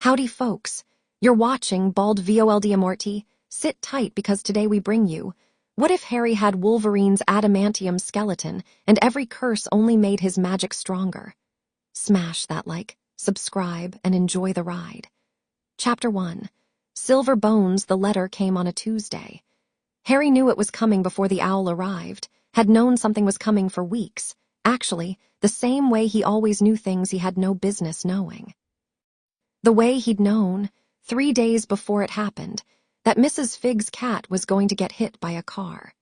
Howdy, folks. You're watching Bald Voldemorty. Sit tight because today we bring you, what if Harry had Wolverine's adamantium skeleton and every curse only made his magic stronger? Smash that like, subscribe, and enjoy the ride. Chapter 1. Silver Bones. The letter came on a Tuesday. Harry knew it was coming before the owl arrived, had known something was coming for weeks, actually, the same way he always knew things he had no business knowing. The way he'd known, 3 days before it happened, that Mrs. Figg's cat was going to get hit by a car.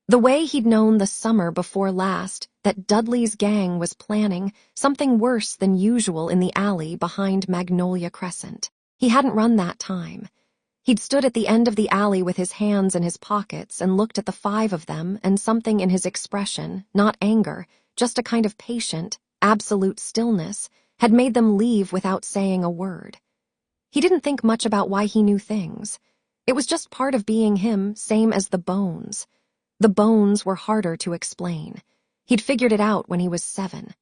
The way he'd known the summer before last that Dudley's gang was planning something worse than usual in the alley behind Magnolia Crescent. He hadn't run that time. He'd stood at the end of the alley with his hands in his pockets and looked at the 5 of them, and something in his expression, not anger, just a kind of patient, absolute stillness, had made them leave without saying a word. He didn't think much about why he knew things. It was just part of being him, same as the bones. The bones were harder to explain. He'd figured it out when he was 7.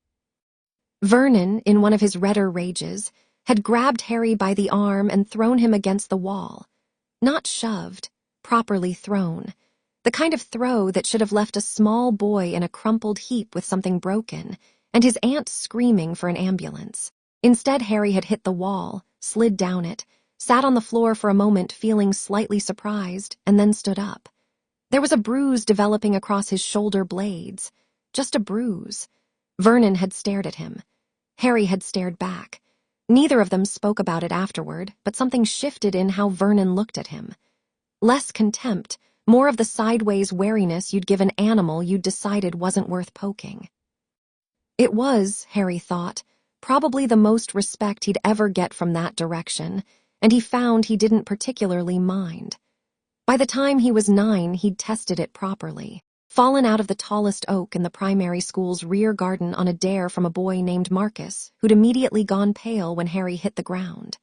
Vernon, in one of his redder rages, had grabbed Harry by the arm and thrown him against the wall. Not shoved, properly thrown. The kind of throw that should have left a small boy in a crumpled heap with something broken, and his aunt screaming for an ambulance. Instead, Harry had hit the wall, slid down it, sat on the floor for a moment feeling slightly surprised, and then stood up. There was a bruise developing across his shoulder blades. Just a bruise. Vernon had stared at him. Harry had stared back. Neither of them spoke about it afterward, but something shifted in how Vernon looked at him. Less contempt, more of the sideways wariness you'd give an animal you'd decided wasn't worth poking. It was, Harry thought, probably the most respect he'd ever get from that direction, and he found he didn't particularly mind. By the time he was 9, he'd tested it properly. Fallen out of the tallest oak in the primary school's rear garden on a dare from a boy named Marcus, who'd immediately gone pale when Harry hit the ground.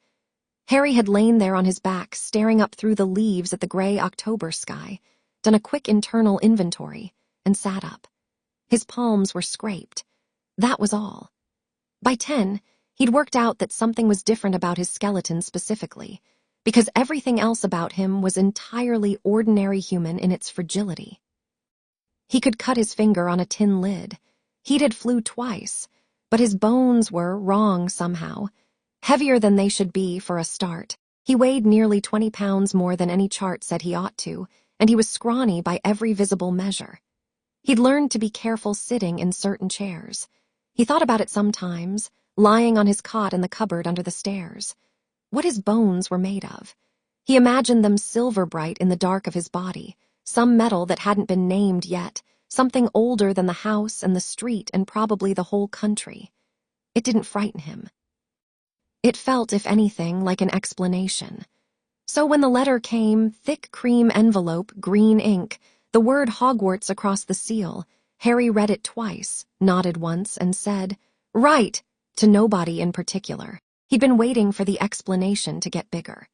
Harry had lain there on his back, staring up through the leaves at the gray October sky, done a quick internal inventory, and sat up. His palms were scraped. That was all. By 10, he'd worked out that something was different about his skeleton specifically, because everything else about him was entirely ordinary human in its fragility. He could cut his finger on a tin lid. He'd had flew twice, but his bones were wrong somehow, heavier than they should be for a start. He weighed nearly 20 pounds more than any chart said he ought to, and he was scrawny by every visible measure. He'd learned to be careful sitting in certain chairs. He thought about it sometimes, lying on his cot in the cupboard under the stairs. What his bones were made of. He imagined them silver bright in the dark of his body, some metal that hadn't been named yet, something older than the house and the street and probably the whole country. It didn't frighten him. It felt, if anything, like an explanation. So when the letter came, thick cream envelope, green ink, the word Hogwarts across the seal, Harry read it twice, nodded once, and said, "Right," to nobody in particular. He'd been waiting for the explanation to get bigger.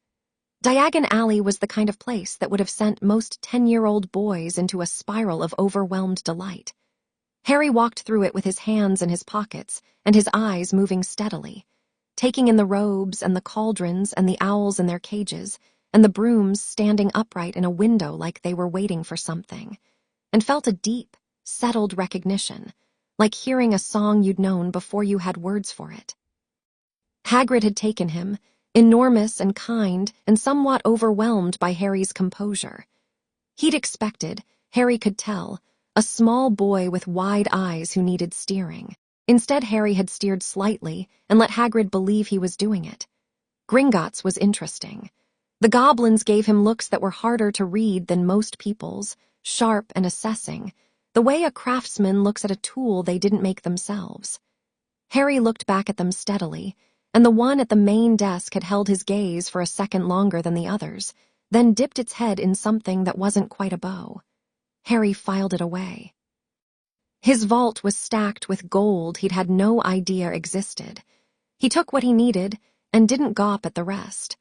Diagon Alley was the kind of place that would have sent most 10-year-old boys into a spiral of overwhelmed delight. Harry walked through it with his hands in his pockets and his eyes moving steadily, taking in the robes and the cauldrons and the owls in their cages and the brooms standing upright in a window like they were waiting for something, and felt a deep, settled recognition, like hearing a song you'd known before you had words for it. Hagrid had taken him, enormous and kind and somewhat overwhelmed by Harry's composure. He'd expected, Harry could tell, a small boy with wide eyes who needed steering. Instead, Harry had steered slightly and let Hagrid believe he was doing it. Gringotts was interesting. The goblins gave him looks that were harder to read than most people's, sharp and assessing, the way a craftsman looks at a tool they didn't make themselves. Harry looked back at them steadily, and the one at the main desk had held his gaze for a second longer than the others, then dipped its head in something that wasn't quite a bow. Harry filed it away. His vault was stacked with gold he'd had no idea existed. He took what he needed and didn't gawp at the rest.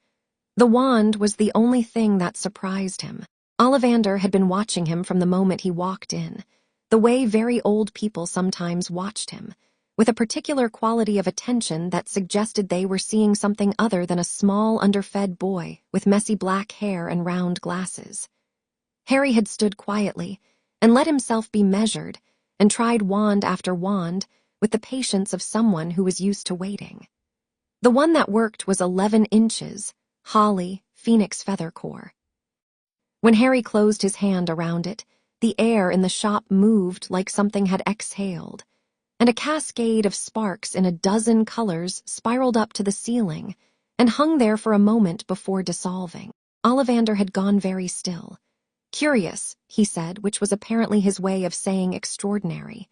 The wand was the only thing that surprised him. Ollivander had been watching him from the moment he walked in, the way very old people sometimes watched him, with a particular quality of attention that suggested they were seeing something other than a small, underfed boy with messy black hair and round glasses. Harry had stood quietly and let himself be measured and tried wand after wand with the patience of someone who was used to waiting. The one that worked was 11 inches, holly, phoenix feather core. When Harry closed his hand around it, the air in the shop moved like something had exhaled, and a cascade of sparks in a dozen colors spiraled up to the ceiling and hung there for a moment before dissolving. Ollivander had gone very still. "Curious," he said, which was apparently his way of saying extraordinary.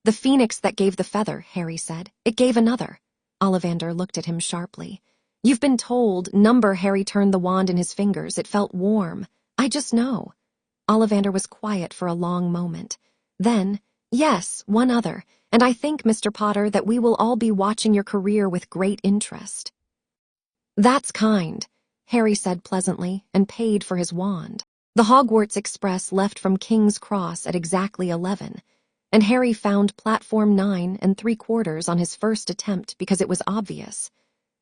"The phoenix that gave the feather," Harry said. "It gave another." Ollivander looked at him sharply. "You've been told." Harry turned the wand in his fingers. "It felt warm. I just know." Ollivander was quiet for a long moment. Then, "Yes, one other, and I think, Mr. Potter, that we will all be watching your career with great interest." "That's kind," Harry said pleasantly, and paid for his wand. The Hogwarts Express left from King's Cross at exactly 11, and Harry found platform 9 3/4 on his first attempt because it was obvious.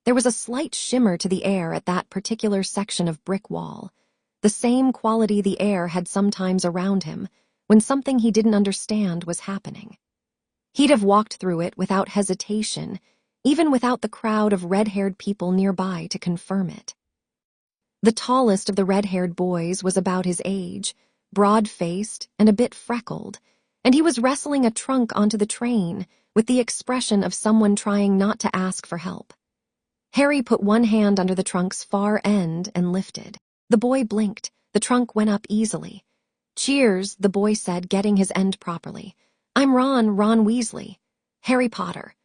There was a slight shimmer to the air at that particular section of brick wall, the same quality the air had sometimes around him when something he didn't understand was happening. He'd have walked through it without hesitation, even without the crowd of red-haired people nearby to confirm it. The tallest of the red-haired boys was about his age, broad-faced and a bit freckled, and he was wrestling a trunk onto the train with the expression of someone trying not to ask for help. Harry put one hand under the trunk's far end and lifted. The boy blinked. The trunk went up easily. "Cheers," the boy said, getting his end properly. "I'm Ron Weasley." "Harry Potter."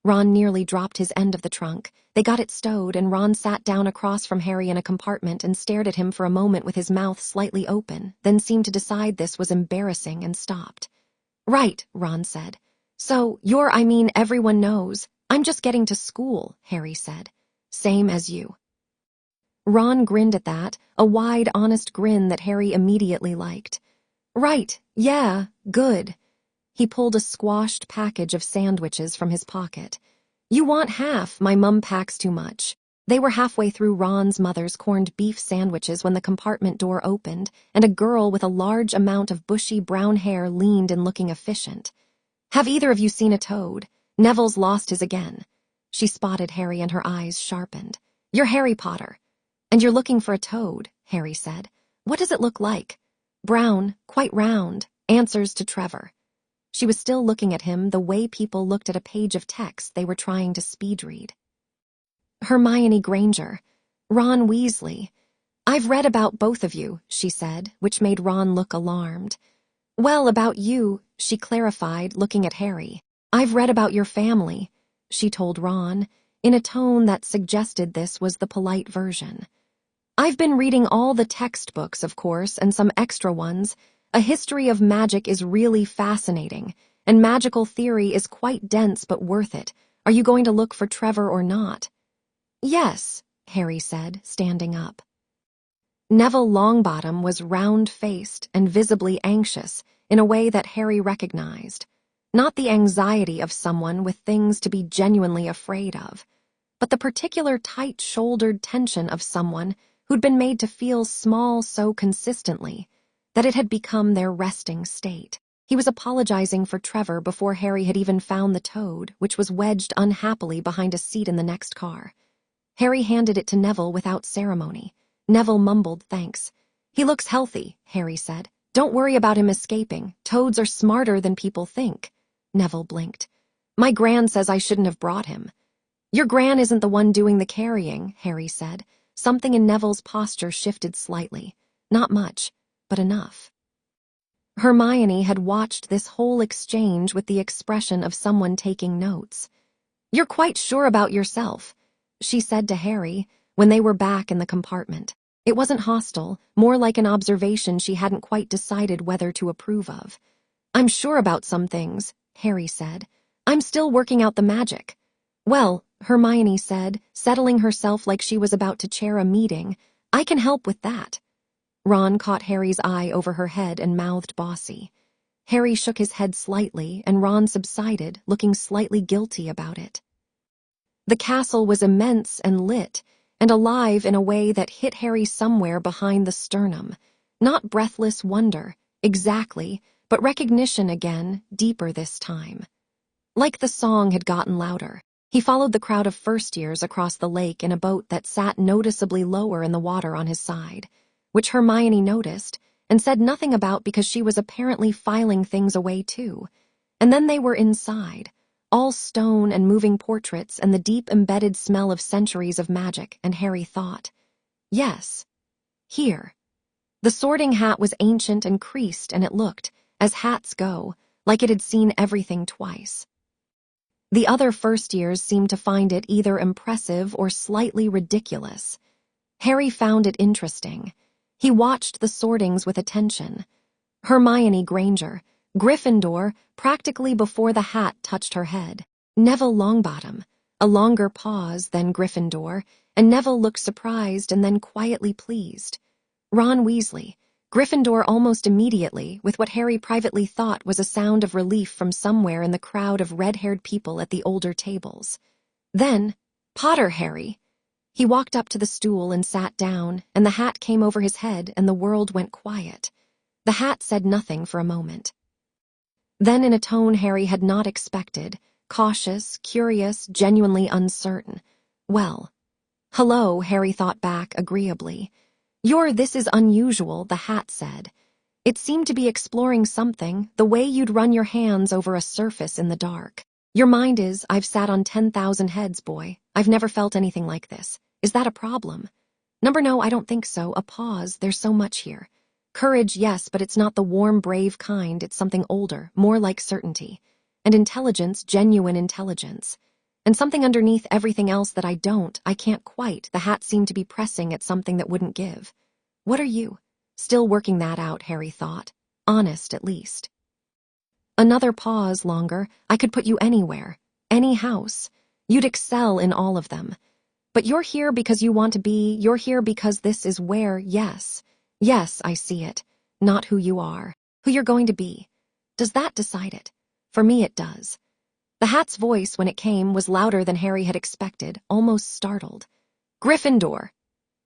Ron nearly dropped his end of the trunk. They got it stowed, and Ron sat down across from Harry in a compartment and stared at him for a moment with his mouth slightly open, then seemed to decide this was embarrassing and stopped. "Right," Ron said. "So, everyone knows. I'm just getting to school," Harry said. "Same as you." Ron grinned at that, a wide, honest grin that Harry immediately liked. "Right, yeah, good." He pulled a squashed package of sandwiches from his pocket. "You want half, my mum packs too much." They were halfway through Ron's mother's corned beef sandwiches when the compartment door opened, and a girl with a large amount of bushy brown hair leaned in looking efficient. "Have either of you seen a toad? Neville's lost his again." She spotted Harry and her eyes sharpened. "You're Harry Potter. And you're looking for a toad," Harry said. "What does it look like?" "Brown, quite round, answers to Trevor." She was still looking at him the way people looked at a page of text they were trying to speed read. "Hermione Granger. Ron Weasley. I've read about both of you," she said, which made Ron look alarmed. "Well, about you," she clarified, looking at Harry. "I've read about your family," she told Ron, in a tone that suggested this was the polite version. "I've been reading all the textbooks, of course, and some extra ones. A history of magic is really fascinating, and magical theory is quite dense but worth it. Are you going to look for Trevor or not?" "Yes," Harry said, standing up. Neville Longbottom was round-faced and visibly anxious in a way that Harry recognized. Not the anxiety of someone with things to be genuinely afraid of, but the particular tight-shouldered tension of someone who'd been made to feel small so consistently that it had become their resting state. He was apologizing for Trevor before Harry had even found the toad, which was wedged unhappily behind a seat in the next car. Harry handed it to Neville without ceremony. Neville mumbled thanks. "He looks healthy," Harry said. "Don't worry about him escaping. Toads are smarter than people think." Neville blinked. "My gran says I shouldn't have brought him." "Your gran isn't the one doing the carrying," Harry said. Something in Neville's posture shifted slightly. Not much, but enough. Hermione had watched this whole exchange with the expression of someone taking notes. "You're quite sure about yourself," she said to Harry when they were back in the compartment. It wasn't hostile, more like an observation she hadn't quite decided whether to approve of. "I'm sure about some things," Harry said. "I'm still working out the magic." "Well," Hermione said, settling herself like she was about to chair a meeting, "I can help with that." Ron caught Harry's eye over her head and mouthed bossy. Harry shook his head slightly, and Ron subsided, looking slightly guilty about it. The castle was immense and lit, and alive in a way that hit Harry somewhere behind the sternum. Not breathless wonder, exactly, but recognition again, deeper this time. Like the song had gotten louder, he followed the crowd of first-years across the lake in a boat that sat noticeably lower in the water on his side, which Hermione noticed and said nothing about because she was apparently filing things away too. And then they were inside, all stone and moving portraits and the deep embedded smell of centuries of magic, and Harry thought, yes, here. The Sorting Hat was ancient and creased, and it looked, as hats go, like it had seen everything twice. The other first-years seemed to find it either impressive or slightly ridiculous. Harry found it interesting. He watched the sortings with attention. Hermione Granger, Gryffindor, practically before the hat touched her head. Neville Longbottom, a longer pause than Gryffindor, and Neville looked surprised and then quietly pleased. Ron Weasley, Gryffindor almost immediately, with what Harry privately thought was a sound of relief from somewhere in the crowd of red-haired people at the older tables. Then, Potter Harry. He walked up to the stool and sat down, and the hat came over his head and the world went quiet. The hat said nothing for a moment. Then, in a tone Harry had not expected, cautious, curious, genuinely uncertain, "Well, hello," Harry thought back agreeably. This is unusual," the hat said. It seemed to be exploring something, the way you'd run your hands over a surface in the dark. "Your mind is, I've sat on 10,000 heads, boy. I've never felt anything like this. Is that a problem?" No, I don't think so." A pause. "There's so much here. Courage, yes, but it's not the warm, brave kind. It's something older, more like certainty. And intelligence, genuine intelligence. And something underneath everything else that I can't quite." The hat seemed to be pressing at something that wouldn't give. "What are you?" Still working that out, Harry thought. Honest, at least. Another pause longer. "I could put you anywhere. Any house. You'd excel in all of them. But you're here because you want to be. You're here because this is where, yes. Yes, I see it. Not who you are. Who you're going to be. Does that decide it? For me it does." The hat's voice, when it came, was louder than Harry had expected, almost startled. "Gryffindor."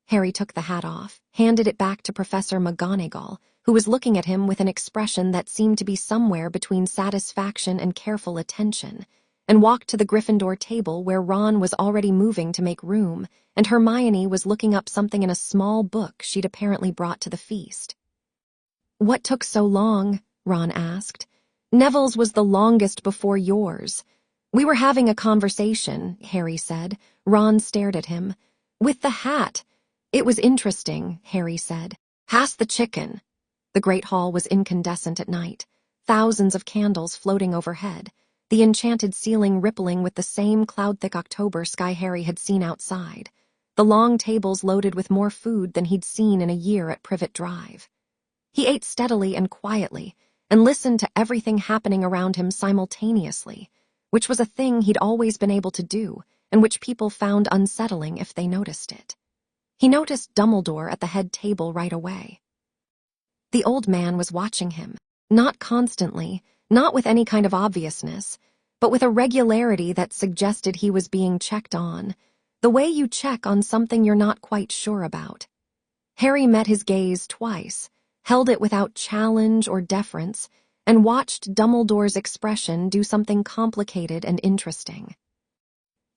Harry took the hat off, handed it back to Professor McGonagall, who was looking at him with an expression that seemed to be somewhere between satisfaction and careful attention, and walked to the Gryffindor table where Ron was already moving to make room, and Hermione was looking up something in a small book she'd apparently brought to the feast. "What took so long?" Ron asked. "Neville's was the longest before yours." "We were having a conversation," Harry said. Ron stared at him. "With the hat." "It was interesting," Harry said. "Pass the chicken." The great hall was incandescent at night, thousands of candles floating overhead, the enchanted ceiling rippling with the same cloud-thick October sky Harry had seen outside, the long tables loaded with more food than he'd seen in a year at Privet Drive. He ate steadily and quietly, and listened to everything happening around him simultaneously, which was a thing he'd always been able to do, and which people found unsettling if they noticed it. He noticed Dumbledore at the head table right away. The old man was watching him, not constantly, not with any kind of obviousness, but with a regularity that suggested he was being checked on, the way you check on something you're not quite sure about. Harry met his gaze twice, held it without challenge or deference, and watched Dumbledore's expression do something complicated and interesting.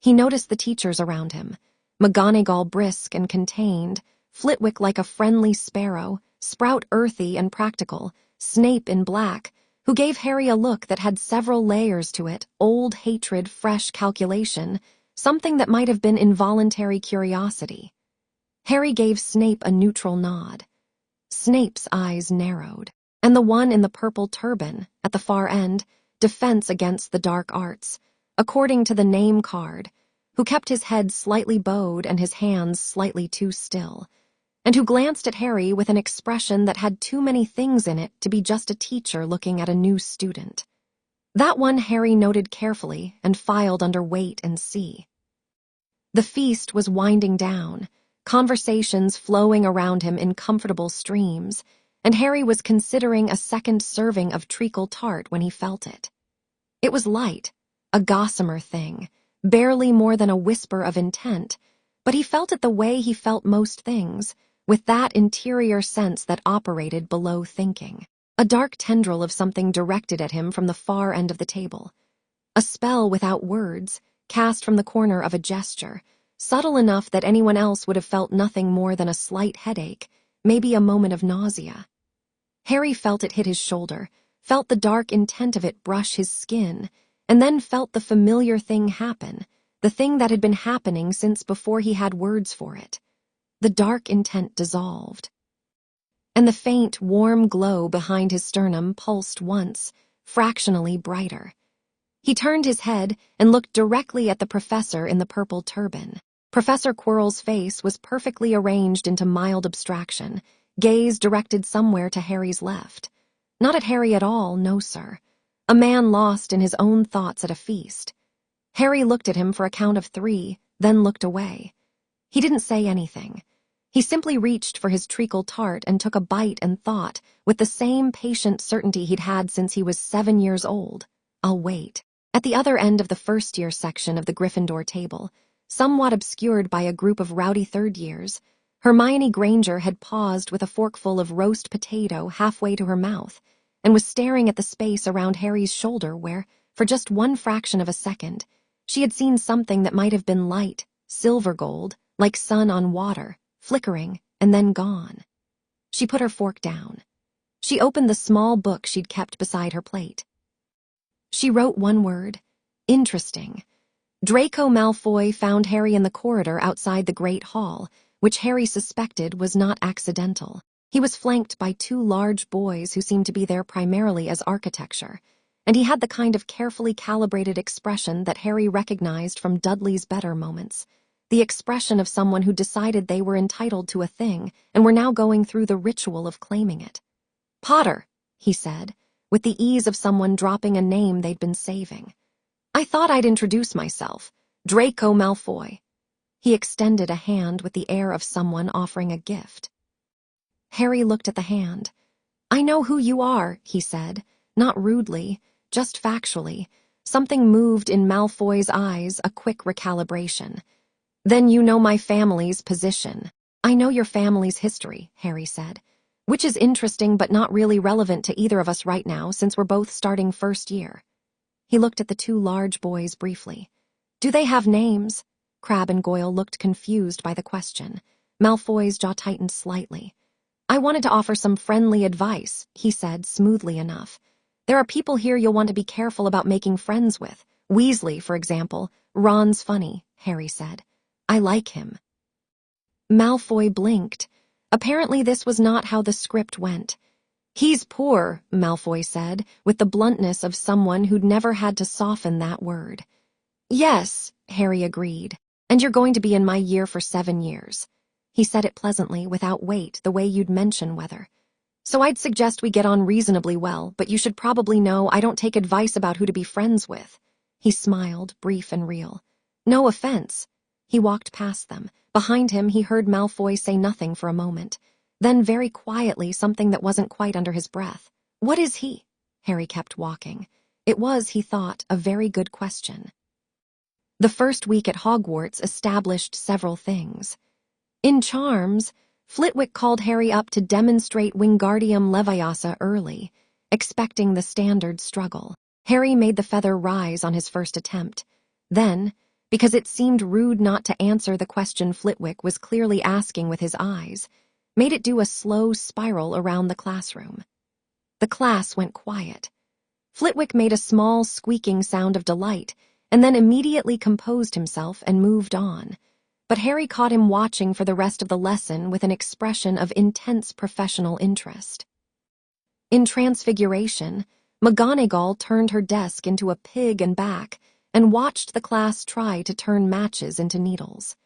He noticed the teachers around him, McGonagall brisk and contained, Flitwick like a friendly sparrow, Sprout earthy and practical, Snape in black, who gave Harry a look that had several layers to it, old hatred, fresh calculation, something that might have been involuntary curiosity. Harry gave Snape a neutral nod. Snape's eyes narrowed, and the one in the purple turban, at the far end, Defense Against the Dark Arts, according to the name card, who kept his head slightly bowed and his hands slightly too still, and who glanced at Harry with an expression that had too many things in it to be just a teacher looking at a new student. That one Harry noted carefully and filed under wait and see. The feast was winding down, conversations flowing around him in comfortable streams, and Harry was considering a second serving of treacle tart when he felt it. It was light, a gossamer thing, barely more than a whisper of intent, but he felt it the way he felt most things, with that interior sense that operated below thinking. A dark tendril of something directed at him from the far end of the table. A spell without words, cast from the corner of a gesture, subtle enough that anyone else would have felt nothing more than a slight headache, maybe a moment of nausea. Harry felt it hit his shoulder, felt the dark intent of it brush his skin, and then felt the familiar thing happen, the thing that had been happening since before he had words for it. The dark intent dissolved, and the faint, warm glow behind his sternum pulsed once, fractionally brighter. He turned his head and looked directly at the professor in the purple turban. Professor Quirrell's face was perfectly arranged into mild abstraction, gaze directed somewhere to Harry's left. Not at Harry at all, no sir. A man lost in his own thoughts at a feast. Harry looked at him for a count of 3, then looked away. He didn't say anything. He simply reached for his treacle tart and took a bite and thought, with the same patient certainty he'd had since he was 7 years old, I'll wait. At the other end of the first-year section of the Gryffindor table, somewhat obscured by a group of rowdy third-years, Hermione Granger had paused with a forkful of roast potato halfway to her mouth and was staring at the space around Harry's shoulder where, for just one fraction of a second, she had seen something that might have been light, silver gold, like sun on water, flickering, and then gone. She put her fork down. She opened the small book she'd kept beside her plate. She wrote one word, interesting. Draco Malfoy found Harry in the corridor outside the Great Hall, which Harry suspected was not accidental. He was flanked by 2 large boys who seemed to be there primarily as architecture, and he had the kind of carefully calibrated expression that Harry recognized from Dudley's Better moments, the expression of someone who decided they were entitled to a thing and were now going through the ritual of claiming it. Potter, he said, with the ease of someone dropping a name they'd been saving. I thought I'd introduce myself, Draco Malfoy. He extended a hand with the air of someone offering a gift. Harry looked at the hand. I know who you are, he said, not rudely, just factually. Something moved in Malfoy's eyes, a quick recalibration. Then you know my family's position. I know your family's history, Harry said, which is interesting but not really relevant to either of us right now since we're both starting first year. He looked at the 2 large boys briefly. Do they have names? Crabbe and Goyle looked confused by the question. Malfoy's jaw tightened slightly. I wanted to offer some friendly advice, he said smoothly enough. There are people here you'll want to be careful about making friends with. Weasley, for example. Ron's funny, Harry said. I like him. Malfoy blinked. Apparently this was not how the script went. He's poor, Malfoy said, with the bluntness of someone who'd never had to soften that word. Yes, Harry agreed, and you're going to be in my year for 7 years. He said it pleasantly, without weight, the way you'd mention weather. So I'd suggest we get on reasonably well, but you should probably know I don't take advice about who to be friends with. He smiled, brief and real. No offense. He walked past them. Behind him, he heard Malfoy say nothing for a moment. Then, very quietly, something that wasn't quite under his breath. What is he? Harry kept walking. It was, he thought, a very good question. The first week at Hogwarts established several things. In charms, Flitwick called Harry up to demonstrate Wingardium Leviosa early, expecting the standard struggle. Harry made the feather rise on his first attempt. Then, because it seemed rude not to answer the question Flitwick was clearly asking with his eyes, made it do a slow spiral around the classroom. The class went quiet. Flitwick made a small squeaking sound of delight, and then immediately composed himself and moved on. But Harry caught him watching for the rest of the lesson with an expression of intense professional interest. In Transfiguration, McGonagall turned her desk into a pig and back and watched the class try to turn matches into needles.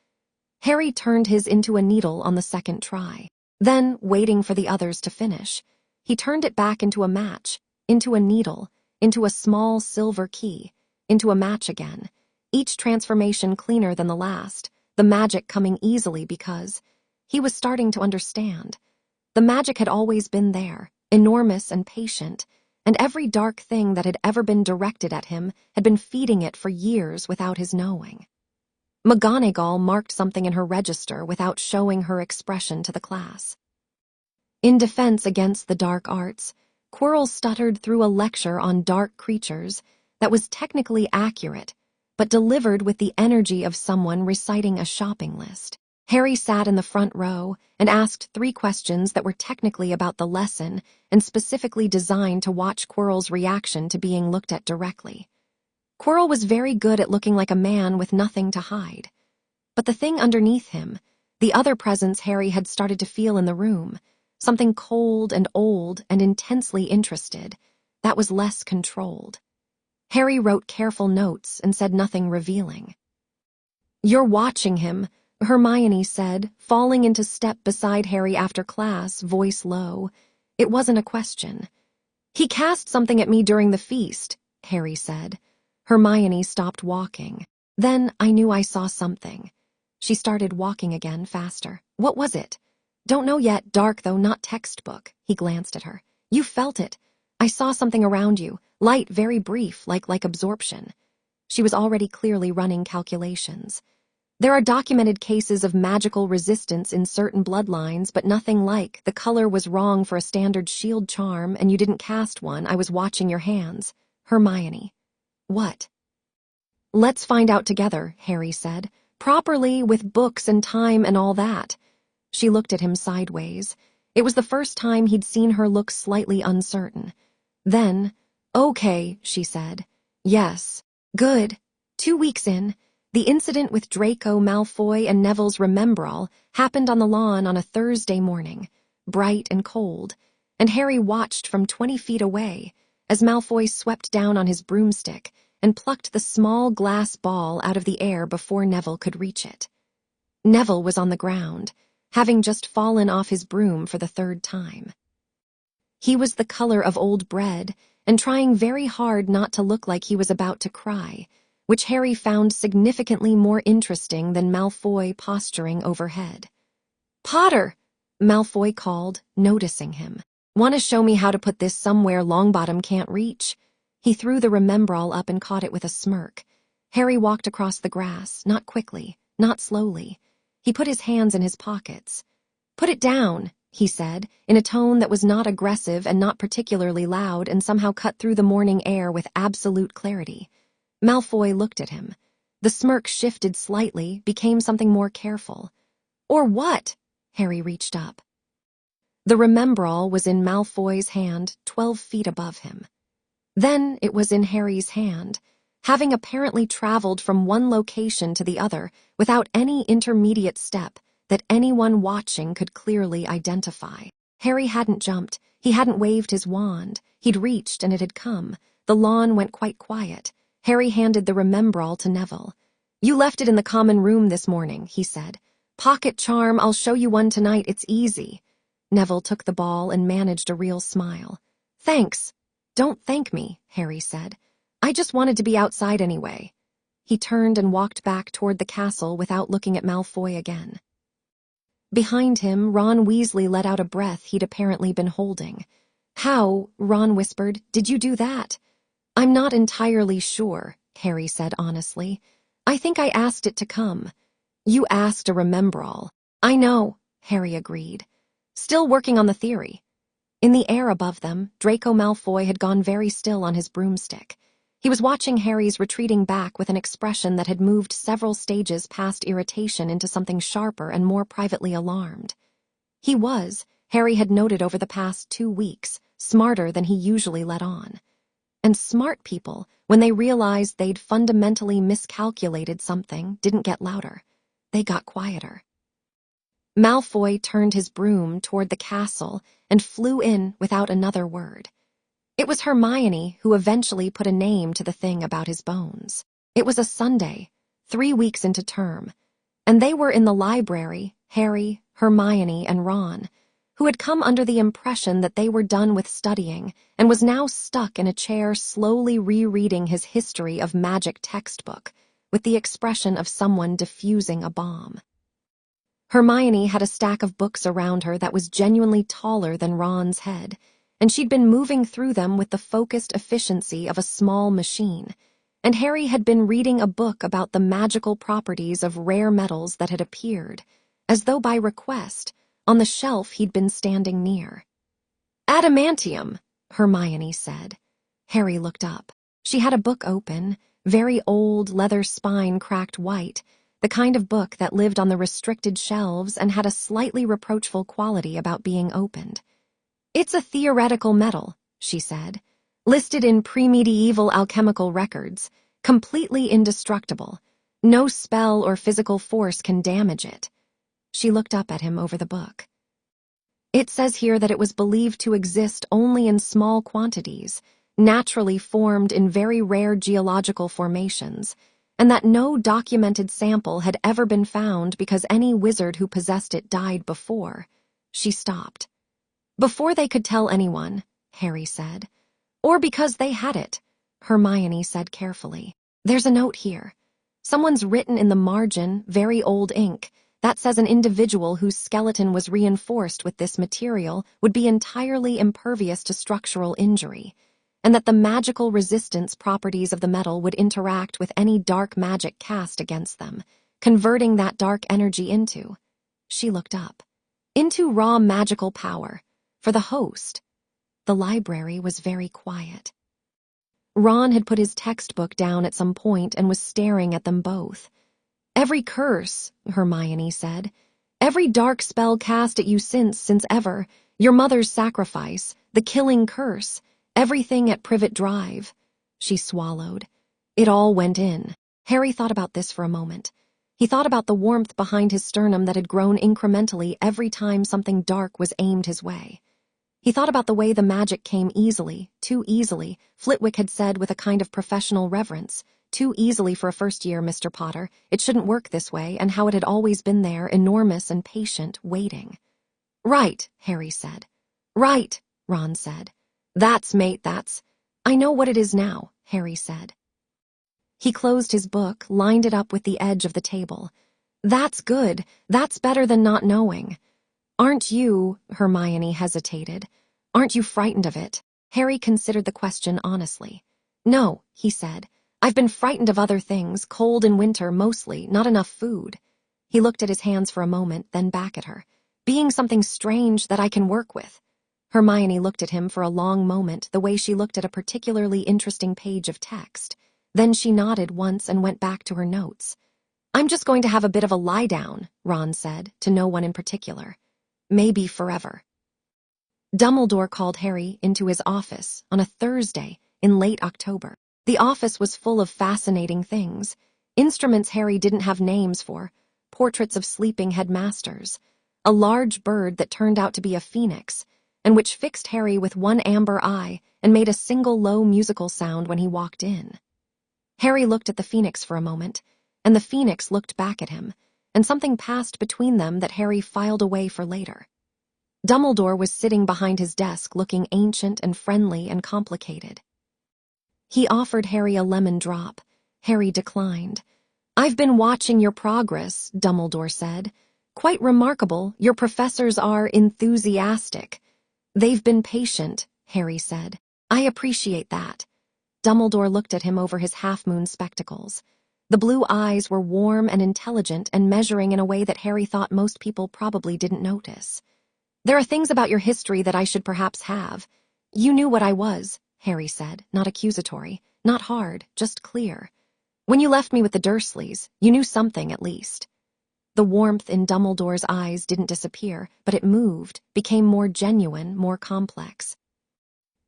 Harry turned his into a needle on the second try. Then, waiting for the others to finish, he turned it back into a match, into a needle, into a small silver key, into a match again, each transformation cleaner than the last, the magic coming easily because he was starting to understand. The magic had always been there, enormous and patient, and every dark thing that had ever been directed at him had been feeding it for years without his knowing. McGonagall marked something in her register without showing her expression to the class. In defense against the dark arts, Quirrell stuttered through a lecture on dark creatures that was technically accurate, but delivered with the energy of someone reciting a shopping list. Harry sat in the front row and asked 3 questions that were technically about the lesson and specifically designed to watch Quirrell's reaction to being looked at directly. Quirrell was very good at looking like a man with nothing to hide. But the thing underneath him, the other presence Harry had started to feel in the room, something cold and old and intensely interested, that was less controlled. Harry wrote careful notes and said nothing revealing. "You're watching him," Hermione said, falling into step beside Harry after class, voice low. It wasn't a question. "He cast something at me during the feast," Harry said. Hermione stopped walking. "Then I knew I saw something." She started walking again, faster. "What was it?" "Don't know yet, dark though, not textbook." He glanced at her. "You felt it. I saw something around you, light, very brief, like absorption." She was already clearly running calculations. "There are documented cases of magical resistance in certain bloodlines, but nothing like, the color was wrong for a standard shield charm and you didn't cast one. I was watching your hands." Hermione. "What?" "Let's find out together," Harry said. "Properly, with books and time and all that." She looked at him sideways. It was the first time he'd seen her look slightly uncertain. Then, "Okay," she said. "Yes. Good. 2 weeks in. The incident with Draco Malfoy and Neville's Remembrall happened on the lawn on a Thursday morning, bright and cold, and Harry watched from 20 feet away as Malfoy swept down on his broomstick and plucked the small glass ball out of the air before Neville could reach it. Neville was on the ground, having just fallen off his broom for the 3rd time. He was the color of old bread and trying very hard not to look like he was about to cry, which Harry found significantly more interesting than Malfoy posturing overhead. "Potter!" Malfoy called, noticing him. "Want to show me how to put this somewhere Longbottom can't reach?" He threw the Remembrall up and caught it with a smirk. Harry walked across the grass, not quickly, not slowly. He put his hands in his pockets. "Put it down," he said, in a tone that was not aggressive and not particularly loud and somehow cut through the morning air with absolute clarity. Malfoy looked at him. The smirk shifted slightly, became something more careful. "Or what?" Harry reached up. The Remembrall was in Malfoy's hand, 12 feet above him. Then it was in Harry's hand, having apparently traveled from one location to the other without any intermediate step that anyone watching could clearly identify. Harry hadn't jumped, he hadn't waved his wand, he'd reached and it had come. The lawn went quite quiet. Harry handed the Remembrall to Neville. "You left it in the common room this morning," he said. "Pocket charm, I'll show you one tonight, it's easy." Neville took the ball and managed a real smile. "Thanks." "Don't thank me," Harry said. "I just wanted to be outside anyway." He turned and walked back toward the castle without looking at Malfoy again. Behind him, Ron Weasley let out a breath he'd apparently been holding. "How," Ron whispered, "did you do that?" "I'm not entirely sure," Harry said honestly. "I think I asked it to come." "You asked a Remembrall." "I know," Harry agreed. "Still working on the theory." In the air above them, Draco Malfoy had gone very still on his broomstick. He was watching Harry's retreating back with an expression that had moved several stages past irritation into something sharper and more privately alarmed. He was, Harry had noted over the past 2 weeks, smarter than he usually let on. And smart people, when they realized they'd fundamentally miscalculated something, didn't get louder. They got quieter. Malfoy turned his broom toward the castle and flew in without another word. It was Hermione who eventually put a name to the thing about his bones. It was a Sunday, 3 weeks into term, and they were in the library, Harry, Hermione, and Ron, who had come under the impression that they were done with studying and was now stuck in a chair slowly rereading his history of magic textbook with the expression of someone defusing a bomb. Hermione had a stack of books around her that was genuinely taller than Ron's head, and she'd been moving through them with the focused efficiency of a small machine. And Harry had been reading a book about the magical properties of rare metals that had appeared, as though by request, on the shelf he'd been standing near. "Adamantium," Hermione said. Harry looked up. She had a book open, very old, leather spine cracked white, the kind of book that lived on the restricted shelves and had a slightly reproachful quality about being opened. "It's a theoretical metal," she said, "listed in pre-medieval alchemical records, completely indestructible. No spell or physical force can damage it." She looked up at him over the book. "It says here that it was believed to exist only in small quantities, naturally formed in very rare geological formations, and that no documented sample had ever been found because any wizard who possessed it died before." She stopped. "Before they could tell anyone," Harry said. "Or because they had it," Hermione said carefully. "There's a note here. Someone's written in the margin, very old ink, that says an individual whose skeleton was reinforced with this material would be entirely impervious to structural injury, and that the magical resistance properties of the metal would interact with any dark magic cast against them, converting that dark energy into—" She looked up. "Into raw magical power. For the host." The library was very quiet. Ron had put his textbook down at some point and was staring at them both. "Every curse," Hermione said. "Every dark spell cast at you since ever, your mother's sacrifice, the killing curse, everything at Privet Drive." She swallowed. It all went in. Harry thought about this for a moment. He thought about the warmth behind his sternum that had grown incrementally every time something dark was aimed his way. He thought about the way the magic came easily, too easily, Flitwick had said with a kind of professional reverence. "Too easily for a first year, Mr. Potter. It shouldn't work this way," and how it had always been there, enormous and patient, waiting. "Right," Harry said. "Right," Ron said. That's. "I know what it is now," Harry said. He closed his book, lined it up with the edge of the table. "That's good. That's better than not knowing." "Aren't you," Hermione hesitated, "aren't you frightened of it?" Harry considered the question honestly. "No," he said. "I've been frightened of other things, cold in winter mostly, not enough food." He looked at his hands for a moment, then back at her. "Being something strange that I can work with." Hermione looked at him for a long moment, the way she looked at a particularly interesting page of text. Then she nodded once and went back to her notes. "I'm just going to have a bit of a lie down," Ron said, to no one in particular. "Maybe forever." Dumbledore called Harry into his office on a Thursday in late October. The office was full of fascinating things. Instruments Harry didn't have names for, portraits of sleeping headmasters, a large bird that turned out to be a phoenix, and which fixed Harry with one amber eye and made a single low musical sound when he walked in. Harry looked at the phoenix for a moment, and the phoenix looked back at him, and something passed between them that Harry filed away for later. Dumbledore was sitting behind his desk looking ancient and friendly and complicated. He offered Harry a lemon drop. Harry declined. "I've been watching your progress," Dumbledore said. "Quite remarkable. Your professors are enthusiastic." "They've been patient," Harry said. "I appreciate that." Dumbledore looked at him over his half-moon spectacles. The blue eyes were warm and intelligent and measuring in a way that Harry thought most people probably didn't notice. "There are things about your history that I should perhaps have." "You knew what I was," Harry said, not accusatory, not hard, just clear. "When you left me with the Dursleys, you knew something at least." The warmth in Dumbledore's eyes didn't disappear, but it moved, became more genuine, more complex.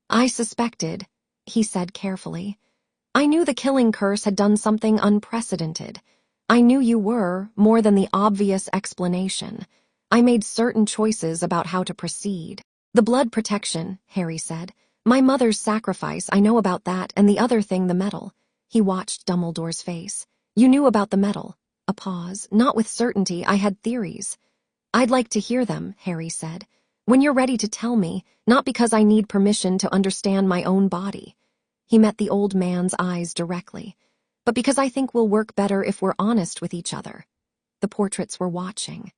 "I suspected," he said carefully. "I knew the killing curse had done something unprecedented. I knew you were, more than the obvious explanation. I made certain choices about how to proceed." "The blood protection," Harry said. "My mother's sacrifice, I know about that, and the other thing, the metal." He watched Dumbledore's face. "You knew about the metal." A pause. "Not with certainty, I had theories." "I'd like to hear them," Harry said. "When you're ready to tell me, not because I need permission to understand my own body." He met the old man's eyes directly. "But because I think we'll work better if we're honest with each other." The portraits were watching.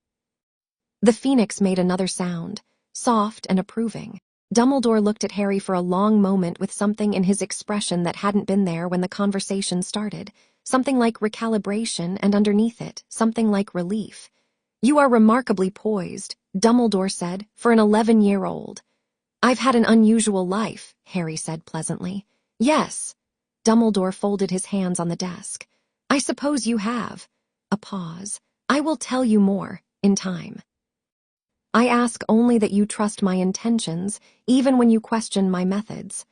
The phoenix made another sound, soft and approving. Dumbledore looked at Harry for a long moment with something in his expression that hadn't been there when the conversation started, something like recalibration, and underneath it, something like relief. "You are remarkably poised," Dumbledore said, "for an 11-year-old. "I've had an unusual life," Harry said pleasantly. "Yes." Dumbledore folded his hands on the desk. "I suppose you have." A pause. "I will tell you more, in time. I ask only that you trust my intentions, even when you question my methods."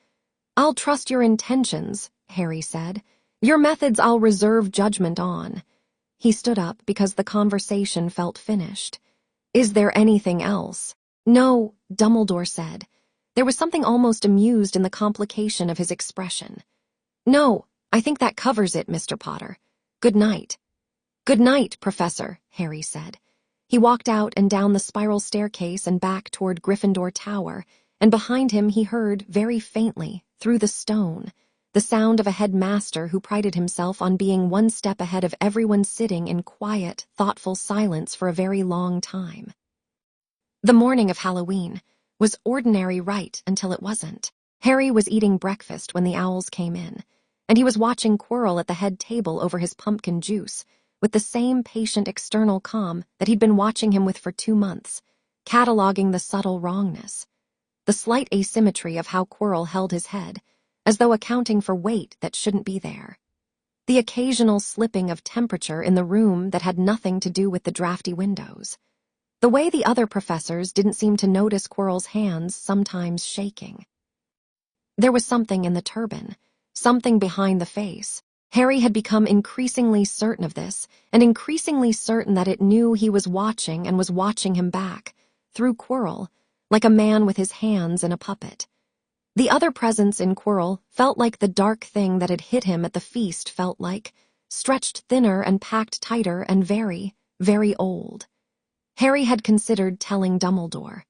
"I'll trust your intentions," Harry said. "Your methods I'll reserve judgment on." He stood up because the conversation felt finished. "Is there anything else?" "No," Dumbledore said. There was something almost amused in the complication of his expression. "No, I think that covers it, Mr. Potter. Good night." "Good night, Professor," Harry said. He walked out and down the spiral staircase and back toward Gryffindor Tower, and behind him he heard, very faintly, through the stone, the sound of a headmaster who prided himself on being one step ahead of everyone sitting in quiet, thoughtful silence for a very long time. The morning of Halloween was ordinary right until it wasn't. Harry was eating breakfast when the owls came in, and he was watching Quirrell at the head table over his pumpkin juice, with the same patient external calm that he'd been watching him with for 2 months, cataloging the subtle wrongness, the slight asymmetry of how Quirrell held his head, as though accounting for weight that shouldn't be there, the occasional slipping of temperature in the room that had nothing to do with the drafty windows, the way the other professors didn't seem to notice Quirrell's hands sometimes shaking. There was something in the turban, something behind the face. Harry had become increasingly certain of this, and increasingly certain that it knew he was watching and was watching him back, through Quirrell, like a man with his hands in a puppet. The other presence in Quirrell felt like the dark thing that had hit him at the feast felt like, stretched thinner and packed tighter and very, very old. Harry had considered telling Dumbledore.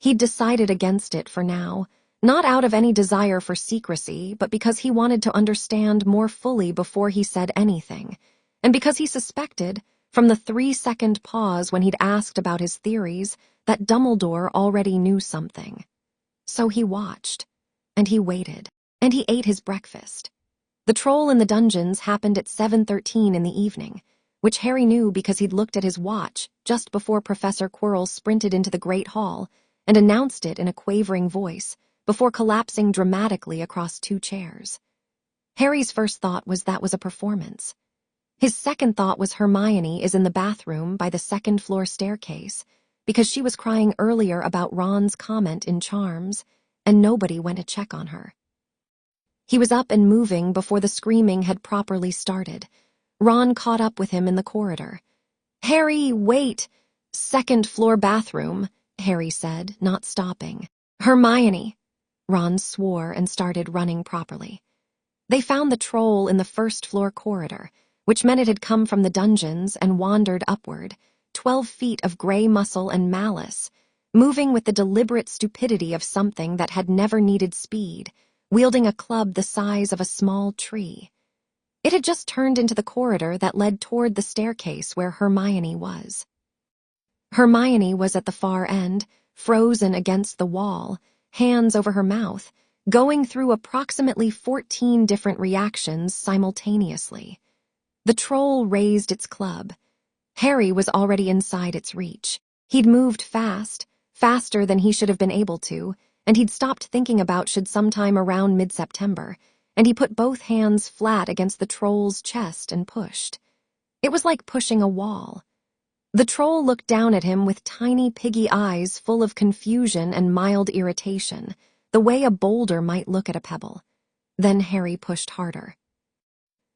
He'd decided against it for now, not out of any desire for secrecy, but because he wanted to understand more fully before he said anything, and because he suspected, from the 3-second pause when he'd asked about his theories, that Dumbledore already knew something. So he watched, and he waited, and he ate his breakfast. The troll in the dungeons happened at 7:13 in the evening, which Harry knew because he'd looked at his watch just before Professor Quirrell sprinted into the Great Hall and announced it in a quavering voice, before collapsing dramatically across 2 chairs. Harry's first thought was that was a performance. His second thought was Hermione is in the bathroom by the 2nd-floor staircase, because she was crying earlier about Ron's comment in Charms, and nobody went to check on her. He was up and moving before the screaming had properly started. Ron caught up with him in the corridor. "Harry, wait! 2nd-floor bathroom," Harry said, not stopping. "Hermione!" Ron swore and started running properly. They found the troll in the 1st-floor corridor, which meant it had come from the dungeons and wandered upward, 12 feet of gray muscle and malice, moving with the deliberate stupidity of something that had never needed speed, wielding a club the size of a small tree. It had just turned into the corridor that led toward the staircase where Hermione was. Hermione was at the far end, frozen against the wall, hands over her mouth, going through approximately 14 different reactions simultaneously. The troll raised its club. Harry was already inside its reach. He'd moved fast, faster than he should have been able to, and he'd stopped thinking about should sometime around mid-September, and he put both hands flat against the troll's chest and pushed. It was like pushing a wall. The troll looked down at him with tiny piggy eyes full of confusion and mild irritation, the way a boulder might look at a pebble. Then Harry pushed harder.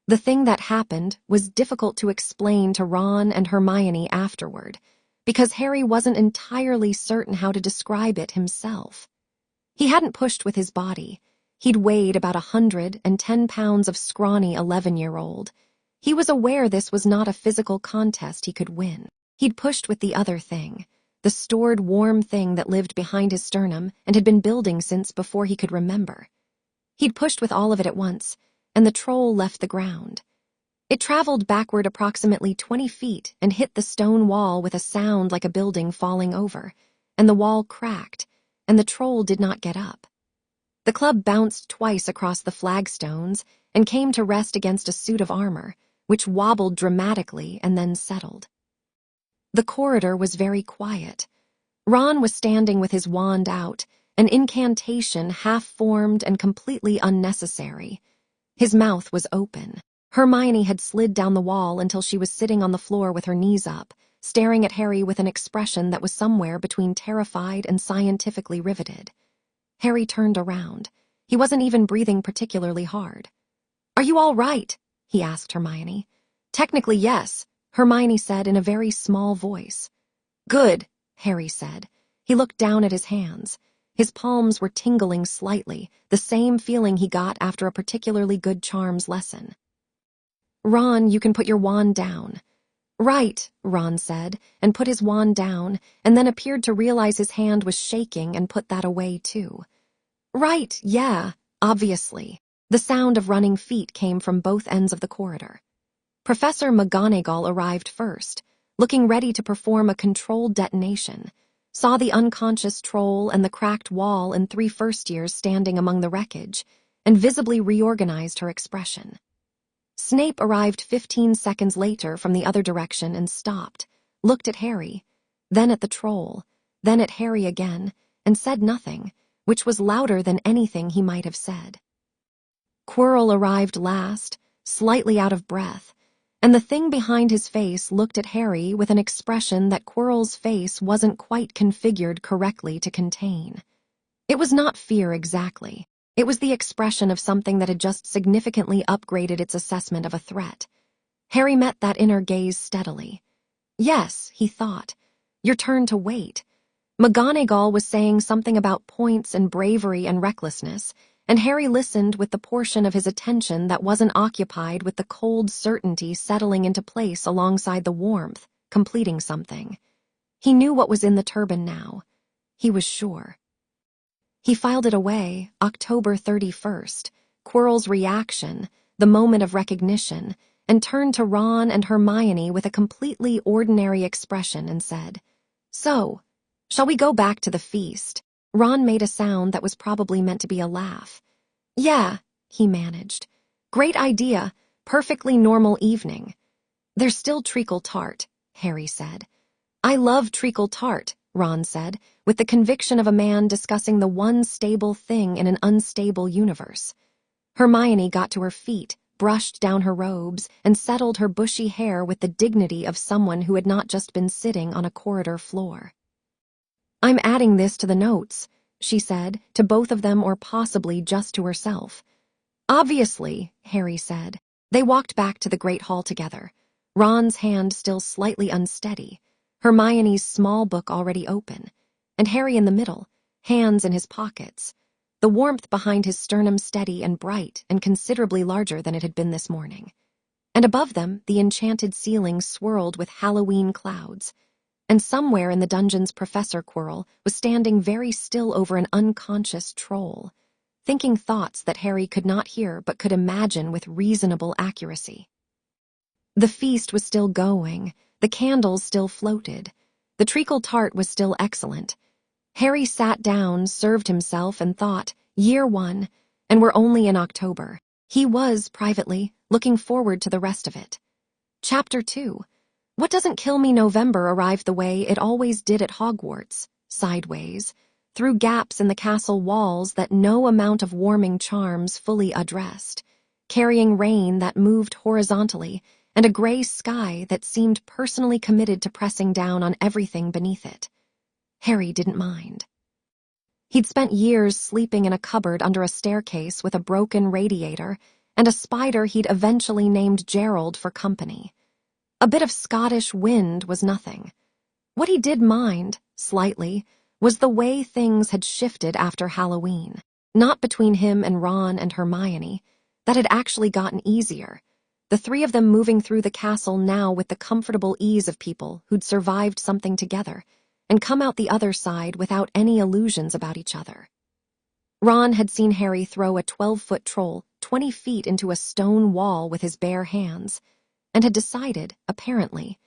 The thing that happened was difficult to explain to Ron and Hermione afterward, because Harry wasn't entirely certain how to describe it himself. He hadn't pushed with his body. He'd weighed about 110 pounds of scrawny 11-year-old. He was aware this was not a physical contest he could win. He'd pushed with the other thing, the stored warm thing that lived behind his sternum and had been building since before he could remember. He'd pushed with all of it at once, and the troll left the ground. It traveled backward approximately 20 feet and hit the stone wall with a sound like a building falling over, and the wall cracked, and the troll did not get up. The club bounced twice across the flagstones and came to rest against a suit of armor, which wobbled dramatically and then settled. The corridor was very quiet. Ron was standing with his wand out, an incantation half-formed and completely unnecessary. His mouth was open. Hermione had slid down the wall until she was sitting on the floor with her knees up, staring at Harry with an expression that was somewhere between terrified and scientifically riveted. Harry turned around. He wasn't even breathing particularly hard. "Are you all right?" he asked Hermione. "Technically, yes," Hermione said in a very small voice. "Good," Harry said. He looked down at his hands. His palms were tingling slightly, the same feeling he got after a particularly good charms lesson. "Ron, you can put your wand down." "Right," Ron said, and put his wand down, and then appeared to realize his hand was shaking and put that away too. "Right, yeah, obviously." The sound of running feet came from both ends of the corridor. Professor McGonagall arrived first, looking ready to perform a controlled detonation, saw the unconscious troll and the cracked wall and 3 first-years standing among the wreckage, and visibly reorganized her expression. Snape arrived 15 seconds later from the other direction and stopped, looked at Harry, then at the troll, then at Harry again, and said nothing, which was louder than anything he might have said. Quirrell arrived last, slightly out of breath, and the thing behind his face looked at Harry with an expression that Quirrell's face wasn't quite configured correctly to contain. It was not fear exactly. It was the expression of something that had just significantly upgraded its assessment of a threat. Harry met that inner gaze steadily. Yes, he thought. Your turn to wait. McGonagall was saying something about points and bravery and recklessness, and Harry listened with the portion of his attention that wasn't occupied with the cold certainty settling into place alongside the warmth, completing something. He knew what was in the turban now. He was sure. He filed it away, October 31st, Quirrell's reaction, the moment of recognition, and turned to Ron and Hermione with a completely ordinary expression and said, "So, shall we go back to the feast?" Ron made a sound that was probably meant to be a laugh. "Yeah," he managed. "Great idea. Perfectly normal evening." "There's still treacle tart," Harry said. "I love treacle tart," Ron said, with the conviction of a man discussing the one stable thing in an unstable universe. Hermione got to her feet, brushed down her robes, and settled her bushy hair with the dignity of someone who had not just been sitting on a corridor floor. "I'm adding this to the notes," she said, to both of them or possibly just to herself. "Obviously," Harry said. They walked back to the Great Hall together, Ron's hand still slightly unsteady, Hermione's small book already open, and Harry in the middle, hands in his pockets, the warmth behind his sternum steady and bright and considerably larger than it had been this morning. And above them, the enchanted ceiling swirled with Halloween clouds, and somewhere in the dungeons Professor Quirrell was standing very still over an unconscious troll, thinking thoughts that Harry could not hear but could imagine with reasonable accuracy. The feast was still going, the candles still floated, the treacle tart was still excellent. Harry sat down, served himself, and thought, year 1, and we're only in October. He was, privately, looking forward to the rest of it. Chapter 2. What Doesn't Kill Me November arrived the way it always did at Hogwarts, sideways, through gaps in the castle walls that no amount of warming charms fully addressed, carrying rain that moved horizontally and a gray sky that seemed personally committed to pressing down on everything beneath it. Harry didn't mind. He'd spent years sleeping in a cupboard under a staircase with a broken radiator and a spider he'd eventually named Gerald for company. A bit of Scottish wind was nothing. What he did mind, slightly, was the way things had shifted after Halloween. Not between him and Ron and Hermione. That had actually gotten easier. The 3 of them moving through the castle now with the comfortable ease of people who'd survived something together and come out the other side without any illusions about each other. Ron had seen Harry throw a 12-foot troll 20 feet into a stone wall with his bare hands, and had decided, apparently,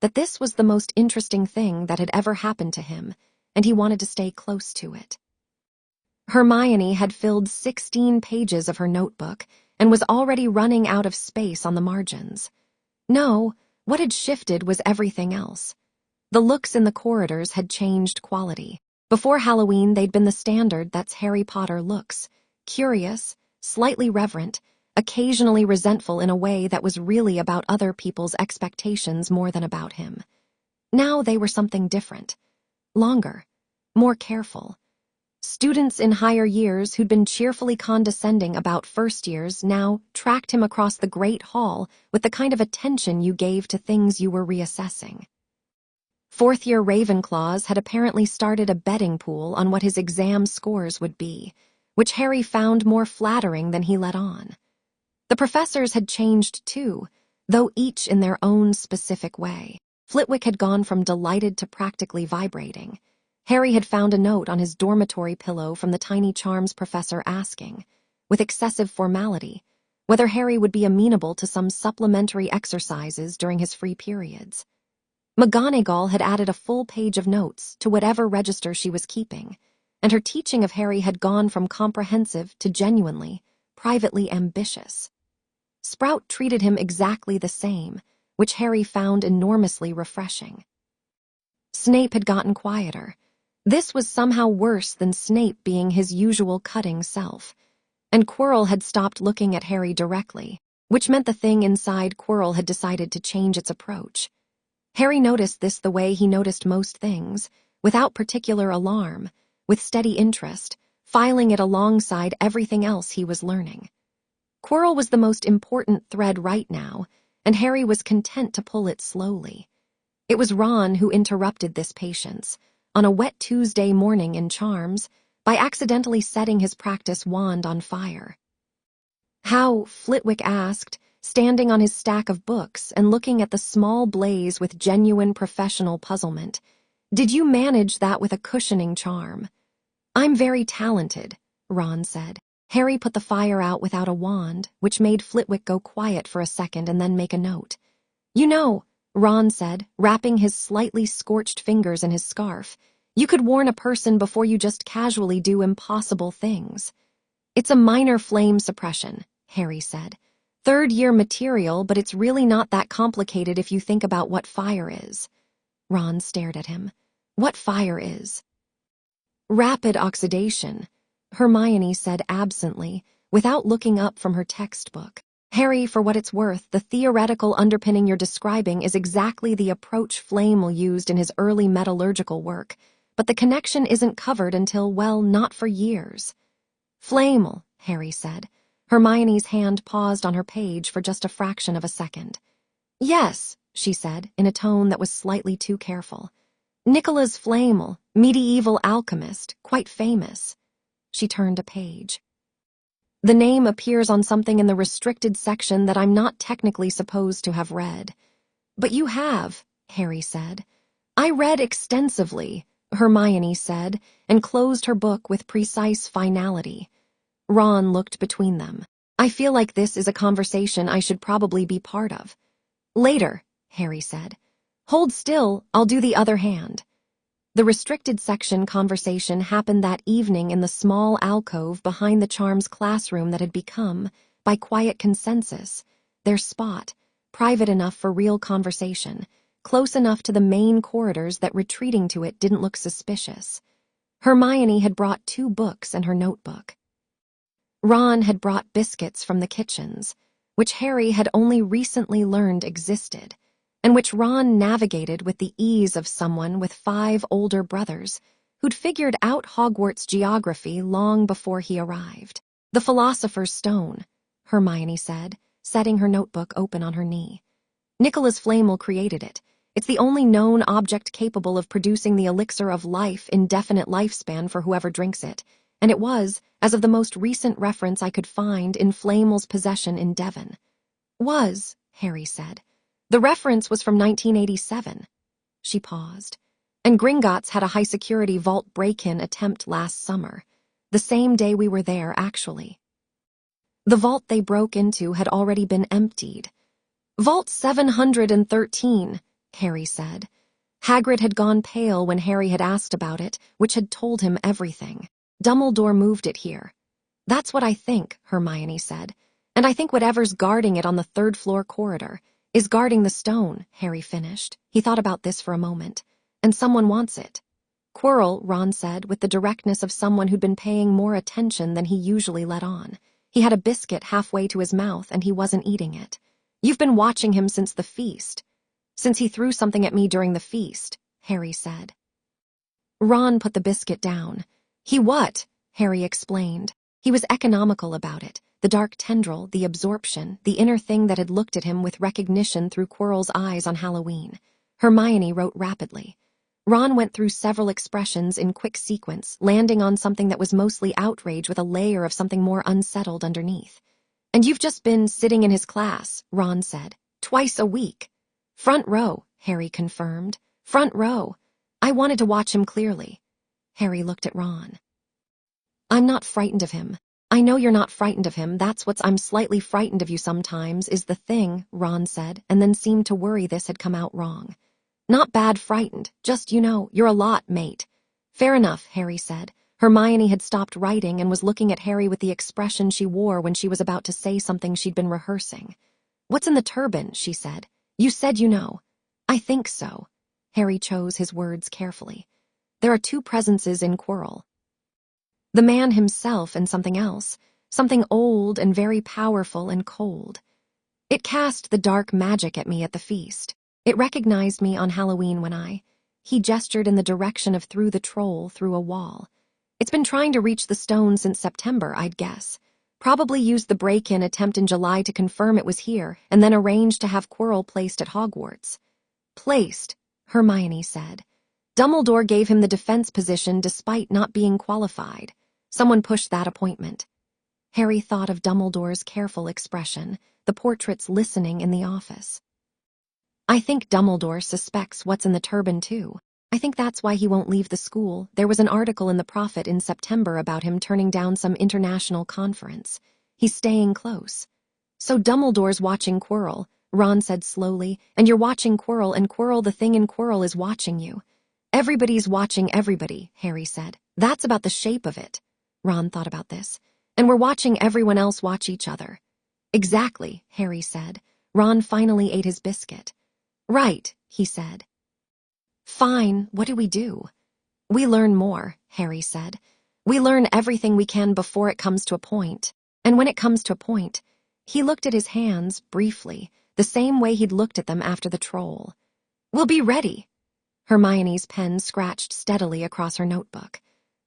that this was the most interesting thing that had ever happened to him, and he wanted to stay close to it. Hermione had filled 16 pages of her notebook and was already running out of space on the margins. No, what had shifted was everything else. The looks in the corridors had changed quality. Before Halloween, they'd been the standard that's Harry Potter looks, curious, slightly reverent, occasionally resentful in a way that was really about other people's expectations more than about him. Now they were something different, longer, more careful. Students in higher years who'd been cheerfully condescending about first years now tracked him across the Great Hall with the kind of attention you gave to things you were reassessing. Fourth-year Ravenclaws had apparently started a betting pool on what his exam scores would be, which Harry found more flattering than he let on. The professors had changed too, though each in their own specific way. Flitwick had gone from delighted to practically vibrating. Harry had found a note on his dormitory pillow from the tiny charms professor asking, with excessive formality, whether Harry would be amenable to some supplementary exercises during his free periods. McGonagall had added a full page of notes to whatever register she was keeping, and her teaching of Harry had gone from comprehensive to genuinely, privately ambitious. Sprout treated him exactly the same, which Harry found enormously refreshing. Snape had gotten quieter. This was somehow worse than Snape being his usual cutting self, and Quirrell had stopped looking at Harry directly, which meant the thing inside Quirrell had decided to change its approach. Harry noticed this the way he noticed most things, without particular alarm, with steady interest, filing it alongside everything else he was learning. Quirrell was the most important thread right now, and Harry was content to pull it slowly. It was Ron who interrupted this patience, on a wet Tuesday morning in Charms, by accidentally setting his practice wand on fire. "How," Flitwick asked, standing on his stack of books and looking at the small blaze with genuine professional puzzlement, "did you manage that with a cushioning charm?" "I'm very talented," Ron said. Harry put the fire out without a wand, which made Flitwick go quiet for a second and then make a note. "You know," Ron said, wrapping his slightly scorched fingers in his scarf, "you could warn a person before you just casually do impossible things." "It's a minor flame suppression," Harry said. "Third-year material, but it's really not that complicated if you think about what fire is." Ron stared at him. "What fire is?" "Rapid oxidation," Hermione said absently, without looking up from her textbook. "Harry, for what it's worth, the theoretical underpinning you're describing is exactly the approach Flamel used in his early metallurgical work, but the connection isn't covered until, well, not for years." "Flamel," Harry said. Hermione's hand paused on her page for just a fraction of a second. "Yes," she said, in a tone that was slightly too careful. "Nicholas Flamel, medieval alchemist, quite famous." She turned a page. "The name appears on something in the restricted section that I'm not technically supposed to have read." "But you have," Harry said. "I read extensively," Hermione said, and closed her book with precise finality. Ron looked between them. "I feel like this is a conversation I should probably be part of." "Later," Harry said. "Hold still, I'll do the other hand." The restricted section conversation happened that evening in the small alcove behind the Charms classroom that had become, by quiet consensus, their spot, private enough for real conversation, close enough to the main corridors that retreating to it didn't look suspicious. Hermione had brought 2 books and her notebook. Ron had brought biscuits from the kitchens, which Harry had only recently learned existed, and which Ron navigated with the ease of someone with 5 older brothers who'd figured out Hogwarts geography long before he arrived. "The Philosopher's Stone," Hermione said, setting her notebook open on her knee. "Nicholas Flamel created it. It's the only known object capable of producing the elixir of life, indefinite lifespan for whoever drinks it, and it was, as of the most recent reference I could find, in Flamel's possession in Devon." "Was," Harry said. "The reference was from 1987. She paused. "And Gringotts had a high-security vault break-in attempt last summer. The same day we were there, actually." The vault they broke into had already been emptied. Vault 713, Harry said. Hagrid had gone pale when Harry had asked about it, which had told him everything. Dumbledore moved it here. That's what I think, Hermione said. And I think whatever's guarding it on the third-floor corridor is guarding the stone, Harry finished. He thought about this for a moment. And someone wants it. Quirrell, Ron said, with the directness of someone who'd been paying more attention than he usually let on. He had a biscuit halfway to his mouth and he wasn't eating it. You've been watching him since the feast. Since he threw something at me during the feast, Harry said. Ron put the biscuit down. He what? Harry explained. He was economical about it. The dark tendril, the absorption, the inner thing that had looked at him with recognition through Quirrell's eyes on Halloween. Hermione wrote rapidly. Ron went through several expressions in quick sequence, landing on something that was mostly outrage with a layer of something more unsettled underneath. And you've just been sitting in his class, Ron said. Twice a week. Front row, Harry confirmed. Front row. I wanted to watch him clearly. Harry looked at Ron. I'm not frightened of him. I know you're not frightened of him. I'm slightly frightened of you sometimes, is the thing, Ron said, and then seemed to worry this had come out wrong. Not bad frightened, just, you're a lot, mate. Fair enough, Harry said. Hermione had stopped writing and was looking at Harry with the expression she wore when she was about to say something she'd been rehearsing. What's in the turban, she said. You said you know. I think so. Harry chose his words carefully. There are two presences in Quirrell. The man himself and something else, something old and very powerful and cold. It cast the dark magic at me at the feast. It recognized me on Halloween when he gestured in the direction of through the troll through a wall. It's been trying to reach the stone since September, I'd guess. Probably used the break-in attempt in July to confirm it was here, and then arranged to have Quirrell placed at Hogwarts. Placed, Hermione said. Dumbledore gave him the defense position despite not being qualified. Someone pushed that appointment. Harry thought of Dumbledore's careful expression, the portraits listening in the office. I think Dumbledore suspects what's in the turban, too. I think that's why he won't leave the school. There was an article in the Prophet in September about him turning down some international conference. He's staying close. So Dumbledore's watching Quirrell, Ron said slowly, and you're watching Quirrell, and Quirrell, the thing in Quirrell, is watching you. Everybody's watching everybody, Harry said. That's about the shape of it. Ron thought about this. And we're watching everyone else watch each other. Exactly, Harry said. Ron finally ate his biscuit. Right, he said. Fine, what do we do? We learn more, Harry said. We learn everything we can before it comes to a point. And when it comes to a point, he looked at his hands, briefly, the same way he'd looked at them after the troll. We'll be ready. Hermione's pen scratched steadily across her notebook.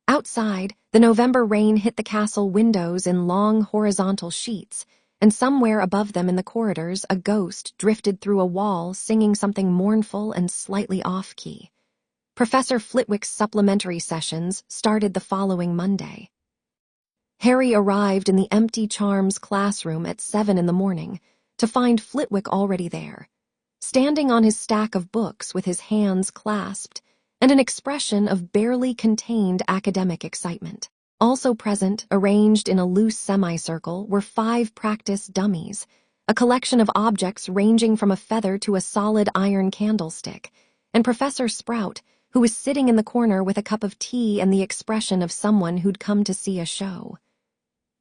Outside, the November rain hit the castle windows in long horizontal sheets, and somewhere above them in the corridors a ghost drifted through a wall singing something mournful and slightly off-key. Professor Flitwick's supplementary sessions started the following Monday. Harry arrived in the empty Charms classroom at 7 in the morning to find Flitwick already there, standing on his stack of books with his hands clasped and an expression of barely contained academic excitement. Also present, arranged in a loose semicircle, were 5 practice dummies, a collection of objects ranging from a feather to a solid iron candlestick, and Professor Sprout, who was sitting in the corner with a cup of tea and the expression of someone who'd come to see a show.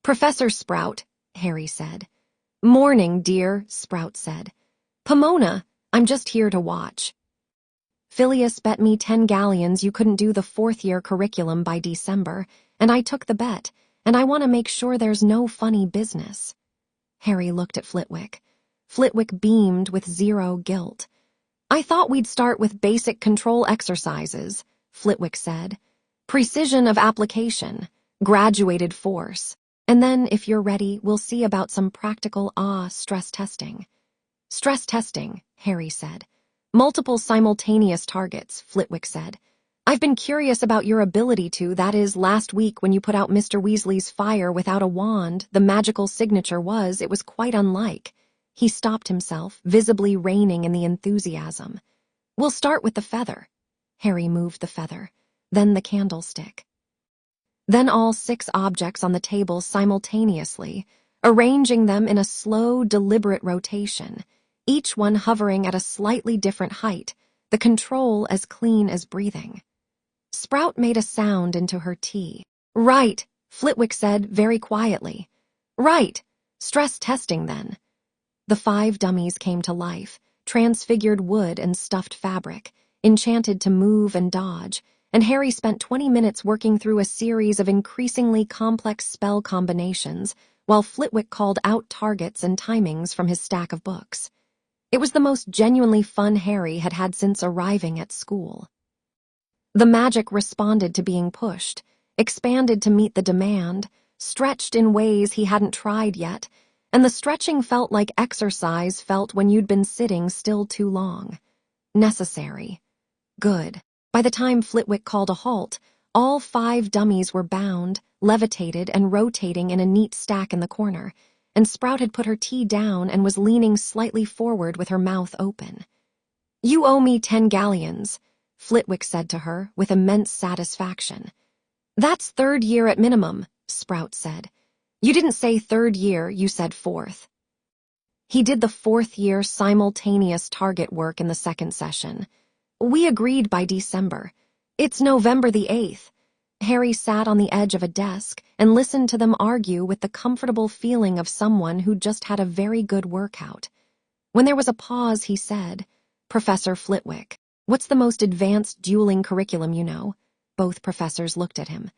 Professor Sprout, Harry said. Morning, dear, Sprout said. Pomona, I'm just here to watch. Phileas bet me 10 galleons you couldn't do the 4th-year curriculum by December, and I took the bet, and I want to make sure there's no funny business. Harry looked at Flitwick. Flitwick beamed with zero guilt. I thought we'd start with basic control exercises, Flitwick said. Precision of application, graduated force, and then, if you're ready, we'll see about some practical stress testing. Stress testing, Harry said. Multiple simultaneous targets, Flitwick said. I've been curious about your ability to, that is, last week when you put out Mr. Weasley's fire without a wand, the magical signature it was quite unlike. He stopped himself, visibly reining in the enthusiasm. We'll start with the feather. Harry moved the feather, then the candlestick. Then all 6 objects on the table simultaneously, arranging them in a slow, deliberate rotation. each one hovering at a slightly different height, the control as clean as breathing. Sprout made a sound into her tea. "Right," Flitwick said very quietly. "Right. Stress testing, then." The 5 dummies came to life, transfigured wood and stuffed fabric, enchanted to move and dodge, and Harry spent 20 minutes working through a series of increasingly complex spell combinations while Flitwick called out targets and timings from his stack of books. It was the most genuinely fun Harry had had since arriving at school. The magic responded to being pushed, expanded to meet the demand, stretched in ways he hadn't tried yet, and the stretching felt like exercise felt when you'd been sitting still too long. Necessary. Good. By the time Flitwick called a halt, all 5 dummies were bound, levitated, and rotating in a neat stack in the corner, and Sprout had put her tea down and was leaning slightly forward with her mouth open. "You owe me 10 galleons," Flitwick said to her with immense satisfaction. "That's 3rd year at minimum," Sprout said. "You didn't say 3rd year, you said 4th. He did the 4th year simultaneous target work in the 2nd session. "We agreed by December. It's November the 8th. Harry sat on the edge of a desk and listened to them argue with the comfortable feeling of someone who'd just had a very good workout. When there was a pause, he said, "Professor Flitwick, what's the most advanced dueling curriculum you know?" Both professors looked at him.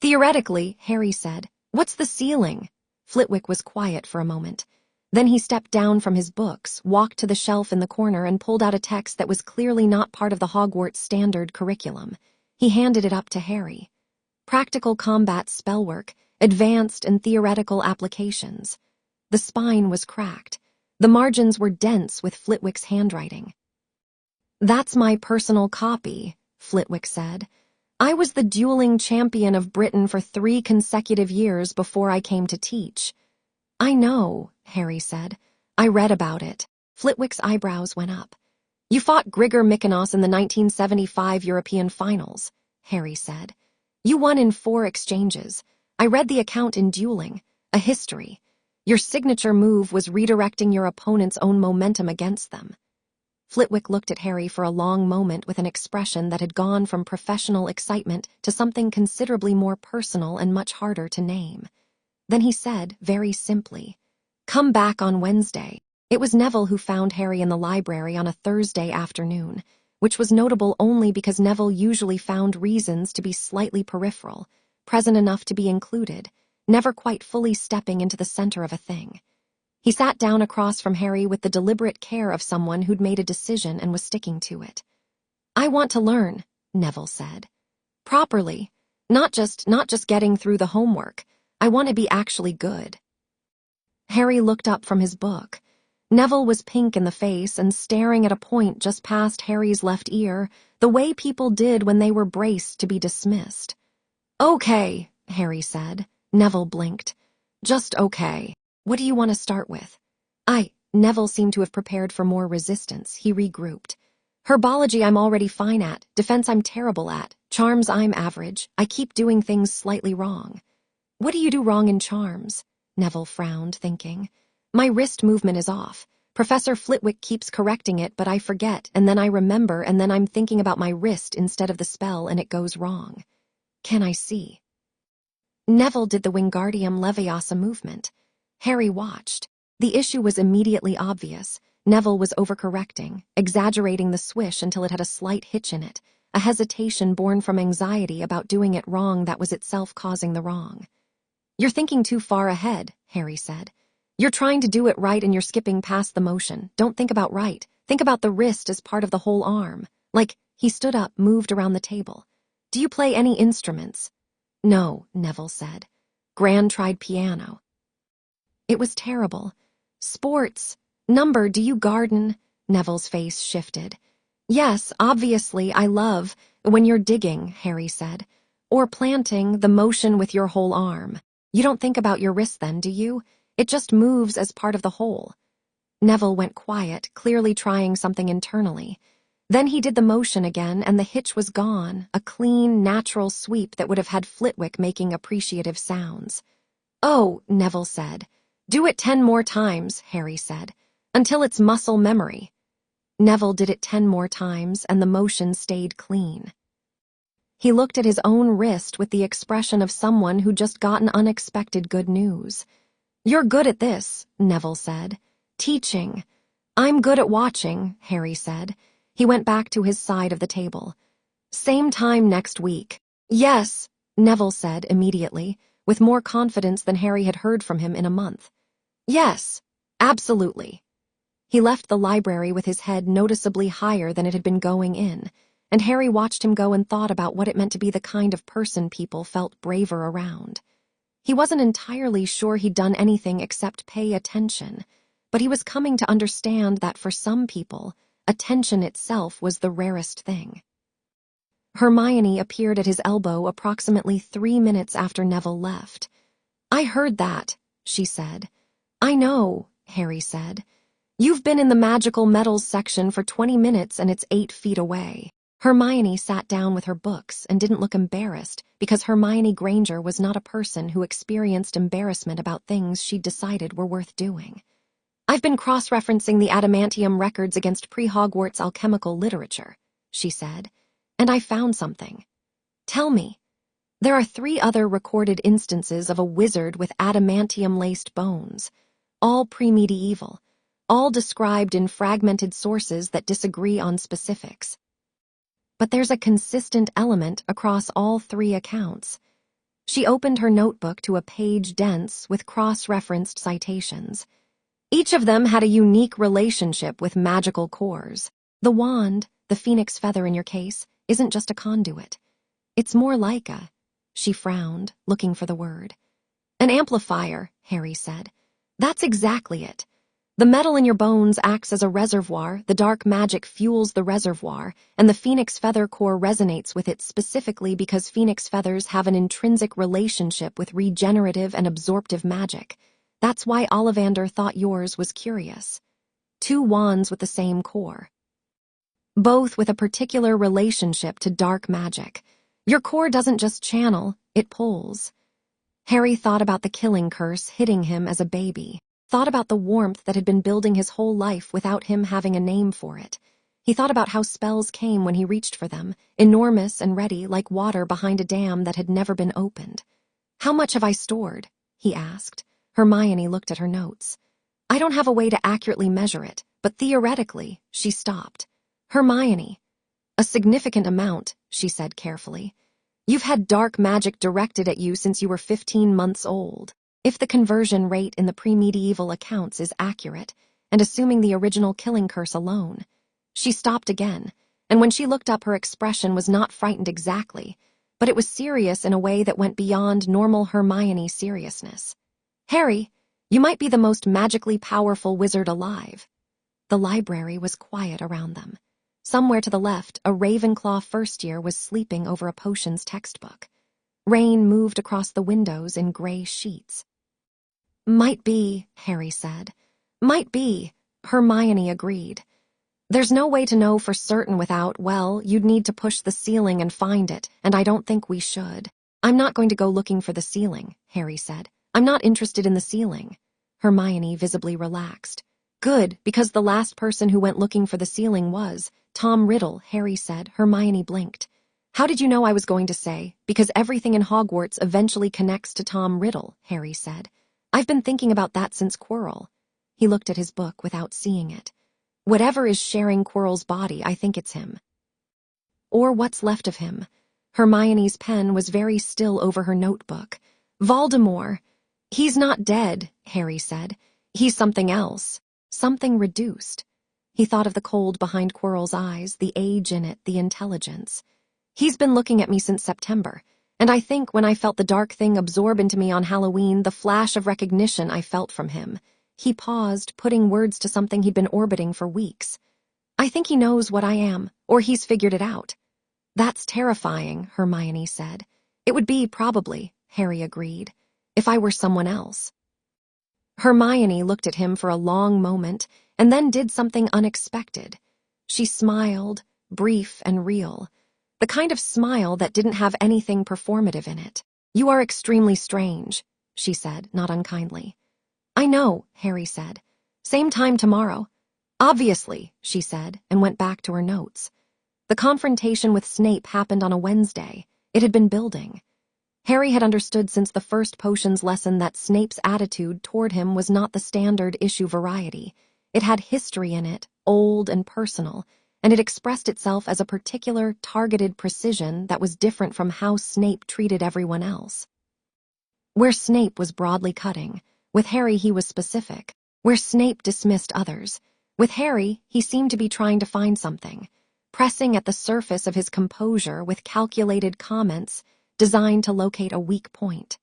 "Theoretically," Harry said. "What's the ceiling?" Flitwick was quiet for a moment. Then he stepped down from his books, walked to the shelf in the corner, and pulled out a text that was clearly not part of the Hogwarts standard curriculum. He handed it up to Harry. "Practical combat spellwork, advanced and theoretical applications." The spine was cracked. The margins were dense with Flitwick's handwriting. "That's my personal copy," Flitwick said. "I was the dueling champion of Britain for 3 consecutive years before I came to teach." "I know," Harry said. "I read about it." Flitwick's eyebrows went up. "You fought Grigor Mykonos in the 1975 European Finals," Harry said. "You won in 4 exchanges. I read the account in Dueling, a history. Your signature move was redirecting your opponent's own momentum against them." Flitwick looked at Harry for a long moment with an expression that had gone from professional excitement to something considerably more personal and much harder to name. Then he said, very simply, "Come back on Wednesday." It was Neville who found Harry in the library on a Thursday afternoon, which was notable only because Neville usually found reasons to be slightly peripheral, present enough to be included, never quite fully stepping into the center of a thing. He sat down across from Harry with the deliberate care of someone who'd made a decision and was sticking to it. "I want to learn," Neville said. "Properly. Not just getting through the homework. I want to be actually good." Harry looked up from his book. Neville was pink in the face and staring at a point just past Harry's left ear, the way people did when they were braced to be dismissed. "Okay," Harry said. Neville blinked. "Just okay. What do you want to start with?" Neville seemed to have prepared for more resistance. He regrouped. "Herbology I'm already fine at, defense I'm terrible at, charms I'm average, I keep doing things slightly wrong." "What do you do wrong in charms?" Neville frowned, thinking. "My wrist movement is off. Professor Flitwick keeps correcting it, but I forget, and then I remember, and then I'm thinking about my wrist instead of the spell, and it goes wrong." "Can I see?" Neville did the Wingardium Leviosa movement. Harry watched. The issue was immediately obvious. Neville was overcorrecting, exaggerating the swish until it had a slight hitch in it, a hesitation born from anxiety about doing it wrong that was itself causing the wrong. "You're thinking too far ahead," Harry said. "You're trying to do it right and you're skipping past the motion. Don't think about right. Think about the wrist as part of the whole arm. Like," he stood up, moved around the table. "Do you play any instruments?" "No," Neville said. Gran tried piano. It was terrible. "Sports. Number, do you garden?" Neville's face shifted. "Yes, obviously, I love, when you're digging," Harry said. "Or planting, the motion with your whole arm. You don't think about your wrist then, do you? It just moves as part of the whole." Neville went quiet, clearly trying something internally. Then he did the motion again, and the hitch was gone, a clean, natural sweep that would have had Flitwick making appreciative sounds. "Oh," Neville said. "Do it 10 more times," Harry said. until it's muscle memory. Neville did it 10 more times, and the motion stayed clean. He looked at his own wrist with the expression of someone who just gotten unexpected good news. "You're good at this," Neville said. "Teaching." "I'm good at watching," Harry said. He went back to his side of the table. "Same time next week." "Yes," Neville said immediately, with more confidence than Harry had heard from him in a month. "Yes, absolutely." He left the library with his head noticeably higher than it had been going in, and Harry watched him go and thought about what it meant to be the kind of person people felt braver around. He wasn't entirely sure he'd done anything except pay attention, but he was coming to understand that for some people, attention itself was the rarest thing. Hermione appeared at his elbow approximately 3 minutes after Neville left. "I heard that," she said. "I know," Harry said. "You've been in the magical metals section for 20 minutes and it's 8 feet away." Hermione sat down with her books and didn't look embarrassed because Hermione Granger was not a person who experienced embarrassment about things she'd decided were worth doing. "I've been cross-referencing the Adamantium records against pre-Hogwarts alchemical literature," she said, "and I found something." "Tell me." "There are 3 other recorded instances of a wizard with adamantium-laced bones, all pre-medieval, all described in fragmented sources that disagree on specifics. But there's a consistent element across all 3 accounts." She opened her notebook to a page dense with cross-referenced citations. Each of them had a unique relationship with magical cores. The wand, the phoenix feather in your case, isn't just a conduit. It's more like a... She frowned, looking for the word. "An amplifier," Harry said. "That's exactly it. The metal in your bones acts as a reservoir, the dark magic fuels the reservoir, and the phoenix feather core resonates with it specifically because phoenix feathers have an intrinsic relationship with regenerative and absorptive magic. That's why Ollivander thought yours was curious. 2 wands with the same core. Both with a particular relationship to dark magic. Your core doesn't just channel, it pulls." Harry thought about the killing curse hitting him as a baby. Thought about the warmth that had been building his whole life without him having a name for it. He thought about how spells came when he reached for them, enormous and ready like water behind a dam that had never been opened. "How much have I stored?" he asked. Hermione looked at her notes. "I don't have a way to accurately measure it, but theoretically," she stopped. "Hermione." "A significant amount," she said carefully. "You've had dark magic directed at you since you were 15 months old. If the conversion rate in the pre-medieval accounts is accurate, and assuming the original killing curse alone." She stopped again, and when she looked up her expression was not frightened exactly, but it was serious in a way that went beyond normal Hermione seriousness. "Harry, you might be the most magically powerful wizard alive." The library was quiet around them. Somewhere to the left, a Ravenclaw first year was sleeping over a potions textbook. Rain moved across the windows in gray sheets. "Might be," Harry said. "Might be," Hermione agreed. "There's no way to know for certain without, well, you'd need to push the ceiling and find it, and I don't think we should." "I'm not going to go looking for the ceiling," Harry said. "I'm not interested in the ceiling." Hermione visibly relaxed. "Good, because the last person who went looking for the ceiling was Tom Riddle," Harry said. Hermione blinked. "How did you know I was going to say? Because everything in Hogwarts eventually connects to Tom Riddle," Harry said. "I've been thinking about that since Quirrell." He looked at his book without seeing it. "Whatever is sharing Quirrell's body, I think it's him. Or what's left of him." Hermione's pen was very still over her notebook. "Voldemort." "He's not dead," Harry said. "He's something else. Something reduced." He thought of the cold behind Quirrell's eyes, the age in it, the intelligence. "He's been looking at me since September, and I think when I felt the dark thing absorb into me on Halloween, the flash of recognition I felt from him." He paused, putting words to something he'd been orbiting for weeks. "I think he knows what I am, or he's figured it out." "That's terrifying," Hermione said. "It would be, probably," Harry agreed, "if I were someone else." Hermione looked at him for a long moment, and then did something unexpected. She smiled, brief and real. The kind of smile that didn't have anything performative in it. "You are extremely strange," she said, not unkindly. "I know," Harry said. Same time tomorrow. Obviously, she said, and went back to her notes. The confrontation with Snape happened on a Wednesday. It had been building. Harry had understood since the first potions lesson that Snape's attitude toward him was not the standard issue variety. It had history in it, old and personal, and it expressed itself as a particular, targeted precision that was different from how Snape treated everyone else. Where Snape was broadly cutting, with Harry he was specific. Where Snape dismissed others, with Harry he seemed to be trying to find something, pressing at the surface of his composure with calculated comments designed to locate a weak point.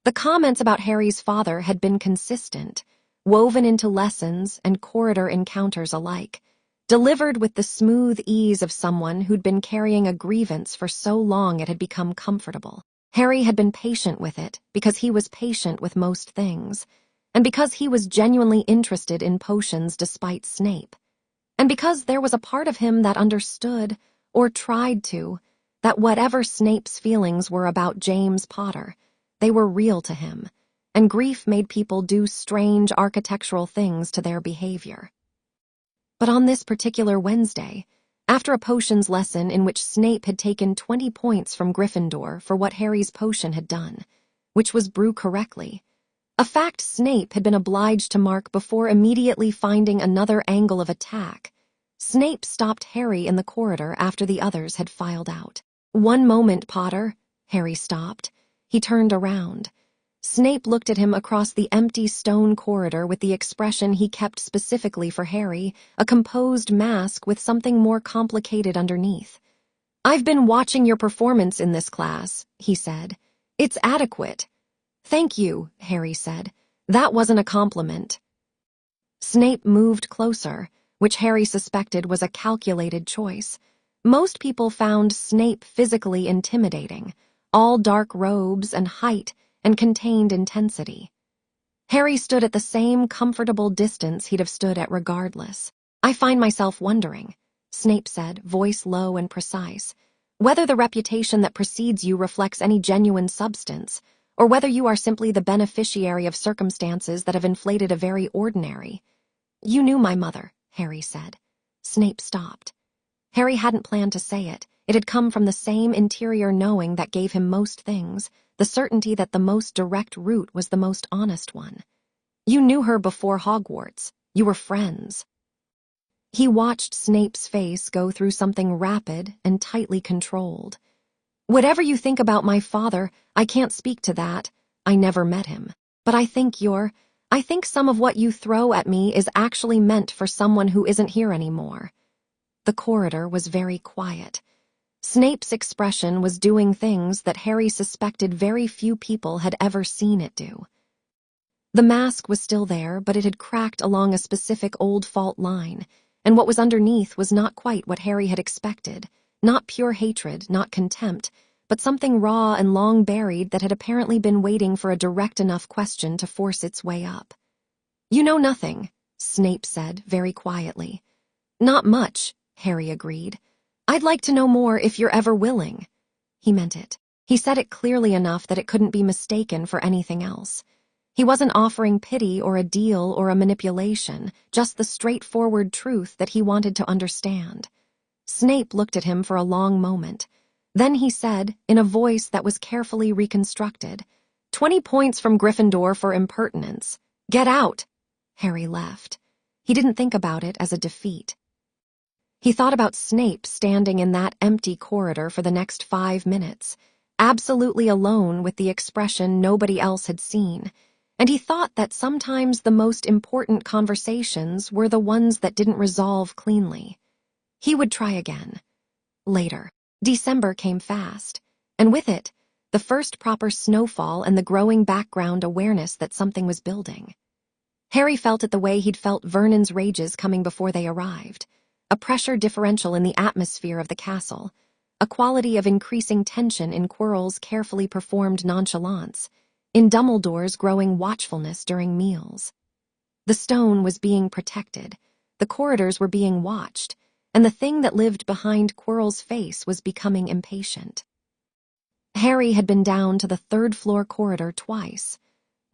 The comments about Harry's father had been consistent, woven into lessons and corridor encounters alike, delivered with the smooth ease of someone who'd been carrying a grievance for so long it had become comfortable. Harry had been patient with it because he was patient with most things, and because he was genuinely interested in potions despite Snape, and because there was a part of him that understood, or tried to, that whatever Snape's feelings were about James Potter, they were real to him, and grief made people do strange architectural things to their behavior. But on this particular Wednesday, after a potions lesson in which Snape had taken 20 points from Gryffindor for what Harry's potion had done, which was brew correctly, a fact Snape had been obliged to mark before immediately finding another angle of attack, Snape stopped Harry in the corridor after the others had filed out. "One moment, Potter." Harry stopped. He turned around. Snape looked at him across the empty stone corridor with the expression he kept specifically for Harry, a composed mask with something more complicated underneath. "I've been watching your performance in this class," he said. "It's adequate." "Thank you," Harry said. "That wasn't a compliment." Snape moved closer, which Harry suspected was a calculated choice. Most people found Snape physically intimidating, all dark robes and height and contained intensity. Harry stood at the same comfortable distance he'd have stood at regardless. "I find myself wondering," Snape said, voice low and precise, "whether the reputation that precedes you reflects any genuine substance, or whether you are simply the beneficiary of circumstances that have inflated a very ordinary." "You knew my mother," Harry said. Snape stopped. Harry hadn't planned to say it. It had come from the same interior knowing that gave him most things, the certainty that the most direct route was the most honest one. "You knew her before Hogwarts. You were friends." He watched Snape's face go through something rapid and tightly controlled. "Whatever you think about my father, I can't speak to that. I never met him. But I think some of what you throw at me is actually meant for someone who isn't here anymore." The corridor was very quiet. Snape's expression was doing things that Harry suspected very few people had ever seen it do. The mask was still there, but it had cracked along a specific old fault line, and what was underneath was not quite what Harry had expected, not pure hatred, not contempt, but something raw and long buried that had apparently been waiting for a direct enough question to force its way up. "You know nothing," Snape said very quietly. "Not much," Harry agreed. "I'd like to know more if you're ever willing." He meant it. He said it clearly enough that it couldn't be mistaken for anything else. He wasn't offering pity or a deal or a manipulation, just the straightforward truth that he wanted to understand. Snape looked at him for a long moment. Then he said, in a voice that was carefully reconstructed, 20 points from Gryffindor for impertinence. Get out." Harry left. He didn't think about it as a defeat. He thought about Snape standing in that empty corridor for the next 5 minutes, absolutely alone with the expression nobody else had seen, and he thought that sometimes the most important conversations were the ones that didn't resolve cleanly. He would try again. Later. December came fast, and with it, the first proper snowfall and the growing background awareness that something was building. Harry felt it the way he'd felt Vernon's rages coming before they arrived, a pressure differential in the atmosphere of the castle, a quality of increasing tension in Quirrell's carefully performed nonchalance, in Dumbledore's growing watchfulness during meals. The stone was being protected, the corridors were being watched, and the thing that lived behind Quirrell's face was becoming impatient. Harry had been down to the third-floor corridor twice,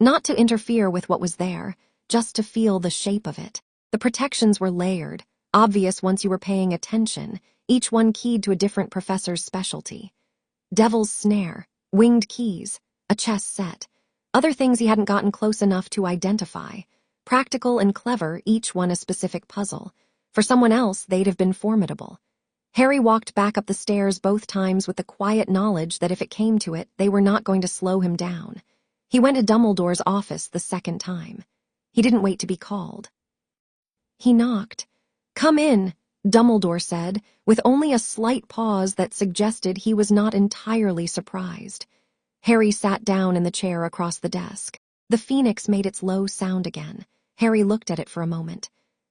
not to interfere with what was there, just to feel the shape of it. The protections were layered, obvious once you were paying attention, each one keyed to a different professor's specialty. Devil's snare, winged keys, a chess set. Other things he hadn't gotten close enough to identify. Practical and clever, each one a specific puzzle. For someone else, they'd have been formidable. Harry walked back up the stairs both times with the quiet knowledge that if it came to it, they were not going to slow him down. He went to Dumbledore's office the second time. He didn't wait to be called. He knocked. "Come in," Dumbledore said, with only a slight pause that suggested he was not entirely surprised. Harry sat down in the chair across the desk. The phoenix made its low sound again. Harry looked at it for a moment.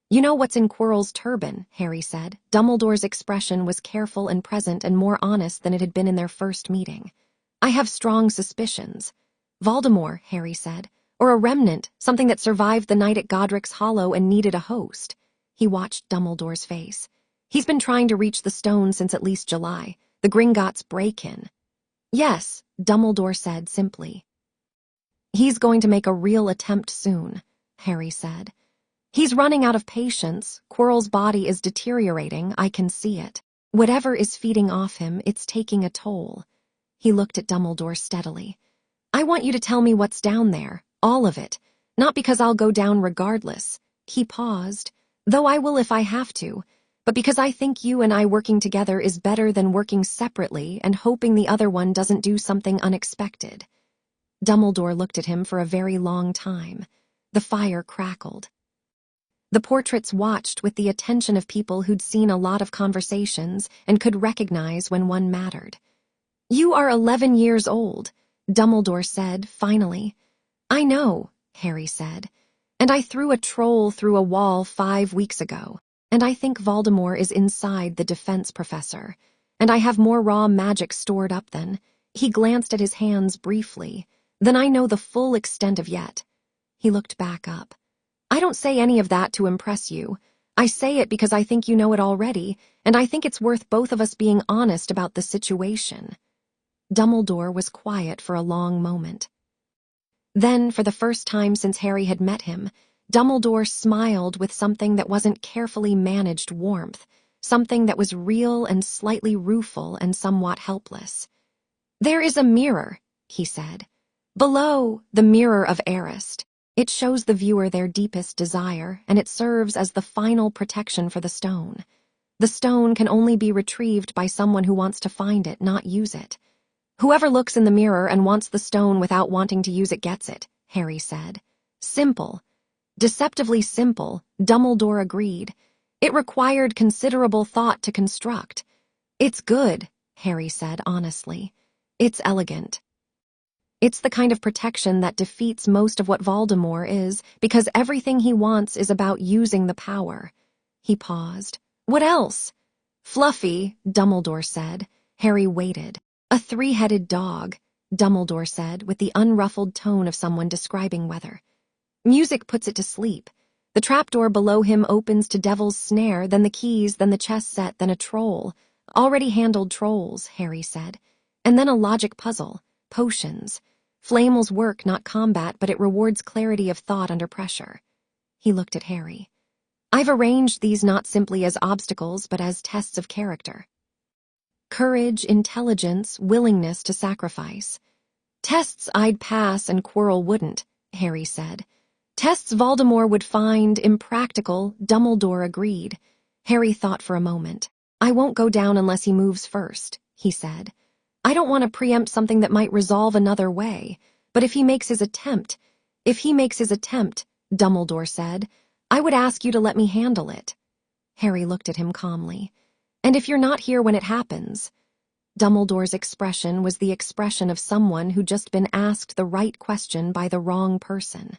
"You know what's in Quirrell's turban," Harry said. Dumbledore's expression was careful and present and more honest than it had been in their first meeting. "I have strong suspicions." "Voldemort," Harry said. "Or a remnant, something that survived the night at Godric's Hollow and needed a host." He watched Dumbledore's face. "He's been trying to reach the stone since at least July. The Gringotts break-in." "Yes," Dumbledore said simply. "He's going to make a real attempt soon," Harry said. "He's running out of patience. Quirrell's body is deteriorating, I can see it. Whatever is feeding off him, it's taking a toll." He looked at Dumbledore steadily. "I want you to tell me what's down there, all of it. Not because I'll go down regardless." He paused. "Though I will if I have to, but because I think you and I working together is better than working separately and hoping the other one doesn't do something unexpected." Dumbledore looked at him for a very long time. The fire crackled. The portraits watched with the attention of people who'd seen a lot of conversations and could recognize when one mattered. "You are 11 years old," Dumbledore said, finally. "I know," Harry said. "And I threw a troll through a wall 5 weeks ago. And I think Voldemort is inside the defense professor. And I have more raw magic stored up than—" He glanced at his hands briefly. "Than I know the full extent of yet." He looked back up. "I don't say any of that to impress you. I say it because I think you know it already, and I think it's worth both of us being honest about the situation." Dumbledore was quiet for a long moment. Then, for the first time since Harry had met him, Dumbledore smiled with something that wasn't carefully managed warmth, something that was real and slightly rueful and somewhat helpless. "There is a mirror," he said. "Below, the mirror of Arist. It shows the viewer their deepest desire, and it serves as the final protection for the stone. The stone can only be retrieved by someone who wants to find it, not use it. Whoever looks in the mirror and wants the stone without wanting to use it gets it," Harry said. "Simple. Deceptively simple," Dumbledore agreed. "It required considerable thought to construct." "It's good," Harry said honestly. "It's elegant. It's the kind of protection that defeats most of what Voldemort is, because everything he wants is about using the power." He paused. "What else?" "Fluffy," Dumbledore said. Harry waited. "A 3-headed dog," Dumbledore said, with the unruffled tone of someone describing weather. "Music puts it to sleep. The trapdoor below him opens to Devil's Snare, then the keys, then the chess set, then a troll. Already handled trolls," Harry said. "And then a logic puzzle. Potions. Flamel's work, not combat, but it rewards clarity of thought under pressure." He looked at Harry. "I've arranged these not simply as obstacles, but as tests of character. Courage, intelligence, willingness to sacrifice. Tests I'd pass and Quirrell wouldn't," Harry said. "Tests Voldemort would find impractical," Dumbledore agreed. Harry thought for a moment. "I won't go down unless he moves first," he said. "I don't want to preempt something that might resolve another way, but if he makes his attempt, Dumbledore said, "I would ask you to let me handle it." Harry looked at him calmly. "And if you're not here when it happens?" Dumbledore's expression was the expression of someone who'd just been asked the right question by the wrong person.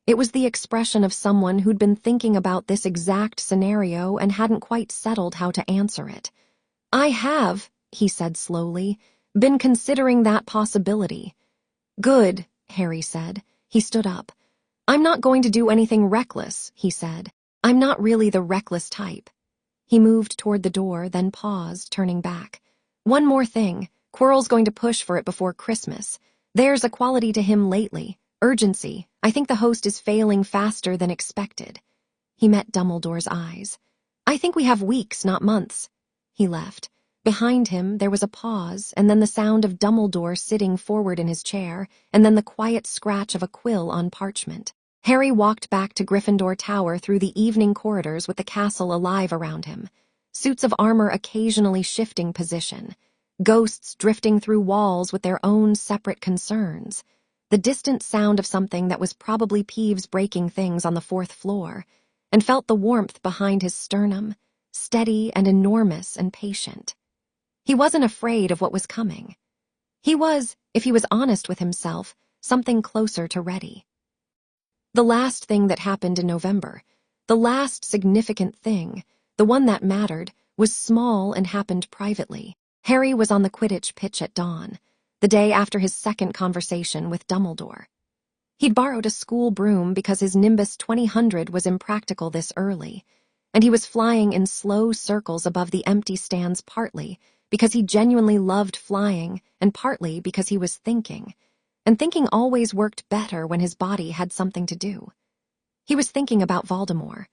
It was the expression of someone who'd been thinking about this exact scenario and hadn't quite settled how to answer it. "I have," he said slowly, "been considering that possibility." "Good," Harry said. He stood up. "I'm not going to do anything reckless," he said. "I'm not really the reckless type." He moved toward the door, then paused, turning back. "One more thing. Quirrell's going to push for it before Christmas. There's a quality to him lately. Urgency. I think the host is failing faster than expected. He met Dumbledore's eyes. I think we have weeks, not months. He left. Behind him, there was a pause, and then the sound of Dumbledore sitting forward in his chair, and then the quiet scratch of a quill on parchment. Harry walked back to Gryffindor Tower through the evening corridors with the castle alive around him. Suits of armor occasionally shifting position. Ghosts drifting through walls with their own separate concerns. The distant sound of something that was probably Peeves breaking things on the 4th floor, and felt the warmth behind his sternum, steady and enormous and patient. He wasn't afraid of what was coming. He was, if he was honest with himself, something closer to ready. The last thing that happened in November, the last significant thing, the one that mattered, was small and happened privately. Harry was on the Quidditch pitch at dawn, the day after his second conversation with Dumbledore. He'd borrowed a school broom because his Nimbus 2000 was impractical this early, and he was flying in slow circles above the empty stands partly because he genuinely loved flying and partly because he was thinking, and thinking always worked better when his body had something to do. He was thinking about Voldemort,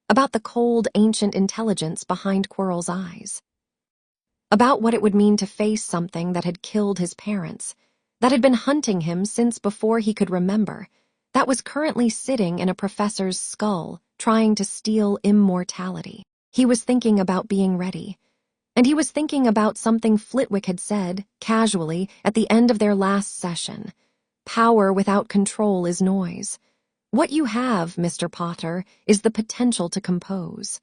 about the cold, ancient intelligence behind Quirrell's eyes, about what it would mean to face something that had killed his parents, that had been hunting him since before he could remember, that was currently sitting in a professor's skull, trying to steal immortality. He was thinking about being ready. And he was thinking about something Flitwick had said, casually, at the end of their last session. Power without control is noise. What you have, Mr. Potter, is the potential to compose.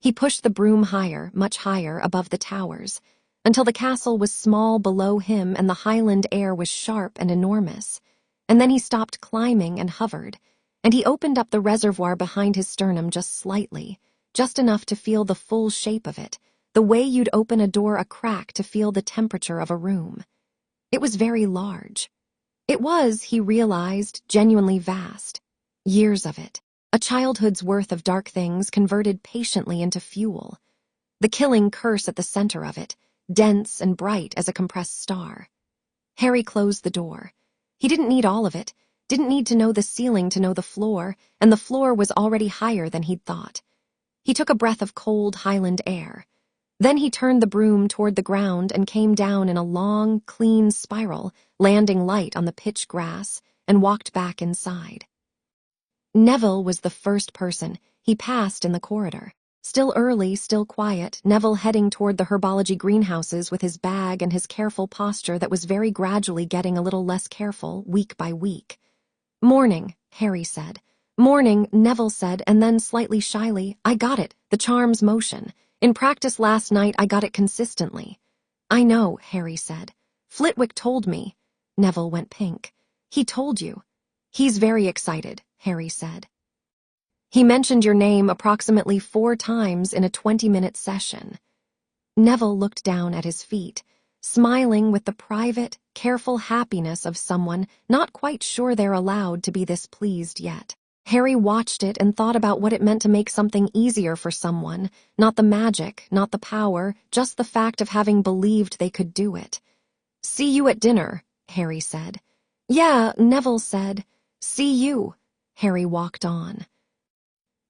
He pushed the broom higher, much higher, above the towers, until the castle was small below him and the Highland air was sharp and enormous. And then he stopped climbing and hovered, and he opened up the reservoir behind his sternum just slightly, just enough to feel the full shape of it, the way you'd open a door a crack to feel the temperature of a room. It was very large. It was, he realized, genuinely vast. Years of it. A childhood's worth of dark things converted patiently into fuel. The killing curse at the center of it, dense and bright as a compressed star. Harry closed the door. He didn't need all of it, didn't need to know the ceiling to know the floor, and the floor was already higher than he'd thought. He took a breath of cold Highland air. Then he turned the broom toward the ground and came down in a long, clean spiral, landing light on the pitch grass, and walked back inside. Neville was the first person he passed in the corridor. Still early, still quiet, Neville heading toward the herbology greenhouses with his bag and his careful posture that was very gradually getting a little less careful, week by week. "Morning," Harry said. "Morning," Neville said, and then slightly shyly, "I got it, the charm's motion. In practice last night I got it consistently." "I know," Harry said. "Flitwick told me." Neville went pink. "He told you." "He's very excited," Harry said. "He mentioned your name approximately 4 times in a 20-minute session." Neville looked down at his feet, smiling with the private, careful happiness of someone not quite sure they're allowed to be this pleased yet. Harry watched it and thought about what it meant to make something easier for someone, not the magic, not the power, just the fact of having believed they could do it. "See you at dinner," Harry said. "Yeah," Neville said. "See you." Harry walked on.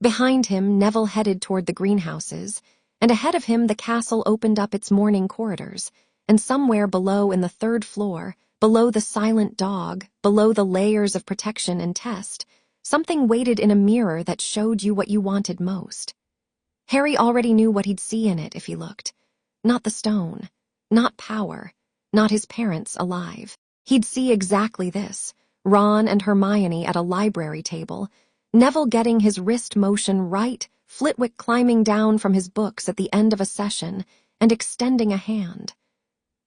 Behind him, Neville headed toward the greenhouses, and ahead of him the castle opened up its morning corridors, and somewhere below in the 3rd floor, below the silent dog, below the layers of protection and test, something waited in a mirror that showed you what you wanted most. Harry already knew what he'd see in it if he looked. Not the stone, not power, not his parents alive. He'd see exactly this: Ron and Hermione at a library table, Neville getting his wrist motion right, Flitwick climbing down from his books at the end of a session and extending a hand.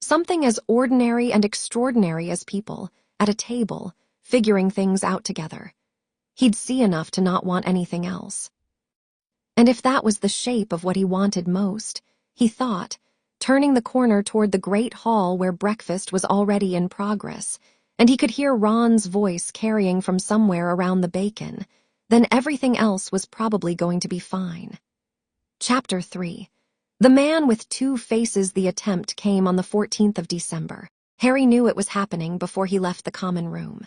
Something as ordinary and extraordinary as people, at a table, figuring things out together. He'd see enough to not want anything else. And if that was the shape of what he wanted most, he thought, turning the corner toward the great hall where breakfast was already in progress, and he could hear Ron's voice carrying from somewhere around the bacon, then everything else was probably going to be fine. Chapter 3. The Man with Two Faces. The attempt came on the 14th of December. Harry knew it was happening before he left the common room.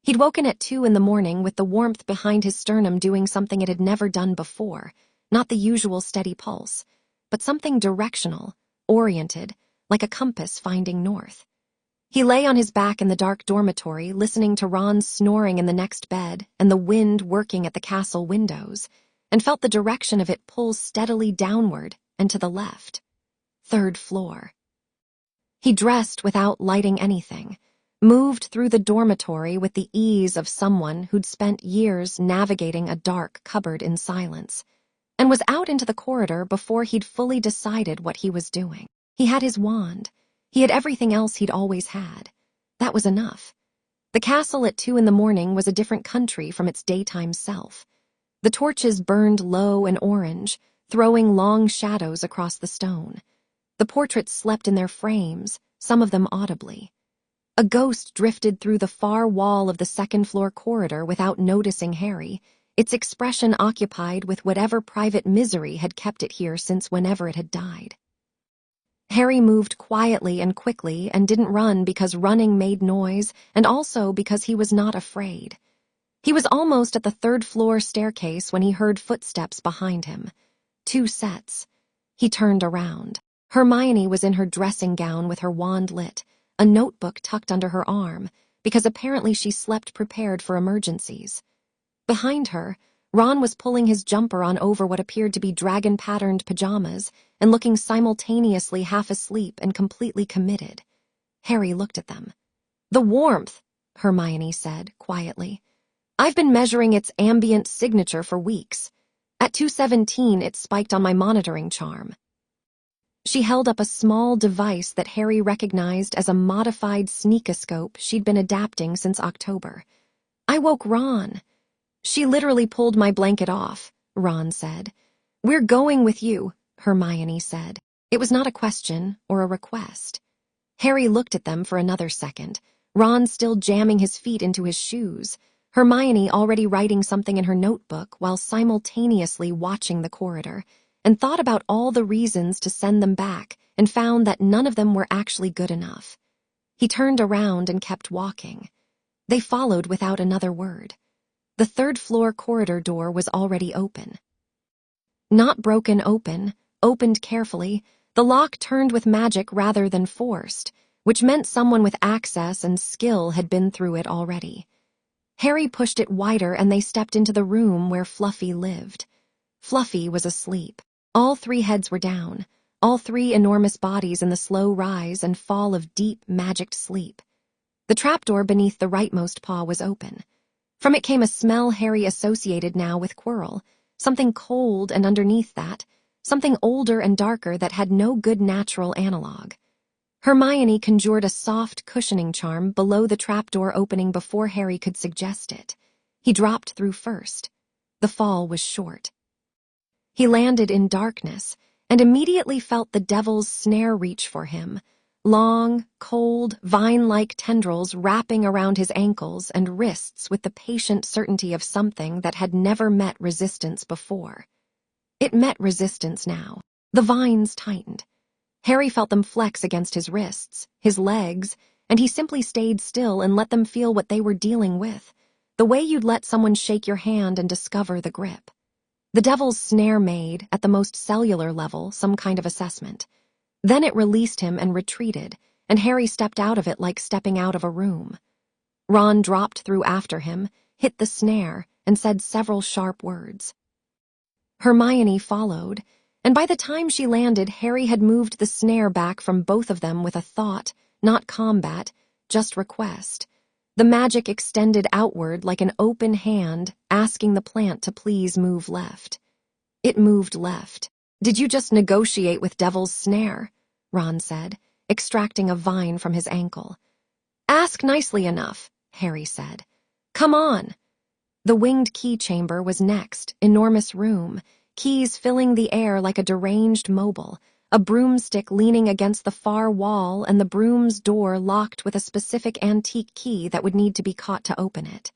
He'd woken at 2 in the morning with the warmth behind his sternum doing something it had never done before, not the usual steady pulse, but something directional, oriented, like a compass finding north. He lay on his back in the dark dormitory, listening to Ron snoring in the next bed and the wind working at the castle windows, and felt the direction of it pull steadily downward and to the left. 3rd floor. He dressed without lighting anything, moved through the dormitory with the ease of someone who'd spent years navigating a dark cupboard in silence, and was out into the corridor before he'd fully decided what he was doing. He had his wand. He had everything else he'd always had. That was enough. The castle at 2 in the morning was a different country from its daytime self. The torches burned low and orange, throwing long shadows across the stone. The portraits slept in their frames, some of them audibly. A ghost drifted through the far wall of the 2nd floor corridor without noticing Harry, its expression occupied with whatever private misery had kept it here since whenever it had died. Harry moved quietly and quickly and didn't run because running made noise and also because he was not afraid. He was almost at the 3rd floor staircase when he heard footsteps behind him. 2 sets. He turned around. Hermione was in her dressing gown with her wand lit, a notebook tucked under her arm, because apparently she slept prepared for emergencies. Behind her, Ron was pulling his jumper on over what appeared to be dragon-patterned pajamas and looking simultaneously half asleep and completely committed. Harry looked at them. "The warmth," Hermione said, quietly. "I've been measuring its ambient signature for weeks. At 2:17, it spiked on my monitoring charm." She held up a small device that Harry recognized as a modified sneakoscope she'd been adapting since October. "I woke Ron." "She literally pulled my blanket off," Ron said. "We're going with you," Hermione said. It was not a question or a request. Harry looked at them for another second, Ron still jamming his feet into his shoes, Hermione already writing something in her notebook while simultaneously watching the corridor, and thought about all the reasons to send them back and found that none of them were actually good enough. He turned around and kept walking. They followed without another word. The 3rd floor corridor door was already open. Not broken open, opened carefully, the lock turned with magic rather than forced, which meant someone with access and skill had been through it already. Harry pushed it wider and they stepped into the room where Fluffy lived. Fluffy was asleep. All 3 heads were down, all 3 enormous bodies in the slow rise and fall of deep, magicked sleep. The trapdoor beneath the rightmost paw was open. From it came a smell Harry associated now with Quirrell, something cold, and underneath that, something older and darker that had no good natural analog. Hermione conjured a soft cushioning charm below the trapdoor opening before Harry could suggest it. He dropped through first. The fall was short. He landed in darkness and immediately felt the devil's snare reach for him, long, cold, vine-like tendrils wrapping around his ankles and wrists with the patient certainty of something that had never met resistance before. It met resistance now. The vines tightened. Harry felt them flex against his wrists, his legs, and he simply stayed still and let them feel what they were dealing with, the way you'd let someone shake your hand and discover the grip. The devil's snare made, at the most cellular level, some kind of assessment. Then it released him and retreated, and Harry stepped out of it like stepping out of a room. Ron dropped through after him, hit the snare, and said several sharp words. Hermione followed, and by the time she landed, Harry had moved the snare back from both of them with a thought, not combat, just request. The magic extended outward like an open hand, asking the plant to please move left. It moved left. "Did you just negotiate with Devil's Snare?" Ron said, extracting a vine from his ankle. "Ask nicely enough," Harry said. "Come on." The winged key chamber was next, enormous room, keys filling the air like a deranged mobile, a broomstick leaning against the far wall and the broom's door locked with a specific antique key that would need to be caught to open it.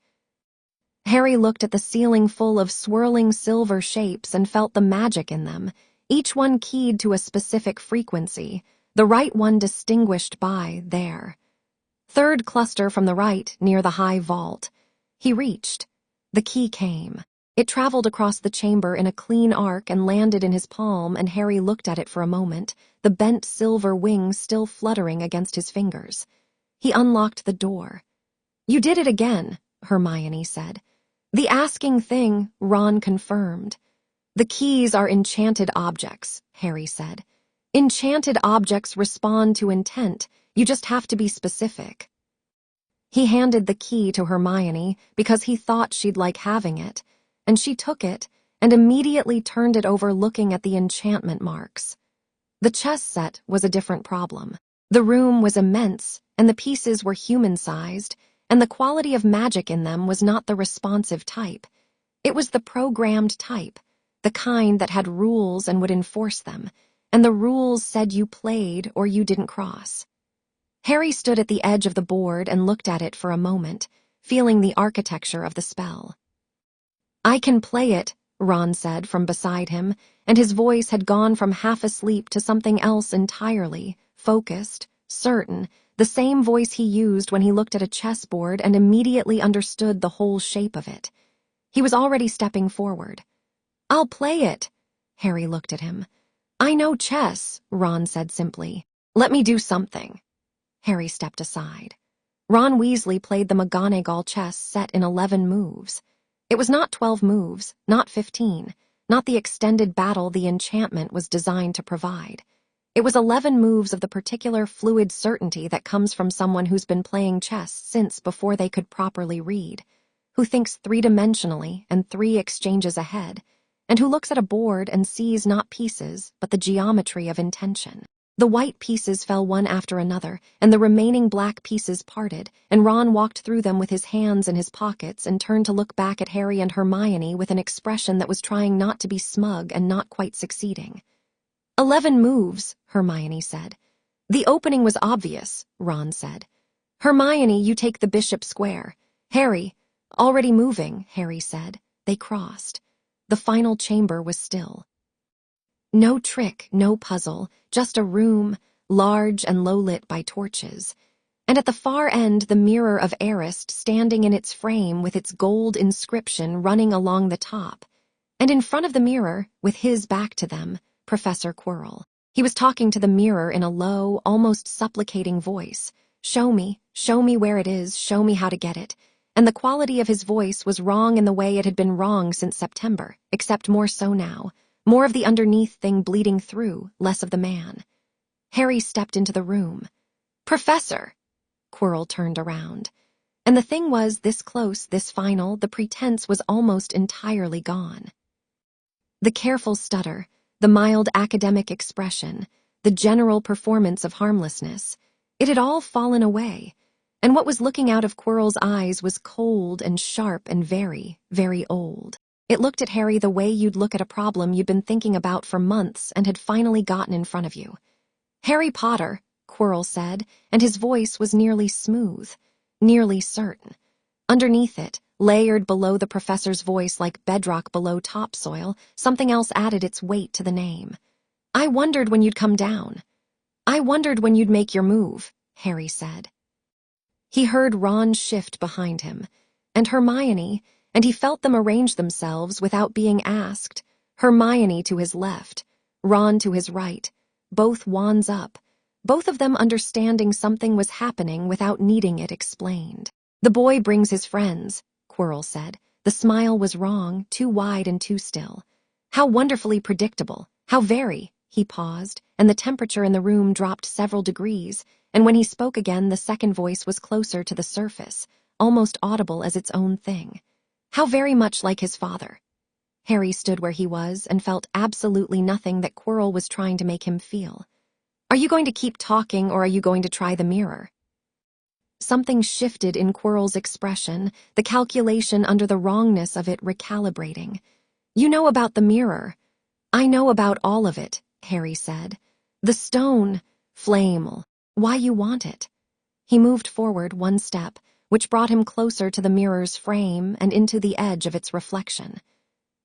Harry looked at the ceiling full of swirling silver shapes and felt the magic in them, each one keyed to a specific frequency, the right one distinguished by there. 3rd cluster from the right, near the high vault. He reached. The key came. It traveled across the chamber in a clean arc and landed in his palm, and Harry looked at it for a moment, the bent silver wings still fluttering against his fingers. He unlocked the door. "You did it again," Hermione said. "The asking thing," Ron confirmed. "The keys are enchanted objects," Harry said. "Enchanted objects respond to intent. You just have to be specific." He handed the key to Hermione because he thought she'd like having it, and she took it and immediately turned it over, looking at the enchantment marks. The chess set was a different problem. The room was immense, and the pieces were human-sized, and the quality of magic in them was not the responsive type. It was the programmed type, the kind that had rules and would enforce them, and the rules said you played or you didn't cross. Harry stood at the edge of the board and looked at it for a moment, feeling the architecture of the spell. "I can play it," Ron said from beside him, and his voice had gone from half asleep to something else entirely, focused, certain, the same voice he used when he looked at a chessboard and immediately understood the whole shape of it. He was already stepping forward. "I'll play it." Harry looked at him. "I know chess," Ron said simply. "Let me do something." Harry stepped aside. Ron Weasley played the McGonagall chess set in 11 moves. It was not 12 moves, not 15, not the extended battle the enchantment was designed to provide. It was 11 moves of the particular fluid certainty that comes from someone who's been playing chess since before they could properly read, who thinks three-dimensionally and 3 exchanges ahead, and who looks at a board and sees not pieces, but the geometry of intention. The white pieces fell one after another, and the remaining black pieces parted, and Ron walked through them with his hands in his pockets and turned to look back at Harry and Hermione with an expression that was trying not to be smug and not quite succeeding. 11 moves, Hermione said. "The opening was obvious," Ron said. "Hermione, you take the bishop square. Harry, already moving," Harry said. They crossed. The final chamber was still. No trick, no puzzle, just a room, large and low-lit by torches. And at the far end, the mirror of Arist standing in its frame with its gold inscription running along the top. And in front of the mirror, with his back to them, Professor Quirrell. He was talking to the mirror in a low, almost supplicating voice. Show me where it is, show me how to get it." And the quality of his voice was wrong in the way it had been wrong since September, except more so now. More of the underneath thing bleeding through, less of the man. Harry stepped into the room. "Professor!" Quirrell turned around. And the thing was, this close, this final, the pretense was almost entirely gone. The careful stutter, the mild academic expression, the general performance of harmlessness, it had all fallen away, and what was looking out of Quirrell's eyes was cold and sharp and very, very old. It looked at Harry the way you'd look at a problem you'd been thinking about for months and had finally gotten in front of you. "Harry Potter," Quirrell said, and his voice was nearly smooth, nearly certain. Underneath it, layered below the professor's voice like bedrock below topsoil, something else added its weight to the name. "I wondered when you'd come down. I wondered when you'd make your move," Harry said. He heard Ron shift behind him, and Hermione, and he felt them arrange themselves without being asked. Hermione to his left, Ron to his right, both wands up, both of them understanding something was happening without needing it explained. "The boy brings his friends," Quirrell said. The smile was wrong, too wide and too still. "How wonderfully predictable, how very," he paused, and the temperature in the room dropped several degrees, and when he spoke again the second voice was closer to the surface, almost audible as its own thing. "How very much like his father." Harry stood where he was and felt absolutely nothing that Quirrell was trying to make him feel. "Are you going to keep talking or are you going to try the mirror?" Something shifted in Quirrell's expression, the calculation under the wrongness of it recalibrating. "You know about the mirror." "I know about all of it," Harry said. "The stone, Flamel, why you want it." He moved forward one step, which brought him closer to the mirror's frame and into the edge of its reflection.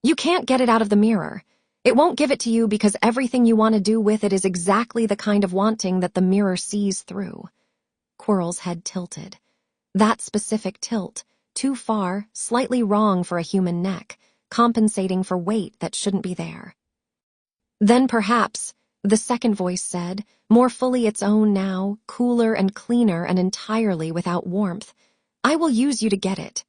"You can't get it out of the mirror. It won't give it to you because everything you want to do with it is exactly the kind of wanting that the mirror sees through." Quirrell's head tilted. That specific tilt, too far, slightly wrong for a human neck, compensating for weight that shouldn't be there. Then perhaps, the second voice said, more fully its own now, cooler and cleaner and entirely without warmth, I will use you to get it.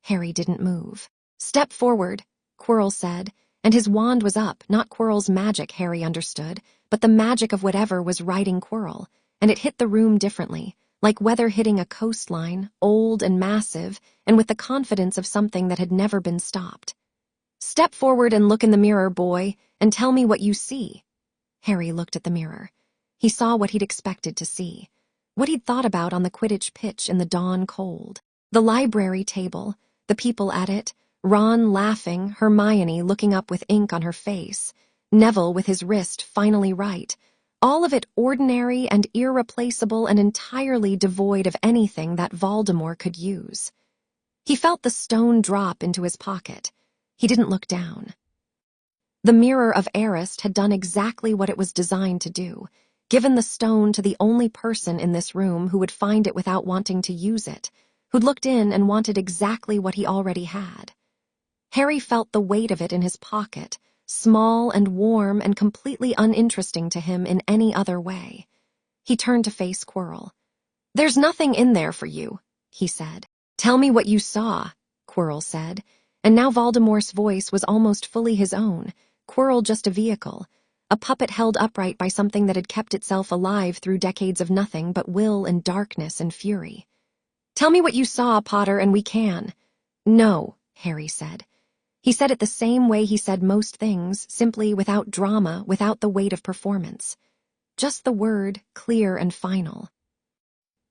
Harry didn't move. Step forward, Quirrell said, and his wand was up, not Quirrell's magic, Harry understood, but the magic of whatever was riding Quirrell, and it hit the room differently, like weather hitting a coastline, old and massive, and with the confidence of something that had never been stopped. Step forward and look in the mirror, boy, and tell me what you see. Harry looked at the mirror. He saw what he'd expected to see, what he'd thought about on the Quidditch pitch in the dawn cold. The library table, the people at it, Ron laughing, Hermione looking up with ink on her face, Neville with his wrist finally right, all of it ordinary and irreplaceable and entirely devoid of anything that Voldemort could use. He felt the stone drop into his pocket. He didn't look down. The mirror of Arist had done exactly what it was designed to do, given the stone to the only person in this room who would find it without wanting to use it, who'd looked in and wanted exactly what he already had. Harry felt the weight of it in his pocket, small and warm and completely uninteresting to him in any other way. He turned to face Quirrell. There's nothing in there for you, he said. Tell me what you saw, Quirrell said, and now Voldemort's voice was almost fully his own, Quirrell just a vehicle, a puppet held upright by something that had kept itself alive through decades of nothing but will and darkness and fury. Tell me what you saw, Potter, and we can. No, Harry said. He said it the same way he said most things, simply without drama, without the weight of performance. Just the word, clear and final.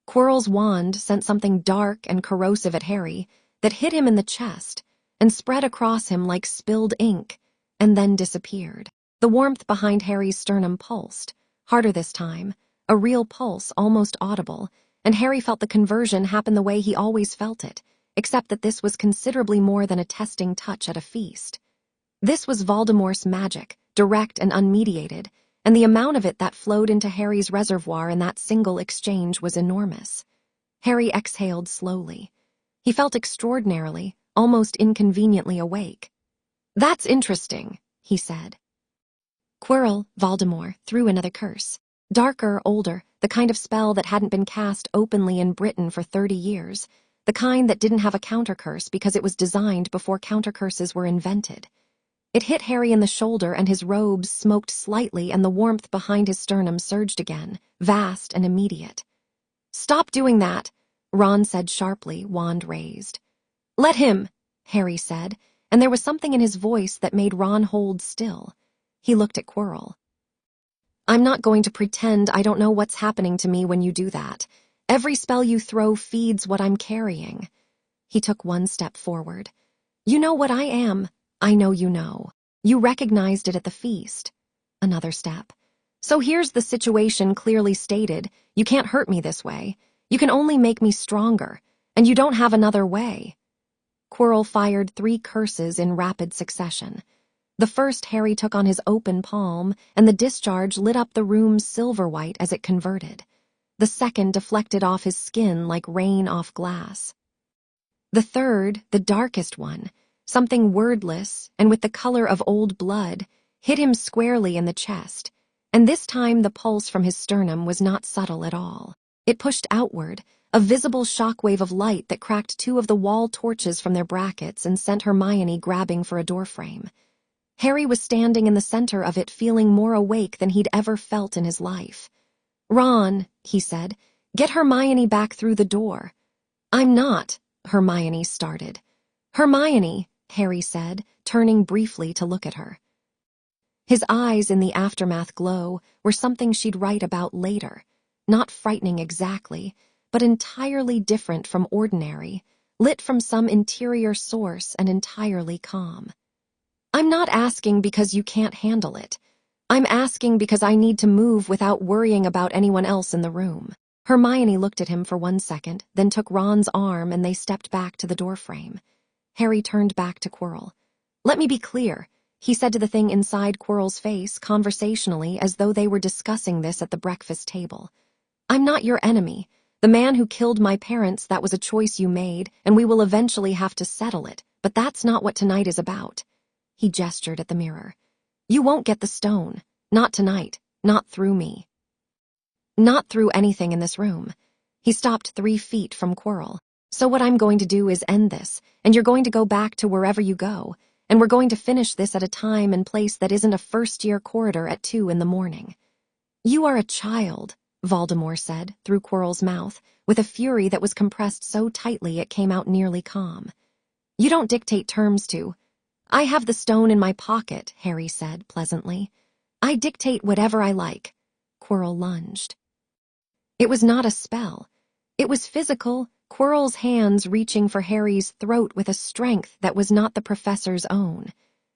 Quirrell's wand sent something dark and corrosive at Harry that hit him in the chest and spread across him like spilled ink, and then disappeared. The warmth behind Harry's sternum pulsed, harder this time, a real pulse almost audible, and Harry felt the conversion happen the way he always felt it, except that this was considerably more than a testing touch at a feast. This was Voldemort's magic, direct and unmediated, and the amount of it that flowed into Harry's reservoir in that single exchange was enormous. Harry exhaled slowly. He felt extraordinarily, almost inconveniently awake. That's interesting, he said. Quirrell, Voldemort, threw another curse. Darker, older, the kind of spell that hadn't been cast openly in Britain for 30 years, the kind that didn't have a countercurse because it was designed before countercurses were invented. It hit Harry in the shoulder and his robes smoked slightly and the warmth behind his sternum surged again, vast and immediate. Stop doing that, Ron said sharply, wand raised. Let him, Harry said, and there was something in his voice that made Ron hold still. He looked at Quirrell. I'm not going to pretend I don't know what's happening to me when you do that. Every spell you throw feeds what I'm carrying. He took one step forward. You know what I am. I know you know. You recognized it at the feast. Another step. So here's the situation clearly stated. You can't hurt me this way. You can only make me stronger, and you don't have another way. Quirrell fired 3 curses in rapid succession. The first Harry took on his open palm, and the discharge lit up the room silver-white as it converted. The second deflected off his skin like rain off glass. The third, the darkest one, something wordless and with the color of old blood, hit him squarely in the chest, and this time the pulse from his sternum was not subtle at all. It pushed outward, a visible shockwave of light that cracked 2 of the wall torches from their brackets and sent Hermione grabbing for a doorframe. Harry was standing in the center of it, feeling more awake than he'd ever felt in his life. Ron, he said, get Hermione back through the door. I'm not, Hermione started. Hermione, Harry said, turning briefly to look at her. His eyes in the aftermath glow were something she'd write about later, not frightening exactly, but entirely different from ordinary, lit from some interior source and entirely calm. I'm not asking because you can't handle it. I'm asking because I need to move without worrying about anyone else in the room. Hermione looked at him for 1 second, then took Ron's arm and they stepped back to the doorframe. Harry turned back to Quirrell. Let me be clear, he said to the thing inside Quirrell's face, conversationally, as though they were discussing this at the breakfast table. I'm not your enemy. The The man who killed my parents, that was a choice you made, and we will eventually have to settle it, but that's not what tonight is about." He gestured at the mirror. "You won't get the stone. Not tonight. Not through me. Not through anything in this room." He stopped 3 feet from Quirrell. "So what I'm going to do is end this, and you're going to go back to wherever you go, and we're going to finish this at a time and place that isn't a first-year corridor at 2 in the morning." "You are a child," Voldemort said, through Quirrell's mouth, with a fury that was compressed so tightly it came out nearly calm. "You don't dictate terms to—" "I have the stone in my pocket," Harry said, pleasantly. "I dictate whatever I like." Quirrell lunged. It was not a spell. It was physical, Quirrell's hands reaching for Harry's throat with a strength that was not the professor's own.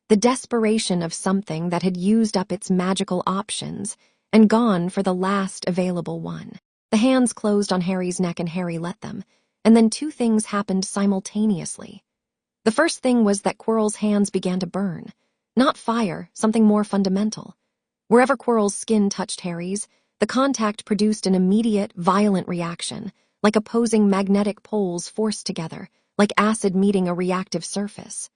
The desperation of something that had used up its magical options and gone for the last available one. The hands closed on Harry's neck and Harry let them, and then 2 things happened simultaneously. The first thing was that Quirrell's hands began to burn. Not fire, something more fundamental. Wherever Quirrell's skin touched Harry's, the contact produced an immediate, violent reaction, like opposing magnetic poles forced together, like acid meeting a reactive surface.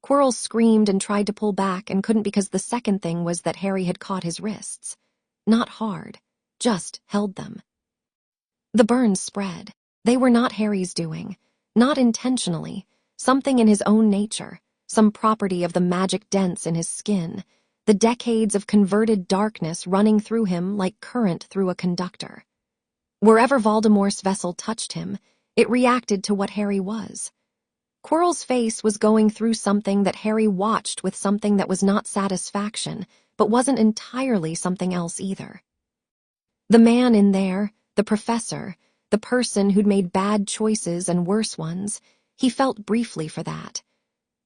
Quirrell screamed and tried to pull back and couldn't because the second thing was that Harry had caught his wrists. Not hard, just held them. The burns spread. They were not Harry's doing, not intentionally, something in his own nature, some property of the magic dents in his skin, the decades of converted darkness running through him like current through a conductor. Wherever Voldemort's vessel touched him, it reacted to what Harry was. Quirrell's face was going through something that Harry watched with something that was not satisfaction, but wasn't entirely something else either. The man in there, the professor, the person who'd made bad choices and worse ones, he felt briefly for that.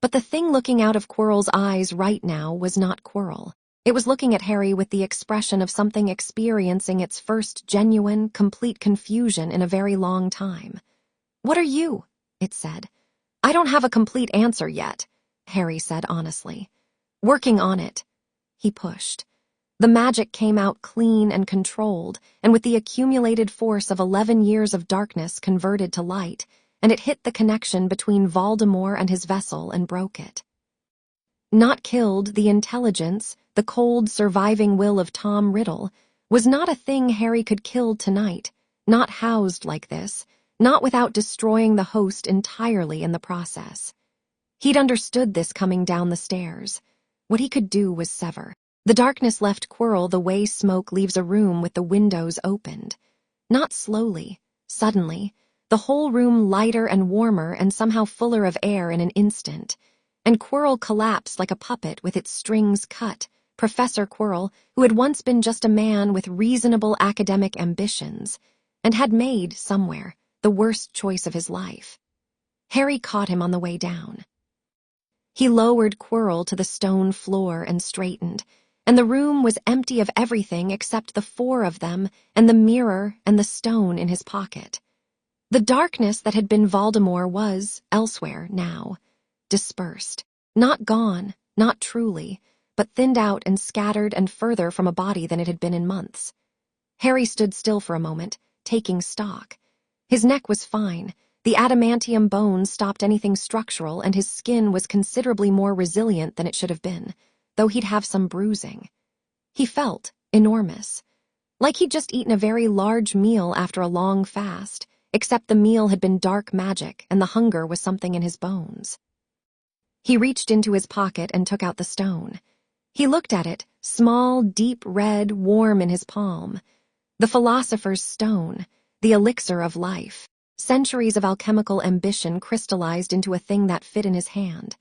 But the thing looking out of Quirrell's eyes right now was not Quirrell. It was looking at Harry with the expression of something experiencing its first genuine, complete confusion in a very long time. "What are you?" it said. "I don't have a complete answer yet," Harry said honestly. "Working on it." He pushed. The magic came out clean and controlled, and with the accumulated force of 11 years of darkness converted to light, and it hit the connection between Voldemort and his vessel and broke it. Not killed, the intelligence, the cold, surviving will of Tom Riddle, was not a thing Harry could kill tonight, not housed like this, not without destroying the host entirely in the process. He'd understood this coming down the stairs. What he could do was sever. The darkness left Quirrell the way smoke leaves a room with the windows opened. Not slowly, suddenly, the whole room lighter and warmer and somehow fuller of air in an instant, and Quirrell collapsed like a puppet with its strings cut, Professor Quirrell, who had once been just a man with reasonable academic ambitions, and had made, somewhere, the worst choice of his life. Harry caught him on the way down. He lowered Quirrell to the stone floor and straightened, and the room was empty of everything except the 4 of them and the mirror and the stone in his pocket. The darkness that had been Voldemort was, elsewhere now, dispersed. Not gone, not truly, but thinned out and scattered and further from a body than it had been in months. Harry stood still for a moment, taking stock. His neck was fine. The adamantium bones stopped anything structural, and his skin was considerably more resilient than it should have been, though he'd have some bruising. He felt enormous, like he'd just eaten a very large meal after a long fast, except the meal had been dark magic and the hunger was something in his bones. He reached into his pocket and took out the stone. He looked at it, small, deep red, warm in his palm. The philosopher's stone, the elixir of life. Centuries of alchemical ambition crystallized into a thing that fit in his hand.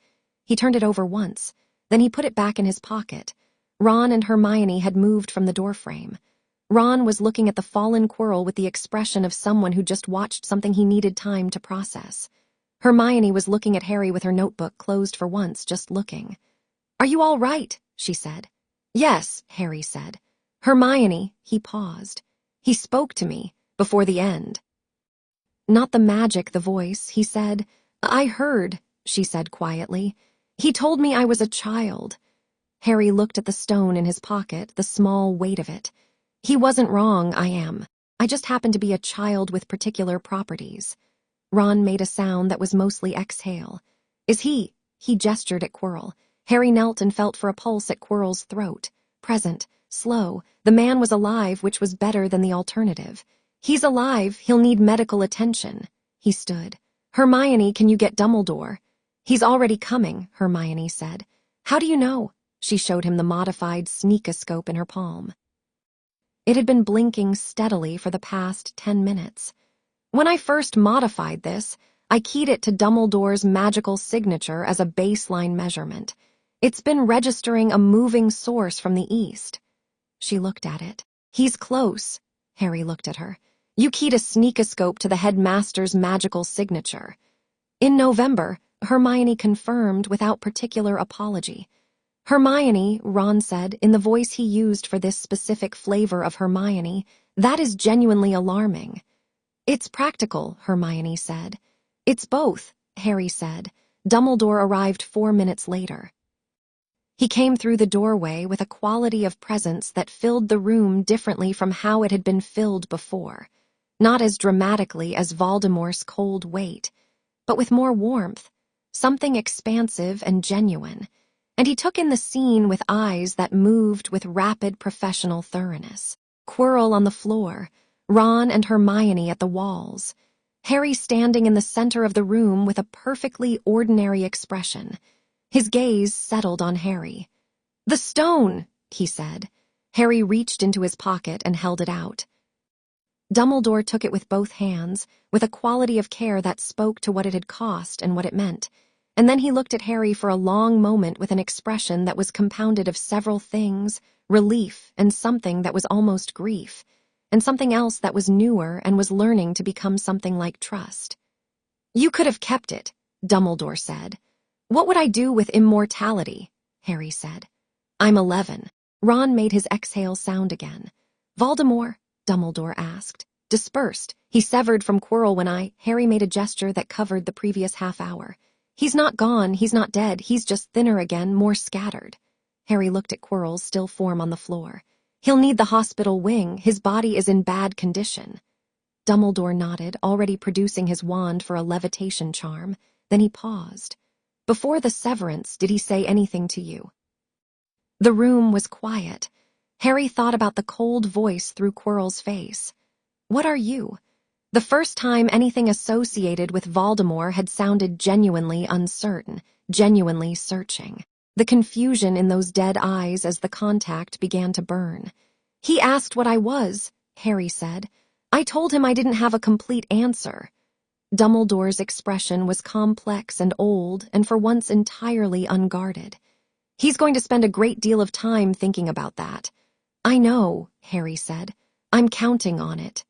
He turned it over once, then he put it back in his pocket. Ron and Hermione had moved from the doorframe. Ron was looking at the fallen Quirrell with the expression of someone who just watched something he needed time to process. Hermione was looking at Harry with her notebook closed for once, just looking. "Are you all right?" she said. "Yes," Harry said. "Hermione," he paused. "He spoke to me, before the end." "Not the magic, the voice," he said. "I heard," she said quietly. "He told me I was a child." Harry looked at the stone in his pocket, the small weight of it. "He wasn't wrong, I am. I just happen to be a child with particular properties. Ron made a sound that was mostly exhale. Is he? He gestured at Quirrell. Harry knelt and felt for a pulse at Quirrell's throat. Present, slow, the man was alive, which was better than the alternative. He's alive, he'll need medical attention. He stood. Hermione, can you get Dumbledore? He's already coming, Hermione said. How do you know? She showed him the modified sneakoscope in her palm. It had been blinking steadily for the past 10 minutes. When I first modified this, I keyed it to Dumbledore's magical signature as a baseline measurement. It's been registering a moving source from the east. She looked at it. He's close. Harry looked at her. You keyed a sneakoscope to the headmaster's magical signature. In November, Hermione confirmed without particular apology. Hermione, Ron said, in the voice he used for this specific flavor of Hermione, that is genuinely alarming. It's practical, Hermione said. It's both, Harry said. Dumbledore arrived 4 minutes later. He came through the doorway with a quality of presence that filled the room differently from how it had been filled before. Not as dramatically as Voldemort's cold weight, but with more warmth, something expansive and genuine. And he took in the scene with eyes that moved with rapid professional thoroughness. Quirrell on the floor, Ron and Hermione at the walls, Harry standing in the center of the room with a perfectly ordinary expression. His gaze settled on Harry. The stone, he said. Harry reached into his pocket and held it out. Dumbledore took it with both hands, with a quality of care that spoke to what it had cost and what it meant. And then he looked at Harry for a long moment with an expression that was compounded of several things, relief and something that was almost grief, and something else that was newer and was learning to become something like trust. You could have kept it, Dumbledore said. What would I do with immortality? Harry said. I'm 11. Ron made his exhale sound again. Voldemort? Dumbledore asked. Dispersed. He severed from Quirrell when Harry made a gesture that covered the previous half hour. He's not gone, he's not dead, he's just thinner again, more scattered. Harry looked at Quirrell's still form on the floor. He'll need the hospital wing, his body is in bad condition. Dumbledore nodded, already producing his wand for a levitation charm. Then he paused. Before the severance, did he say anything to you? The room was quiet. Harry thought about the cold voice through Quirrell's face. What are you? The first time anything associated with Voldemort had sounded genuinely uncertain, genuinely searching. The confusion in those dead eyes as the contact began to burn. He asked what I was, Harry said. I told him I didn't have a complete answer. Dumbledore's expression was complex and old and for once entirely unguarded. He's going to spend a great deal of time thinking about that. I know, Harry said. I'm counting on it.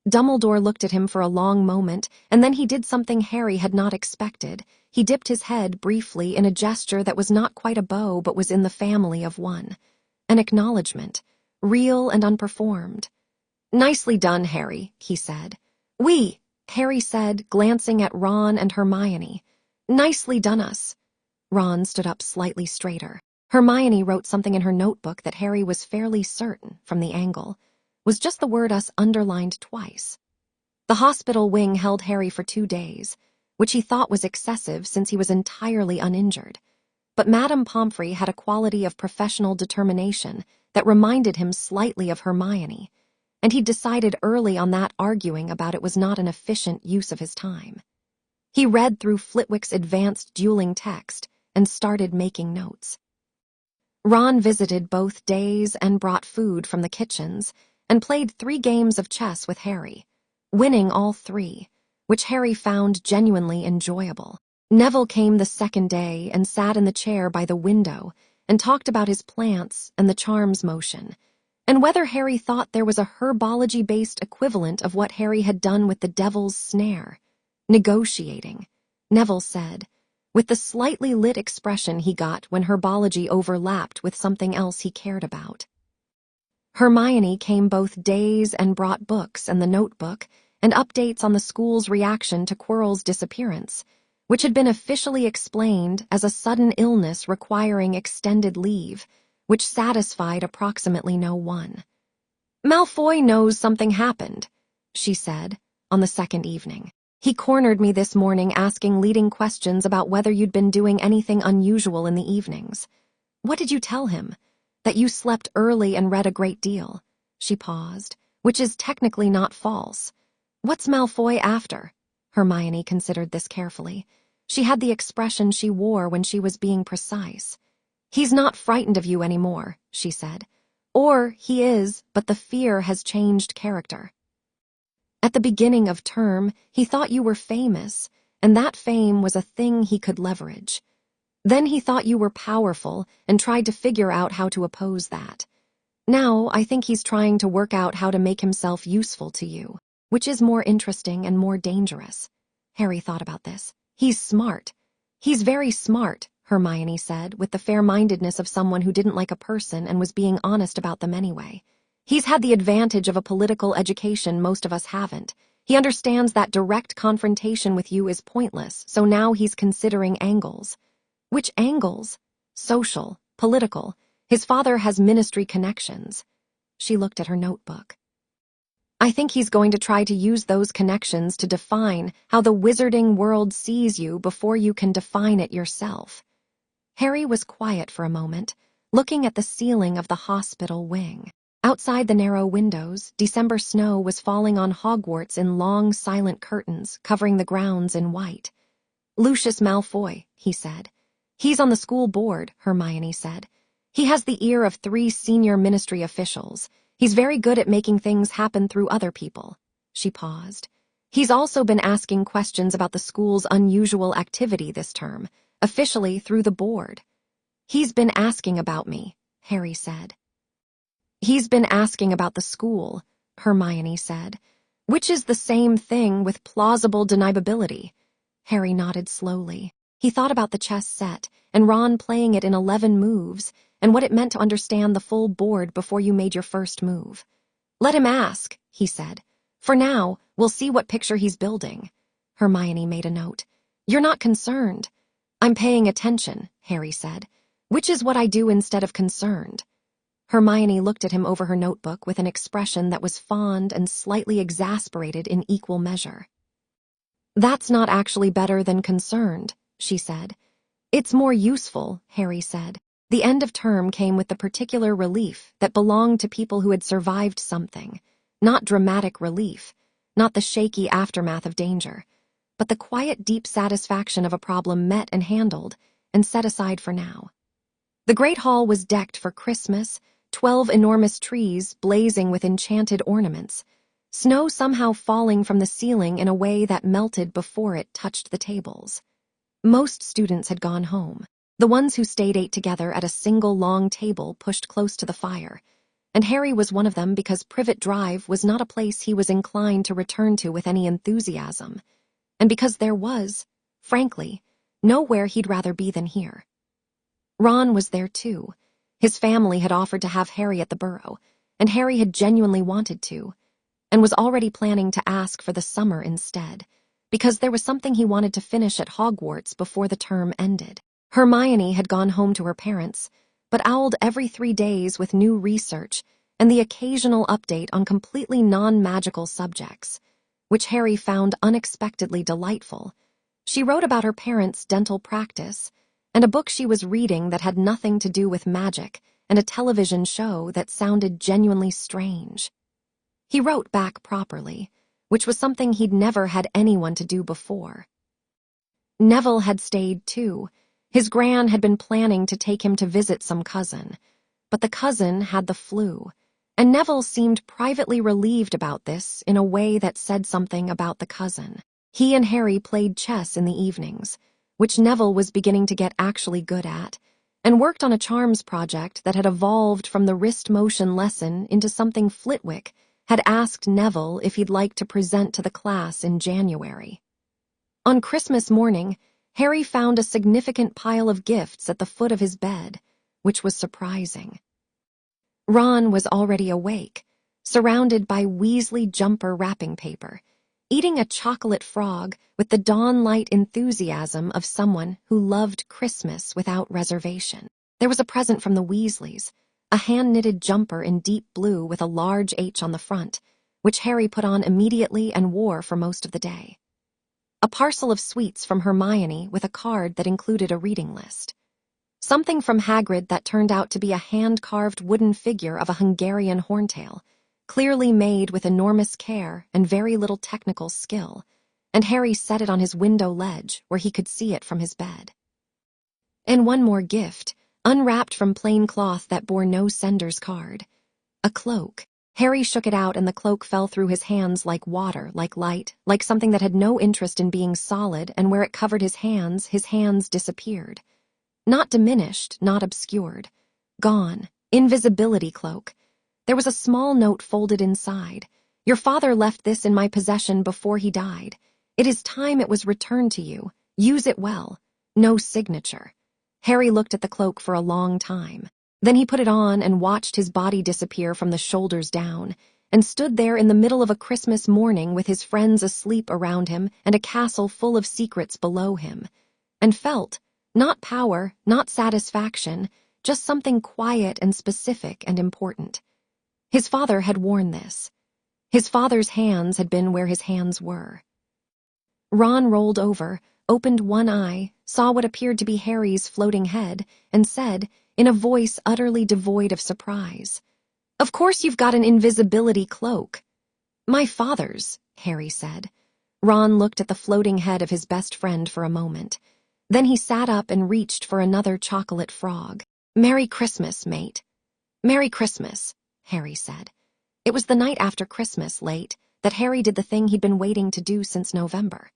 Dumbledore looked at him for a long moment, and then he did something Harry had not expected. He dipped his head briefly in a gesture that was not quite a bow but was in the family of one. An acknowledgement, real and unperformed. Nicely done, Harry, he said. We, Harry said, glancing at Ron and Hermione. Nicely done us. Ron stood up slightly straighter. Hermione wrote something in her notebook that Harry was fairly certain, from the angle, was just the word us underlined twice. The hospital wing held Harry for 2 days, which he thought was excessive since he was entirely uninjured. But Madame Pomfrey had a quality of professional determination that reminded him slightly of Hermione, and he decided early on that arguing about it was not an efficient use of his time. He read through Flitwick's advanced dueling text and started making notes. Ron visited both days and brought food from the kitchens and played 3 games of chess with Harry, winning all 3, which Harry found genuinely enjoyable. Neville came the second day and sat in the chair by the window and talked about his plants and the charms motion, and whether Harry thought there was a herbology-based equivalent of what Harry had done with the devil's snare. Negotiating, Neville said, with the slightly lit expression he got when herbology overlapped with something else he cared about. Hermione came both days and brought books and the notebook and updates on the school's reaction to Quirrell's disappearance, which had been officially explained as a sudden illness requiring extended leave, which satisfied approximately no one. "Malfoy knows something happened," she said, on the second evening. "He cornered me this morning asking leading questions about whether you'd been doing anything unusual in the evenings. What did you tell him? That you slept early and read a great deal." She paused, "which is technically not false. What's Malfoy after?" Hermione considered this carefully. She had the expression she wore when she was being precise. "He's not frightened of you anymore," she said. "Or he is, but the fear has changed character. At the beginning of term, he thought you were famous, and that fame was a thing he could leverage. Then he thought you were powerful and tried to figure out how to oppose that. Now I think he's trying to work out how to make himself useful to you, which is more interesting and more dangerous." Harry thought about this. "He's smart." "He's very smart," Hermione said, with the fair-mindedness of someone who didn't like a person and was being honest about them anyway. "He's had the advantage of a political education most of us haven't. He understands that direct confrontation with you is pointless, so now he's considering angles." "Which angles?" "Social, political. His father has ministry connections." She looked at her notebook. "I think he's going to try to use those connections to define how the wizarding world sees you before you can define it yourself." Harry was quiet for a moment, looking at the ceiling of the hospital wing. Outside the narrow windows, December snow was falling on Hogwarts in long, silent curtains, covering the grounds in white. "Lucius Malfoy," he said. "He's on the school board," Hermione said. "He has the ear of 3 senior ministry officials. He's very good at making things happen through other people." She paused. "He's also been asking questions about the school's unusual activity this term, officially through the board." "He's been asking about me," Harry said. "He's been asking about the school," Hermione said, "which is the same thing with plausible deniability." Harry nodded slowly. He thought about the chess set, and Ron playing it in 11 moves, and what it meant to understand the full board before you made your first move. "Let him ask," he said. "For now, we'll see what picture he's building." Hermione made a note. "You're not concerned." "I'm paying attention," Harry said, "which is what I do instead of concerned." Hermione looked at him over her notebook with an expression that was fond and slightly exasperated in equal measure. "That's not actually better than concerned," she said. "It's more useful," Harry said. The end of term came with the particular relief that belonged to people who had survived something. Not dramatic relief, not the shaky aftermath of danger, but the quiet, deep satisfaction of a problem met and handled and set aside for now. The Great Hall was decked for Christmas, 12 enormous trees blazing with enchanted ornaments, snow somehow falling from the ceiling in a way that melted before it touched the tables. Most students had gone home. The ones who stayed ate together at a single long table pushed close to the fire, and Harry was one of them because Privet Drive was not a place he was inclined to return to with any enthusiasm, and because there was, frankly, nowhere he'd rather be than here. Ron was there too. His family had offered to have Harry at the Burrow, and Harry had genuinely wanted to, and was already planning to ask for the summer instead, because there was something he wanted to finish at Hogwarts before the term ended. Hermione had gone home to her parents, but owled every 3 days with new research and the occasional update on completely non-magical subjects, which Harry found unexpectedly delightful. She wrote about her parents' dental practice, and a book she was reading that had nothing to do with magic, and a television show that sounded genuinely strange. He wrote back properly, which was something he'd never had anyone to do before. Neville had stayed too. His gran had been planning to take him to visit some cousin, but the cousin had the flu, and Neville seemed privately relieved about this in a way that said something about the cousin. He and Harry played chess in the evenings, which Neville was beginning to get actually good at, and worked on a charms project that had evolved from the wrist motion lesson into something Flitwick had asked Neville if he'd like to present to the class in January. On Christmas morning, Harry found a significant pile of gifts at the foot of his bed, which was surprising. Ron was already awake, surrounded by Weasley jumper wrapping paper, eating a chocolate frog with the dawn-light enthusiasm of someone who loved Christmas without reservation. There was a present from the Weasleys, a hand-knitted jumper in deep blue with a large H on the front, which Harry put on immediately and wore for most of the day. A parcel of sweets from Hermione with a card that included a reading list. Something from Hagrid that turned out to be a hand-carved wooden figure of a Hungarian horntail, clearly made with enormous care and very little technical skill, and Harry set it on his window ledge where he could see it from his bed. And one more gift, unwrapped from plain cloth that bore no sender's card. A cloak. Harry shook it out and the cloak fell through his hands like water, like light, like something that had no interest in being solid, and where it covered his hands disappeared. Not diminished, not obscured. Gone. Invisibility cloak. There was a small note folded inside. Your father left this in my possession before he died. It is time it was returned to you. Use it well. No signature. Harry looked at the cloak for a long time. Then he put it on and watched his body disappear from the shoulders down, and stood there in the middle of a Christmas morning with his friends asleep around him and a castle full of secrets below him, and felt, not power, not satisfaction, just something quiet and specific and important. His father had worn this. His father's hands had been where his hands were. Ron rolled over, opened one eye, saw what appeared to be Harry's floating head, and said, in a voice utterly devoid of surprise, "Of course you've got an invisibility cloak." "My father's," Harry said. Ron looked at the floating head of his best friend for a moment. Then he sat up and reached for another chocolate frog. "Merry Christmas, mate." "Merry Christmas," Harry said. It was the night after Christmas, late, that Harry did the thing he'd been waiting to do since November.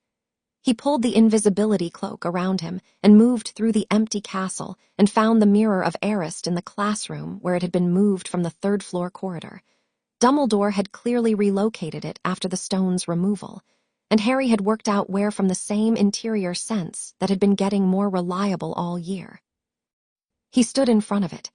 He pulled the invisibility cloak around him and moved through the empty castle and found the mirror of Arist in the classroom where it had been moved from the third-floor corridor. Dumbledore had clearly relocated it after the stone's removal, and Harry had worked out where from the same interior sense that had been getting more reliable all year. He stood in front of it.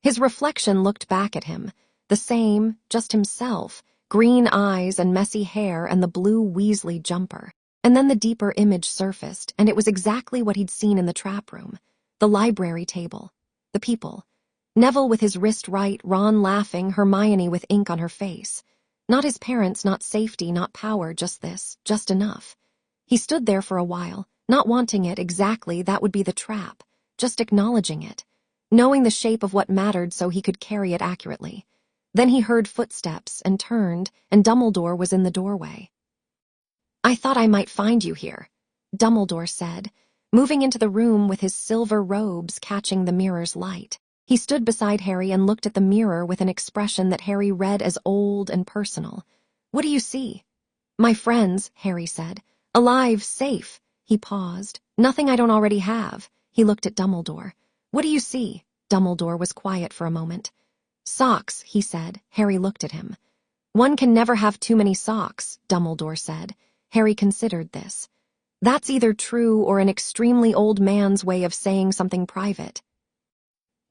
His reflection looked back at him, the same, just himself, green eyes and messy hair and the blue Weasley jumper. And then the deeper image surfaced, and it was exactly what he'd seen in the trap room, the library table, the people. Neville with his wrist right, Ron laughing, Hermione with ink on her face. Not his parents, not safety, not power, just this, just enough. He stood there for a while, not wanting it exactly, that would be the trap, just acknowledging it, knowing the shape of what mattered so he could carry it accurately. Then he heard footsteps and turned, and Dumbledore was in the doorway. "I thought I might find you here," Dumbledore said, moving into the room with his silver robes catching the mirror's light. He stood beside Harry and looked at the mirror with an expression that Harry read as old and personal. "What do you see?" "My friends," Harry said. "Alive, safe." He paused. "Nothing I don't already have." He looked at Dumbledore. "What do you see?" Dumbledore was quiet for a moment. "Socks," he said. Harry looked at him. "One can never have too many socks," Dumbledore said. Harry considered this. That's either true or an extremely old man's way of saying something private.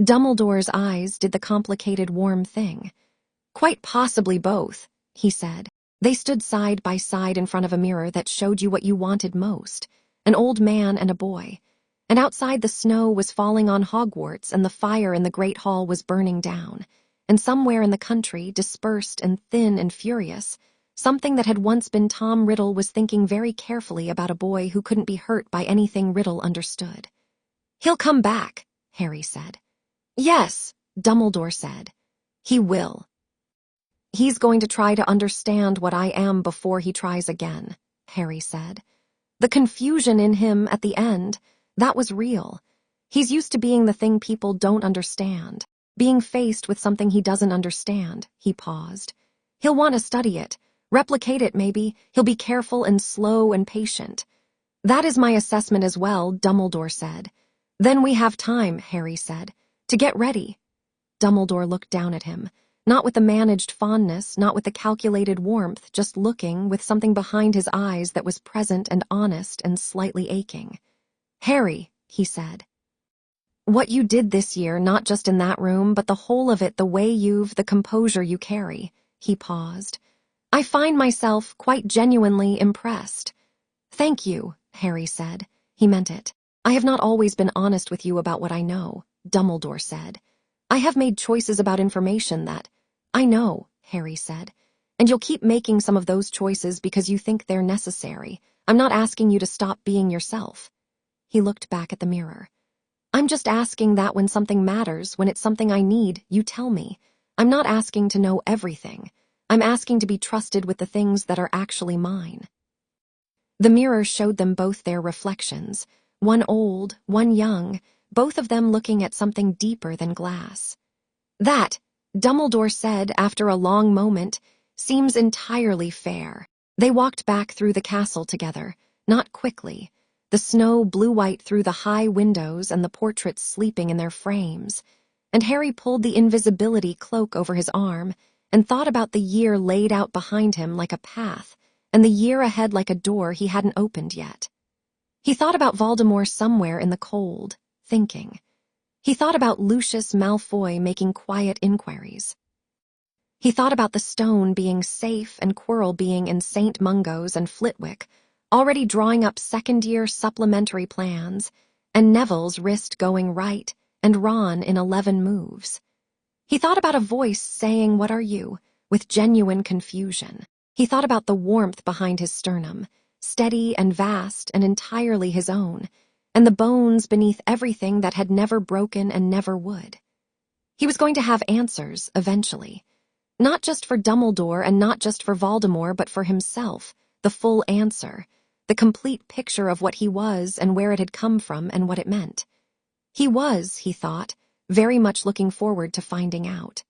Dumbledore's eyes did the complicated, warm thing. "Quite possibly both," he said. They stood side by side in front of a mirror that showed you what you wanted most, an old man and a boy. And outside the snow was falling on Hogwarts and the fire in the Great Hall was burning down. And somewhere in the country, dispersed and thin and furious, something that had once been Tom Riddle was thinking very carefully about a boy who couldn't be hurt by anything Riddle understood. "He'll come back," Harry said. "Yes," Dumbledore said. "He will. He's going to try to understand what I am before he tries again," Harry said. The confusion in him at the end, that was real. He's used to being the thing people don't understand, being faced with something he doesn't understand. He paused. He'll want to study it. Replicate it, maybe. He'll be careful and slow and patient. "That is my assessment as well," Dumbledore said. "Then we have time," Harry said, "to get ready." Dumbledore looked down at him, not with the managed fondness, not with the calculated warmth, just looking with something behind his eyes that was present and honest and slightly aching. "Harry," he said, "what you did this year, not just in that room, but the whole of it, the way the composure you carry." He paused. "I find myself quite genuinely impressed." "Thank you," Harry said. He meant it. "I have not always been honest with you about what I know," Dumbledore said. I have made choices about information that—" "I know," Harry said. "And you'll keep making some of those choices because you think they're necessary. I'm not asking you to stop being yourself." He looked back at the mirror. "I'm just asking that when something matters, when it's something I need, you tell me. I'm not asking to know everything. I'm asking to be trusted with the things that are actually mine." The mirror showed them both their reflections, one old, one young, both of them looking at something deeper than glass. "That," Dumbledore said after a long moment, "seems entirely fair." They walked back through the castle together, not quickly, the snow blue-white through the high windows and the portraits sleeping in their frames, and Harry pulled the invisibility cloak over his arm and thought about the year laid out behind him like a path, and the year ahead like a door he hadn't opened yet. He thought about Voldemort somewhere in the cold, thinking. He thought about Lucius Malfoy making quiet inquiries. He thought about the stone being safe and Quirrell being in St. Mungo's and Flitwick, already drawing up second-year supplementary plans, and Neville's wrist going right, and Ron in 11 moves. He thought about a voice saying, "What are you?" with genuine confusion. He thought about the warmth behind his sternum, steady and vast and entirely his own, and the bones beneath everything that had never broken and never would. He was going to have answers, eventually. Not just for Dumbledore and not just for Voldemort, but for himself, the full answer, the complete picture of what he was and where it had come from and what it meant. He was, he thought, very much looking forward to finding out.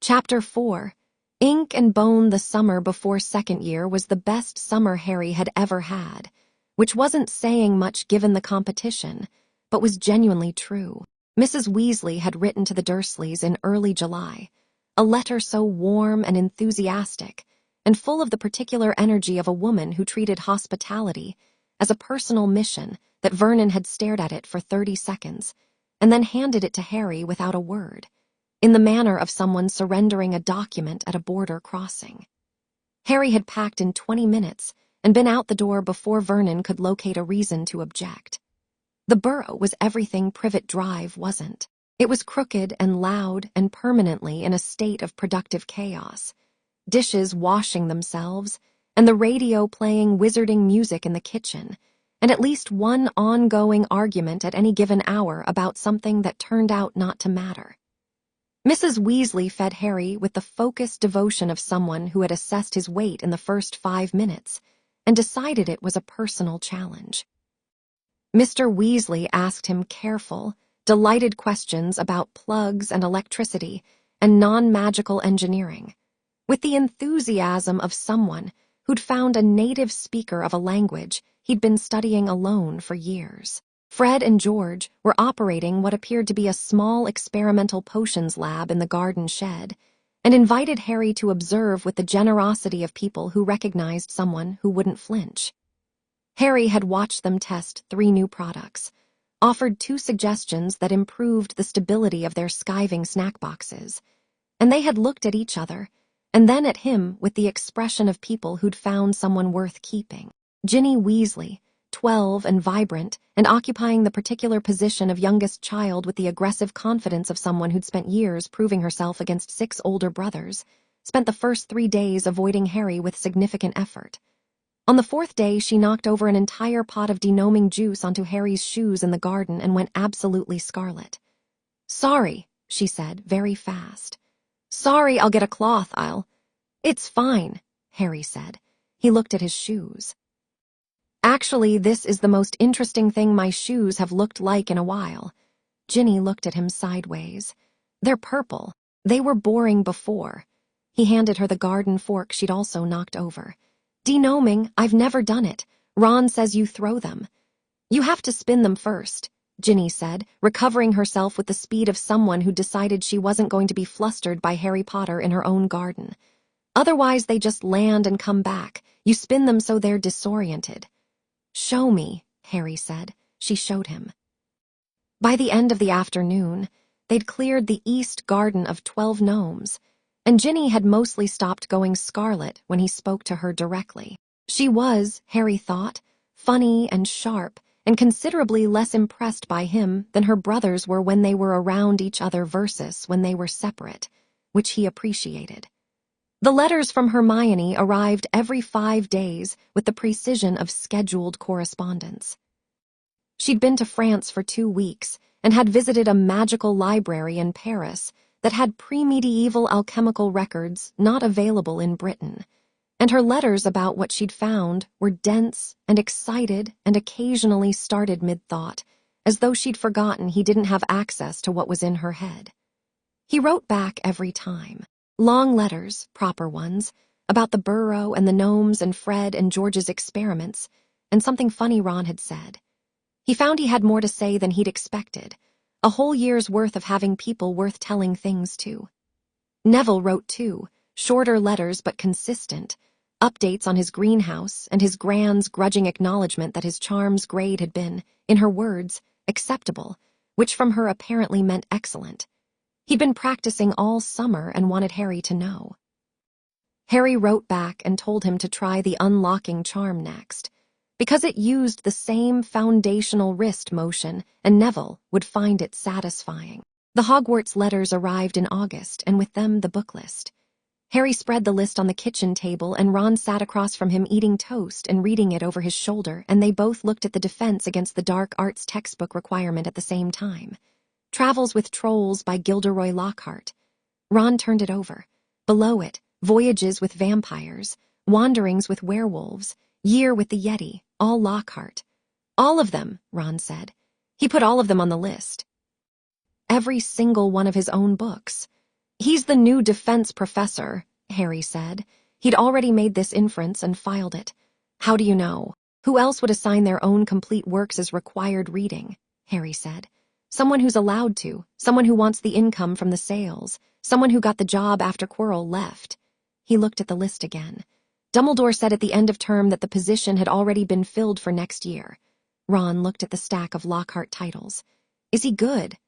Chapter 4. Ink and Bone. The summer before second year was the best summer Harry had ever had, which wasn't saying much given the competition, but was genuinely true. Mrs. Weasley had written to the Dursleys in early July, a letter so warm and enthusiastic, and full of the particular energy of a woman who treated hospitality as a personal mission that Vernon had stared at it for 30 seconds, and then handed it to Harry without a word, in the manner of someone surrendering a document at a border crossing. Harry had packed in 20 minutes and been out the door before Vernon could locate a reason to object. The Burrow was everything Privet Drive wasn't. It was crooked and loud and permanently in a state of productive chaos, dishes washing themselves, and the radio playing wizarding music in the kitchen, and at least one ongoing argument at any given hour about something that turned out not to matter. Mrs. Weasley fed Harry with the focused devotion of someone who had assessed his weight in the first 5 minutes and decided it was a personal challenge. Mr. Weasley asked him careful, delighted questions about plugs and electricity and non-magical engineering, with the enthusiasm of someone who'd found a native speaker of a language he'd been studying alone for years. Fred and George were operating what appeared to be a small experimental potions lab in the garden shed, and invited Harry to observe with the generosity of people who recognized someone who wouldn't flinch. Harry had watched them test 3 new products, offered 2 suggestions that improved the stability of their skiving snack boxes, and they had looked at each other, and then at him with the expression of people who'd found someone worth keeping. Ginny Weasley, 12 and vibrant, and occupying the particular position of youngest child with the aggressive confidence of someone who'd spent years proving herself against 6 older brothers, spent the first 3 days avoiding Harry with significant effort. On the 4th day, she knocked over an entire pot of denoming juice onto Harry's shoes in the garden and went absolutely scarlet. "Sorry," she said, very fast. "Sorry, I'll get a cloth, It's fine," Harry said. He looked at his shoes. "Actually, this is the most interesting thing my shoes have looked like in a while." Ginny looked at him sideways. "They're purple. They were boring before." He handed her the garden fork she'd also knocked over. "Denoming, I've never done it. Ron says you throw them." "You have to spin them first," Ginny said, recovering herself with the speed of someone who decided she wasn't going to be flustered by Harry Potter in her own garden. "Otherwise they just land and come back. You spin them so they're disoriented." "Show me," Harry said. She showed him. By the end of the afternoon, they'd cleared the east garden of 12 gnomes, and Ginny had mostly stopped going scarlet when he spoke to her directly. She was, Harry thought, funny and sharp and considerably less impressed by him than her brothers were when they were around each other versus when they were separate, which he appreciated. The letters from Hermione arrived every 5 days with the precision of scheduled correspondence. She'd been to France for 2 weeks and had visited a magical library in Paris that had pre-medieval alchemical records not available in Britain, and her letters about what she'd found were dense and excited and occasionally started mid-thought, as though she'd forgotten he didn't have access to what was in her head. He wrote back every time, long letters, proper ones, about the burrow and the gnomes and Fred and George's experiments, and something funny Ron had said. He found he had more to say than he'd expected, a whole year's worth of having people worth telling things to. Neville wrote too, shorter letters but consistent, updates on his greenhouse and his Gran's grudging acknowledgement that his charm's grade had been, in her words, acceptable, which from her apparently meant excellent. He'd been practicing all summer and wanted Harry to know. Harry wrote back and told him to try the unlocking charm next, because it used the same foundational wrist motion and Neville would find it satisfying. The Hogwarts letters arrived in August, and with them the book list. Harry spread the list on the kitchen table, and Ron sat across from him eating toast and reading it over his shoulder, and they both looked at the defense against the dark arts textbook requirement at the same time. Travels with Trolls by Gilderoy Lockhart. Ron turned it over. Below it, Voyages with Vampires, Wanderings with Werewolves, Year with the Yeti, all Lockhart. All of them, Ron said. He put all of them on the list. Every single one of his own books. He's the new defense professor, Harry said. He'd already made this inference and filed it. How do you know? Who else would assign their own complete works as required reading? Harry said. Someone who's allowed to, someone who wants the income from the sales, someone who got the job after Quirrell left. He looked at the list again. Dumbledore said at the end of term that the position had already been filled for next year. Ron looked at the stack of Lockhart titles. Is he good?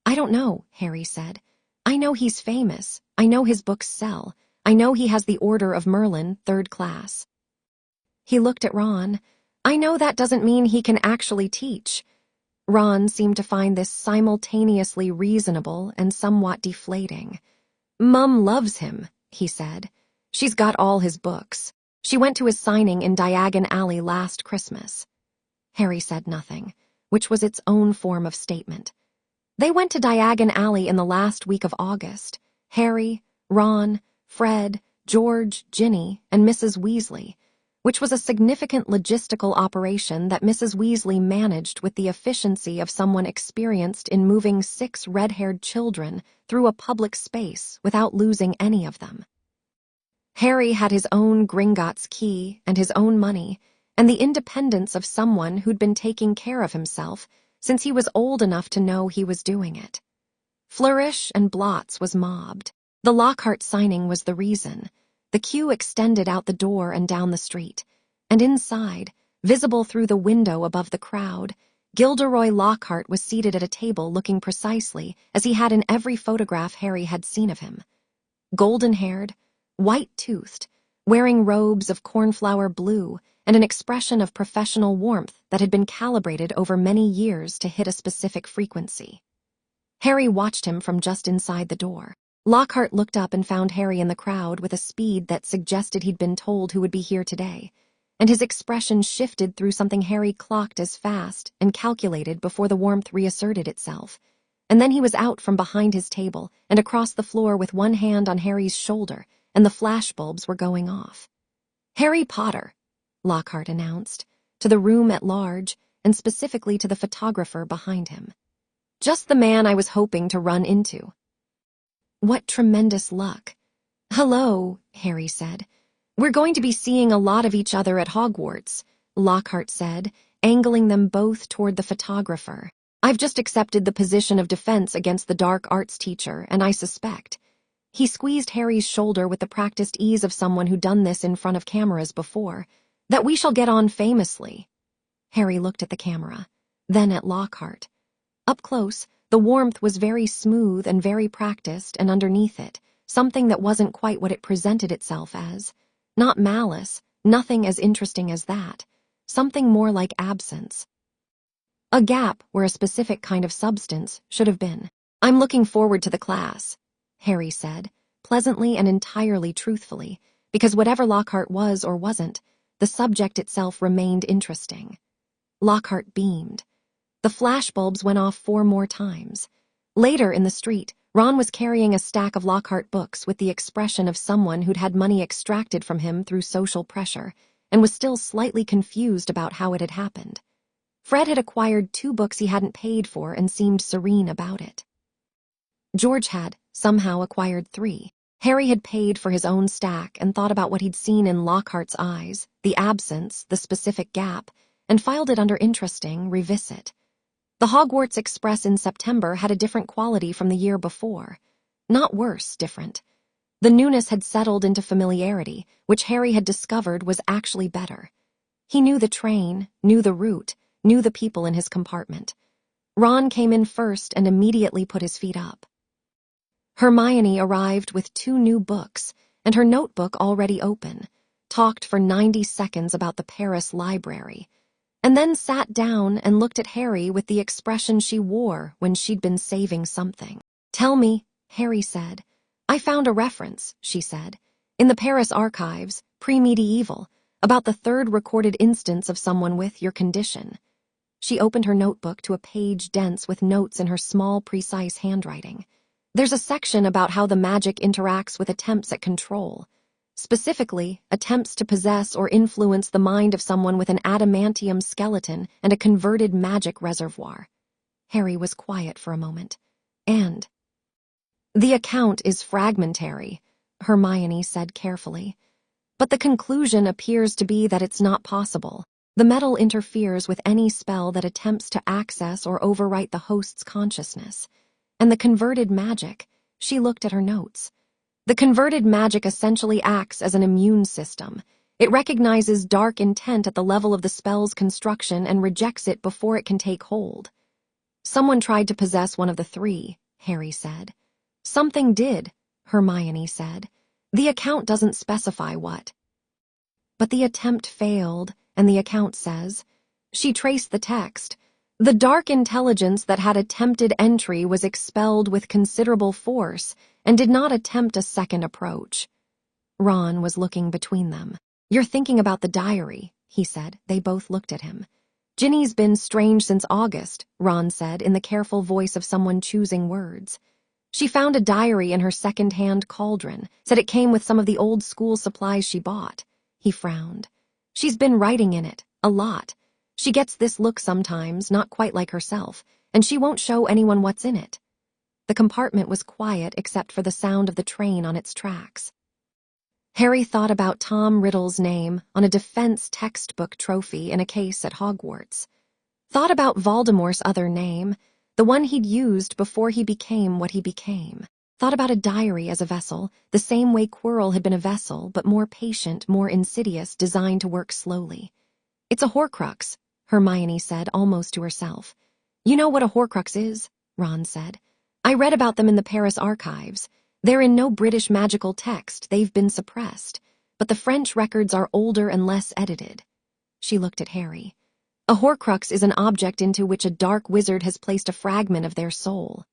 I don't know, Harry said. I know he's famous. I know his books sell. I know he has the Order of Merlin, 3rd class. He looked at Ron. I know that doesn't mean he can actually teach. Ron seemed to find this simultaneously reasonable and somewhat deflating. Mum loves him, he said. She's got all his books. She went to his signing in Diagon Alley last Christmas. Harry said nothing, which was its own form of statement. They went to Diagon Alley in the last week of August. Harry, Ron, Fred, George, Ginny, and Mrs. Weasley, which was a significant logistical operation that Mrs. Weasley managed with the efficiency of someone experienced in moving 6 red-haired children through a public space without losing any of them. Harry had his own Gringotts key and his own money, and the independence of someone who'd been taking care of himself since he was old enough to know he was doing it. Flourish and Blots was mobbed. The Lockhart signing was the reason. The queue extended out the door and down the street, and inside, visible through the window above the crowd, Gilderoy Lockhart was seated at a table looking precisely as he had in every photograph Harry had seen of him. Golden-haired, white-toothed, wearing robes of cornflower blue and an expression of professional warmth that had been calibrated over many years to hit a specific frequency. Harry watched him from just inside the door. Lockhart looked up and found Harry in the crowd with a speed that suggested he'd been told who would be here today, and his expression shifted through something Harry clocked as fast and calculated before the warmth reasserted itself. And then he was out from behind his table and across the floor with one hand on Harry's shoulder, and the flashbulbs were going off. Harry Potter, Lockhart announced, to the room at large, and specifically to the photographer behind him. Just the man I was hoping to run into. What tremendous luck. Hello, Harry said. We're going to be seeing a lot of each other at Hogwarts, Lockhart said, angling them both toward the photographer. I've just accepted the position of defense against the dark arts teacher, and I suspect. He squeezed Harry's shoulder with the practiced ease of someone who'd done this in front of cameras before, that we shall get on famously. Harry looked at the camera, then at Lockhart. Up close, the warmth was very smooth and very practiced, and underneath it, something that wasn't quite what it presented itself as. Not malice, nothing as interesting as that. Something more like absence. A gap where a specific kind of substance should have been. "I'm looking forward to the class," Harry said, pleasantly and entirely truthfully, because whatever Lockhart was or wasn't, the subject itself remained interesting. Lockhart beamed. The flashbulbs went off 4 more times. Later in the street, Ron was carrying a stack of Lockhart books with the expression of someone who'd had money extracted from him through social pressure and was still slightly confused about how it had happened. Fred had acquired 2 books he hadn't paid for and seemed serene about it. George had, somehow, acquired 3. Harry had paid for his own stack and thought about what he'd seen in Lockhart's eyes, the absence, the specific gap, and filed it under interesting, revisit. The Hogwarts Express in September had a different quality from the year before. Not worse, different. The newness had settled into familiarity, which Harry had discovered was actually better. He knew the train, knew the route, knew the people in his compartment. Ron came in first and immediately put his feet up. Hermione arrived with 2 new books, and her notebook already open, talked for 90 seconds about the Paris library, and then sat down and looked at Harry with the expression she wore when she'd been saving something. "Tell me," Harry said. "I found a reference," she said, "in the Paris archives, pre-medieval, about the 3rd recorded instance of someone with your condition." She opened her notebook to a page dense with notes in her small, precise handwriting. "There's a section about how the magic interacts with attempts at control. Specifically, attempts to possess or influence the mind of someone with an adamantium skeleton and a converted magic reservoir." Harry was quiet for a moment. "And the account is fragmentary," Hermione said carefully. "But the conclusion appears to be that it's not possible. The metal interferes with any spell that attempts to access or overwrite the host's consciousness. And the converted magic," she looked at her notes. "The converted magic essentially acts as an immune system. It recognizes dark intent at the level of the spell's construction and rejects it before it can take hold." "Someone tried to possess one of the 3, Harry said. "Something did," Hermione said. "The account doesn't specify what. But the attempt failed, and the account says," she traced the text, "the dark intelligence that had attempted entry was expelled with considerable force and did not attempt a second approach." Ron was looking between them. "You're thinking about the diary," he said. They both looked at him. "Ginny's been strange since August," Ron said in the careful voice of someone choosing words. "She found a diary in her second-hand cauldron, said it came with some of the old school supplies she bought." He frowned. "She's been writing in it, a lot. She gets this look sometimes, not quite like herself, and she won't show anyone what's in it." The compartment was quiet except for the sound of the train on its tracks. Harry thought about Tom Riddle's name on a defense textbook trophy in a case at Hogwarts. Thought about Voldemort's other name, the one he'd used before he became what he became. Thought about a diary as a vessel, the same way Quirrell had been a vessel, but more patient, more insidious, designed to work slowly. "It's a Horcrux," Hermione said almost to herself. "You know what a Horcrux is?" Ron said. "I read about them in the Paris archives. They're in no British magical text, they've been suppressed, but the French records are older and less edited." She looked at Harry. "A Horcrux is an object into which a dark wizard has placed a fragment of their soul.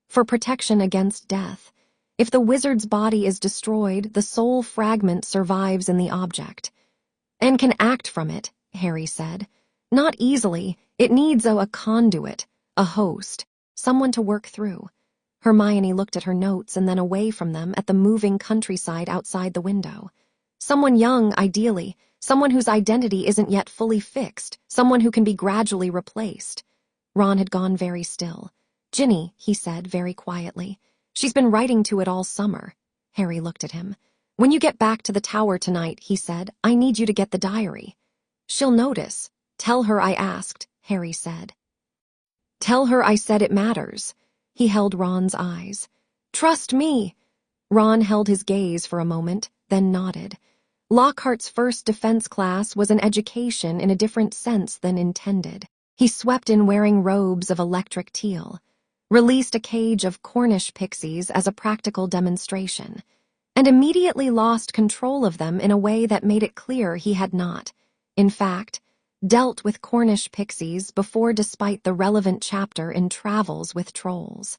For protection against death. If the wizard's body is destroyed, the soul fragment survives in the object. And can act from it," Harry said. "Not easily. It needs a conduit, a host, someone to work through." Hermione looked at her notes and then away from them at the moving countryside outside the window. "Someone young, ideally, someone whose identity isn't yet fully fixed, someone who can be gradually replaced." Ron had gone very still. "Ginny," he said very quietly. "She's been writing to it all summer." Harry looked at him. "When you get back to the tower tonight," he said, "I need you to get the diary." "She'll notice. Tell her I asked," Harry said. "Tell her I said it matters." He held Ron's eyes. "Trust me." Ron held his gaze for a moment, then nodded. Lockhart's first defense class was an education in a different sense than intended. He swept in wearing robes of electric teal, released a cage of Cornish pixies as a practical demonstration, and immediately lost control of them in a way that made it clear he had not. In fact, dealt with Cornish pixies before despite the relevant chapter in Travels with Trolls.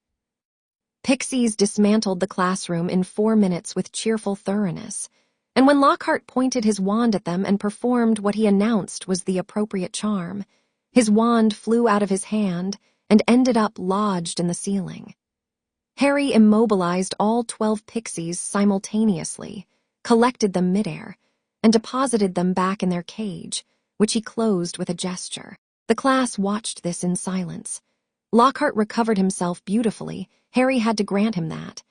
Pixies dismantled the classroom in 4 minutes with cheerful thoroughness, and when Lockhart pointed his wand at them and performed what he announced was the appropriate charm, his wand flew out of his hand and ended up lodged in the ceiling. Harry immobilized all 12 pixies simultaneously, collected them midair, and deposited them back in their cage, which he closed with a gesture. The class watched this in silence. Lockhart recovered himself beautifully. Harry had to grant him that.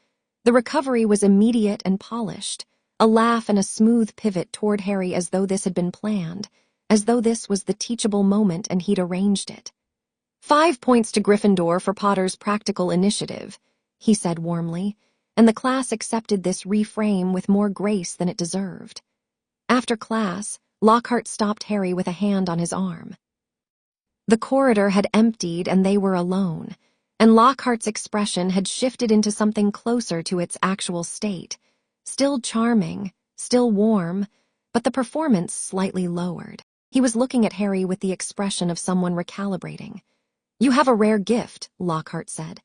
The recovery was immediate and polished, a laugh and a smooth pivot toward Harry as though this had been planned, as though this was the teachable moment and he'd arranged it. 5 points to Gryffindor for Potter's practical initiative, he said warmly, and the class accepted this reframe with more grace than it deserved. After class, Lockhart stopped Harry with a hand on his arm. The corridor had emptied and they were alone, and Lockhart's expression had shifted into something closer to its actual state, still charming, still warm, but the performance slightly lowered. He was looking at Harry with the expression of someone recalibrating. "You have a rare gift," Lockhart said.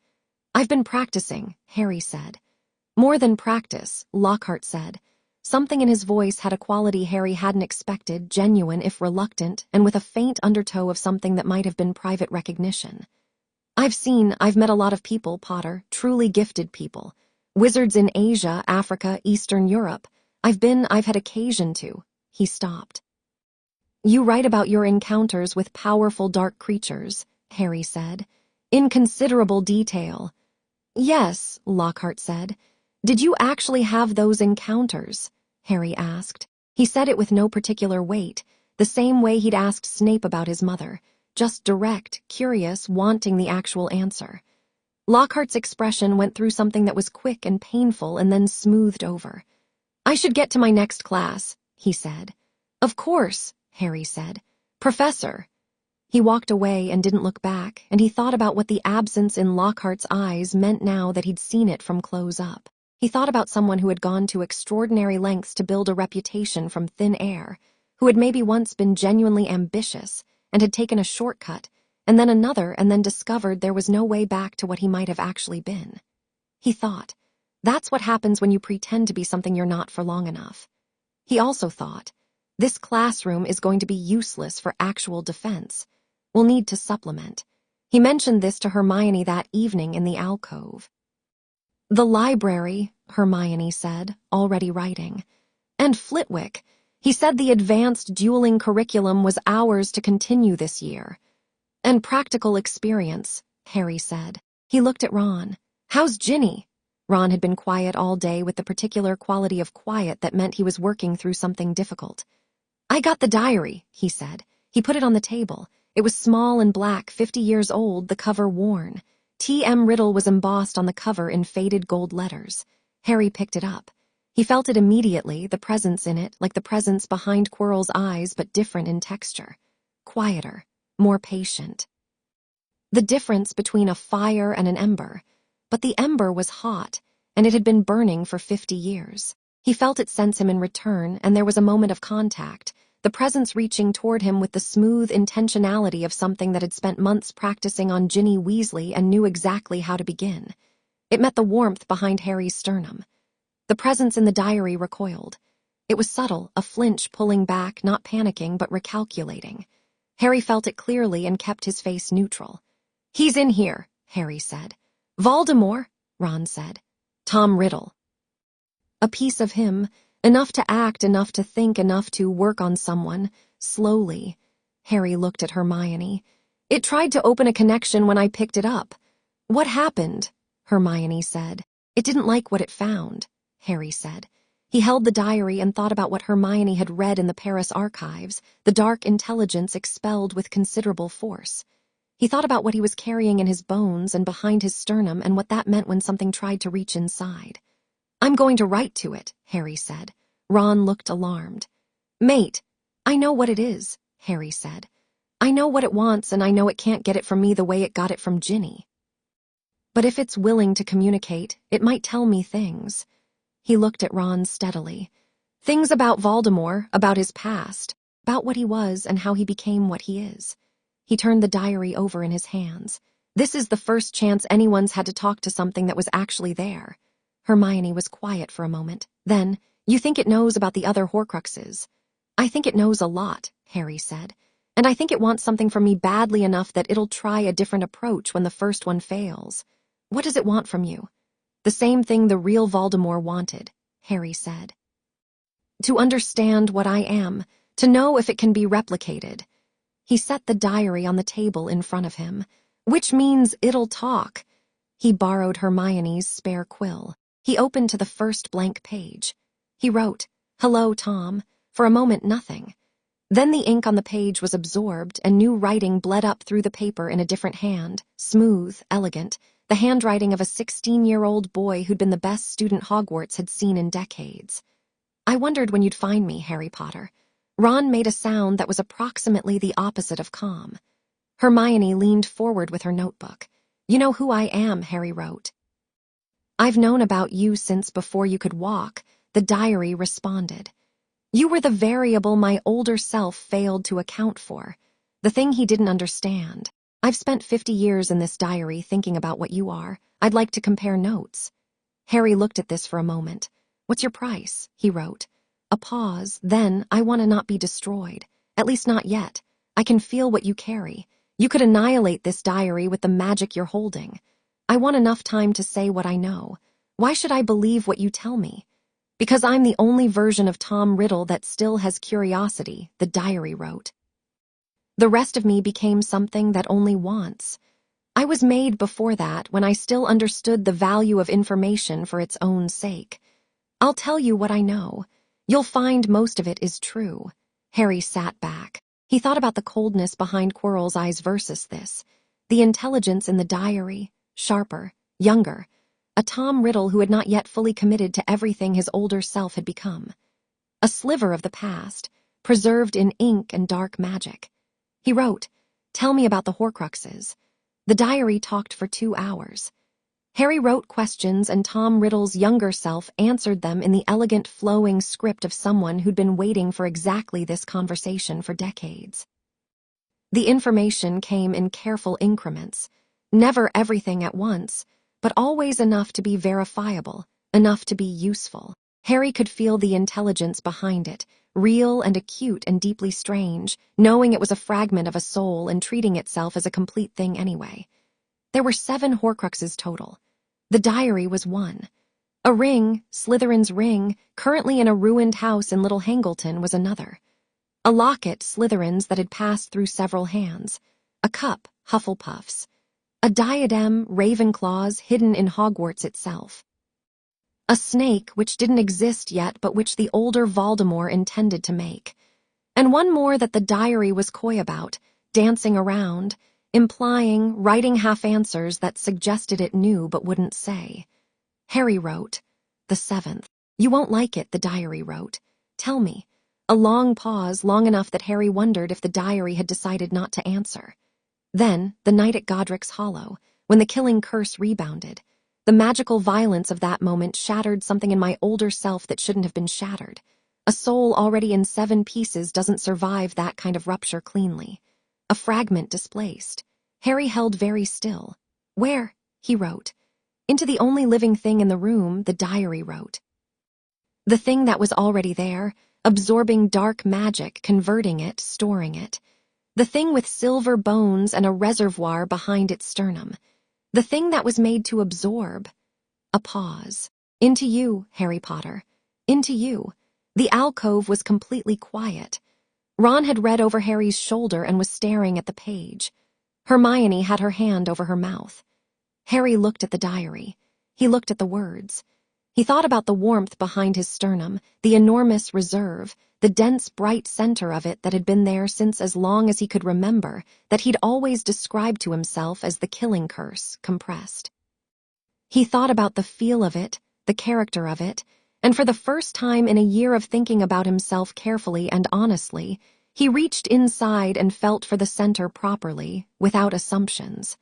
"I've been practicing," Harry said. "More than practice," Lockhart said. Something in his voice had a quality Harry hadn't expected, genuine if reluctant, and with a faint undertow of something that might have been private recognition. I've met a lot of people, Potter, truly gifted people. Wizards in Asia, Africa, Eastern Europe. I've had occasion to." He stopped. "You write about your encounters with powerful dark creatures," Harry said, "in considerable detail." "Yes," Lockhart said. "Did you actually have those encounters?" Harry asked. He said it with no particular weight, the same way he'd asked Snape about his mother, just direct, curious, wanting the actual answer. Lockhart's expression went through something that was quick and painful and then smoothed over. "I should get to my next class," he said. "Of course," Harry said. "Professor." He walked away and didn't look back, and he thought about what the absence in Lockhart's eyes meant now that he'd seen it from close up. He thought about someone who had gone to extraordinary lengths to build a reputation from thin air, who had maybe once been genuinely ambitious and had taken a shortcut, and then another, and then discovered there was no way back to what he might have actually been. He thought, that's what happens when you pretend to be something you're not for long enough. He also thought, this classroom is going to be useless for actual defense. We'll need to supplement. He mentioned this to Hermione that evening in the alcove. "The library," Hermione said, already writing. "And Flitwick. He said the advanced dueling curriculum was ours to continue this year." "And practical experience," Harry said. He looked at Ron. "How's Ginny?" Ron had been quiet all day with the particular quality of quiet that meant he was working through something difficult. "I got the diary," he said. He put it on the table. It was small and black, 50 years old, the cover worn. T.M. Riddle was embossed on the cover in faded gold letters. Harry picked it up. He felt it immediately, the presence in it, like the presence behind Quirrell's eyes, but different in texture. Quieter, more patient. The difference between a fire and an ember. But the ember was hot, and it had been burning for 50 years. He felt it sense him in return, and there was a moment of contact, the presence reaching toward him with the smooth intentionality of something that had spent months practicing on Ginny Weasley and knew exactly how to begin. It met the warmth behind Harry's sternum. The presence in the diary recoiled. It was subtle, a flinch pulling back, not panicking, but recalculating. Harry felt it clearly and kept his face neutral. "He's in here," Harry said. "Voldemort," Ron said. "Tom Riddle." A piece of him, enough to act, enough to think, enough to work on someone, slowly. Harry looked at Hermione. "It tried to open a connection when I picked it up." "What happened?" Hermione said. "It didn't like what it found," Harry said. He held the diary and thought about what Hermione had read in the Paris archives, the dark intelligence expelled with considerable force. He thought about what he was carrying in his bones and behind his sternum and what that meant when something tried to reach inside. "I'm going to write to it," Harry said. Ron looked alarmed. "Mate, I know what it is," Harry said. "I know what it wants, and I know it can't get it from me the way it got it from Ginny. But if it's willing to communicate, it might tell me things." He looked at Ron steadily. "Things about Voldemort, about his past. about what he was and how he became what he is. He turned the diary over in his hands. This is the first chance anyone's had to talk to something that was actually there. Hermione was quiet for a moment. Then, you think it knows about the other Horcruxes? I think it knows a lot, Harry said. And I think it wants something from me badly enough that it'll try a different approach when the first one fails. What does it want from you? The same thing the real Voldemort wanted, Harry said. To understand what I am, to know if it can be replicated. He set the diary on the table in front of him, which means it'll talk. He borrowed Hermione's spare quill. He opened to the first blank page. He wrote, "Hello, Tom." For a moment, nothing. Then the ink on the page was absorbed, and new writing bled up through the paper in a different hand, smooth, elegant, the handwriting of a 16-year-old boy who'd been the best student Hogwarts had seen in decades. I wondered when you'd find me, Harry Potter. Ron made a sound that was approximately the opposite of calm. Hermione leaned forward with her notebook. You know who I am, Harry wrote. I've known about you since before you could walk, the diary responded. You were the variable my older self failed to account for, the thing he didn't understand. I've spent 50 years in this diary thinking about what you are. I'd like to compare notes. Harry looked at this for a moment. What's your price? He wrote. A pause, then, I want to not be destroyed. At least not yet. I can feel what you carry. You could annihilate this diary with the magic you're holding. I want enough time to say what I know. Why should I believe what you tell me? Because I'm the only version of Tom Riddle that still has curiosity, the diary wrote. The rest of me became something that only wants. I was made before that when I still understood the value of information for its own sake. I'll tell you what I know. You'll find most of it is true. Harry sat back. He thought about the coldness behind Quirrell's eyes versus this. The intelligence in the diary, sharper, younger. A Tom Riddle who had not yet fully committed to everything his older self had become. A sliver of the past, preserved in ink and dark magic. He wrote, "Tell me about the Horcruxes." The diary talked for 2 hours. Harry wrote questions and Tom Riddle's younger self answered them in the elegant flowing script of someone who'd been waiting for exactly this conversation for decades. The information came in careful increments, never everything at once, but always enough to be verifiable, enough to be useful. Harry could feel the intelligence behind it, real and acute and deeply strange, knowing it was a fragment of a soul and treating itself as a complete thing anyway. There were 7 Horcruxes total. The diary was one. A ring, Slytherin's ring, currently in a ruined house in Little Hangleton, was another. A locket, Slytherin's, that had passed through several hands. A cup, Hufflepuff's. A diadem, Ravenclaw's, hidden in Hogwarts itself. A snake which didn't exist yet but which the older Voldemort intended to make. And one more that the diary was coy about, dancing around, implying, writing half-answers that suggested it knew but wouldn't say. Harry wrote, "The 7th. You won't like it," the diary wrote. "Tell me." A long pause, long enough that Harry wondered if the diary had decided not to answer. Then, the night at Godric's Hollow, when the killing curse rebounded. The magical violence of that moment shattered something in my older self that shouldn't have been shattered. A soul already in 7 pieces doesn't survive that kind of rupture cleanly. A fragment displaced. Harry held very still. "Where?" he wrote. "Into the only living thing in the room," the diary wrote. The thing that was already there, absorbing dark magic, converting it, storing it. The thing with silver bones and a reservoir behind its sternum. The thing that was made to absorb. A pause. "Into you, Harry Potter. Into you." The alcove was completely quiet. Ron had read over Harry's shoulder and was staring at the page. Hermione had her hand over her mouth. Harry looked at the diary. He looked at the words. He thought about the warmth behind his sternum, the enormous reserve, the dense, bright center of it that had been there since as long as he could remember, that he'd always described to himself as the killing curse, compressed. He thought about the feel of it, the character of it, and for the first time in a year of thinking about himself carefully and honestly, he reached inside and felt for the center properly, without assumptions.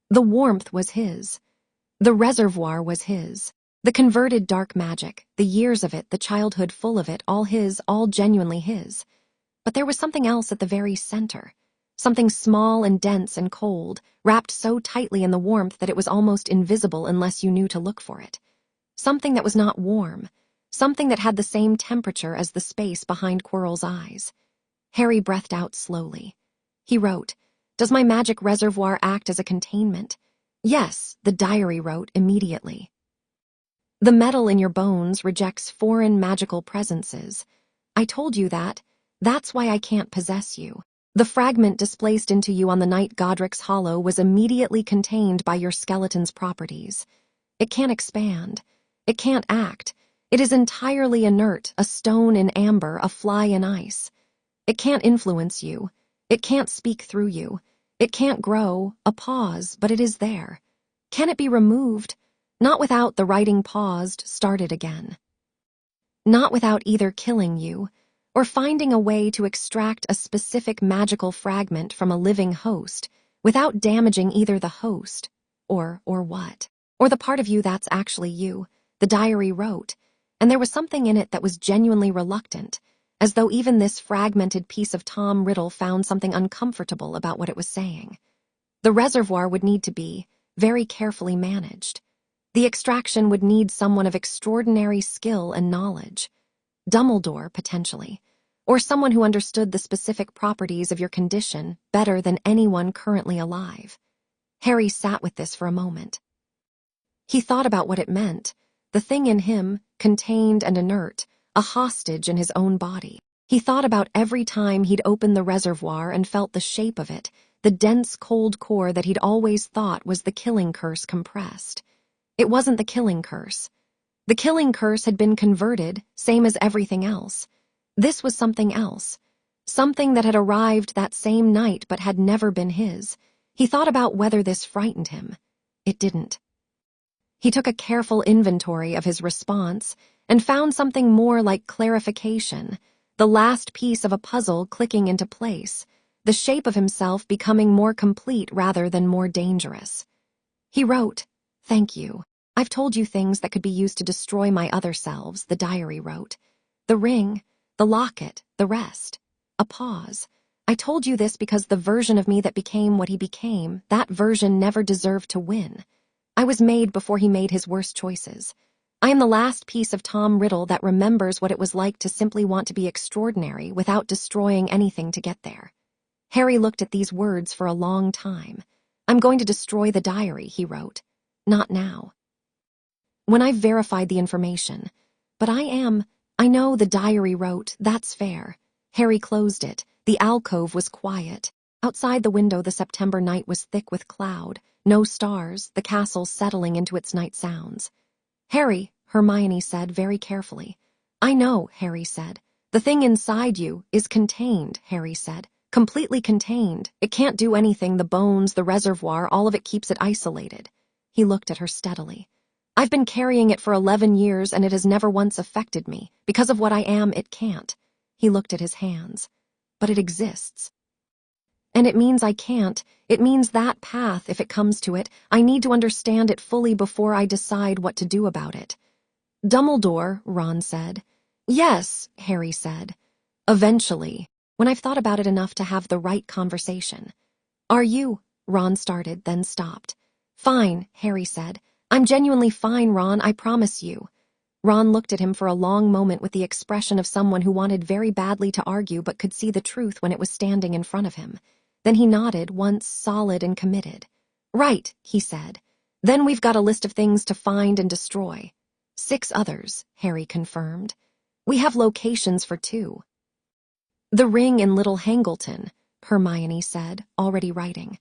The warmth was his. The reservoir was his. The converted dark magic, the years of it, the childhood full of it, all his, all genuinely his. But there was something else at the very center. Something small and dense and cold, wrapped so tightly in the warmth that it was almost invisible unless you knew to look for it. Something that was not warm. Something that had the same temperature as the space behind Quirrell's eyes. Harry breathed out slowly. He wrote, "Does my magic reservoir act as a containment?" "Yes," the diary wrote immediately. "The metal in your bones rejects foreign magical presences. I told you that. That's why I can't possess you. The fragment displaced into you on the night Godric's Hollow was immediately contained by your skeleton's properties. It can't expand. It can't act. It is entirely inert, a stone in amber, a fly in ice. It can't influence you. It can't speak through you. It can't grow, a pause, but it is there. Can it be removed? Not without," the writing paused, started again. "Not without either killing you, or finding a way to extract a specific magical fragment from a living host, without damaging either the host, or what? Or the part of you that's actually you," the diary wrote, and there was something in it that was genuinely reluctant, as though even this fragmented piece of Tom Riddle found something uncomfortable about what it was saying. The reservoir would need to be very carefully managed. The extraction would need someone of extraordinary skill and knowledge. Dumbledore, potentially, or someone who understood the specific properties of your condition better than anyone currently alive. Harry sat with this for a moment. He thought about what it meant, the thing in him, contained and inert, a hostage in his own body. He thought about every time he'd opened the reservoir and felt the shape of it, the dense, cold core that he'd always thought was the killing curse compressed. It wasn't the killing curse. The killing curse had been converted, same as everything else. This was something else. Something that had arrived that same night but had never been his. He thought about whether this frightened him. It didn't. He took a careful inventory of his response and found something more like clarification, the last piece of a puzzle clicking into place, the shape of himself becoming more complete rather than more dangerous. He wrote, "Thank you. I've told you things that could be used to destroy my other selves," the diary wrote. "The ring, the locket, the rest." A pause. "I told you this because the version of me that became what he became, that version never deserved to win. I was made before he made his worst choices. I am the last piece of Tom Riddle that remembers what it was like to simply want to be extraordinary without destroying anything to get there." Harry looked at these words for a long time. "I'm going to destroy the diary," he wrote. "Not now. When I've verified the information. But I know," the diary wrote, "that's fair." Harry closed it. The alcove was quiet. Outside the window the September night was thick with cloud, no stars, the castle settling into its night sounds. "Harry," Hermione said very carefully. "I know," Harry said. "The thing inside you is contained," Harry said. "Completely contained. It can't do anything, the bones, the reservoir, all of it keeps it isolated." He looked at her steadily. "I've been carrying it for 11 years and it has never once affected me. Because of what I am, it can't." He looked at his hands. "But it exists. And it means I can't. It means that path, if it comes to it, I need to understand it fully before I decide what to do about it." "Dumbledore," Ron said. "Yes," Harry said. "Eventually, when I've thought about it enough to have the right conversation." "Are you?" Ron started, then stopped. "Fine," Harry said. "I'm genuinely fine, Ron, I promise you." Ron looked at him for a long moment with the expression of someone who wanted very badly to argue but could see the truth when it was standing in front of him. Then he nodded, once solid and committed. "Right," he said. "Then we've got a list of things to find and destroy." 6 others, Harry confirmed. "We have locations for 2. "The ring in Little Hangleton," Hermione said, already writing.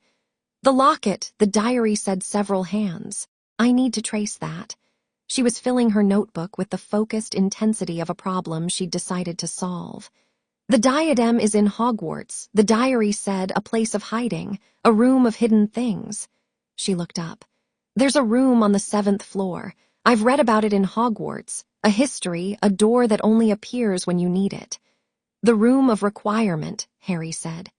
"The locket," the diary said several hands. "I need to trace that." She was filling her notebook with the focused intensity of a problem she'd decided to solve. "The diadem is in Hogwarts," the diary said, "a place of hiding, a room of hidden things." She looked up. "There's a room on the 7th floor. I've read about it in Hogwarts, a history, a door that only appears when you need it." "The room of requirement," Harry said.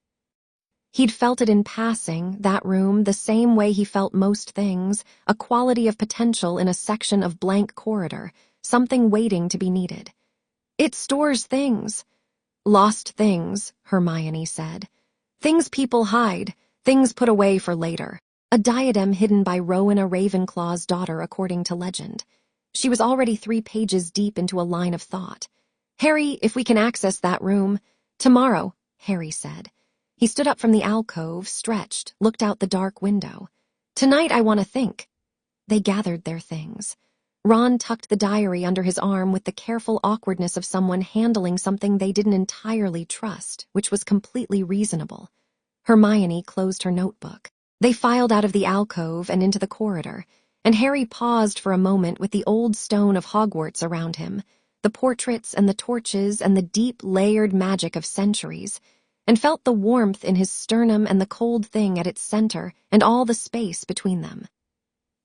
He'd felt it in passing, that room, the same way he felt most things, a quality of potential in a section of blank corridor, something waiting to be needed. "It stores things." Lost things, Hermione said. Things people hide, things put away for later. A diadem hidden by Rowena Ravenclaw's daughter, according to legend. She was already 3 pages deep into a line of thought. Harry, if we can access that room. Tomorrow, Harry said. He stood up from the alcove, stretched, looked out the dark window. Tonight I want to think. They gathered their things. Ron tucked the diary under his arm with the careful awkwardness of someone handling something they didn't entirely trust, which was completely reasonable. Hermione closed her notebook. They filed out of the alcove and into the corridor, and Harry paused for a moment with the old stone of Hogwarts around him, the portraits and the torches and the deep, layered magic of centuries, and felt the warmth in his sternum and the cold thing at its center and all the space between them.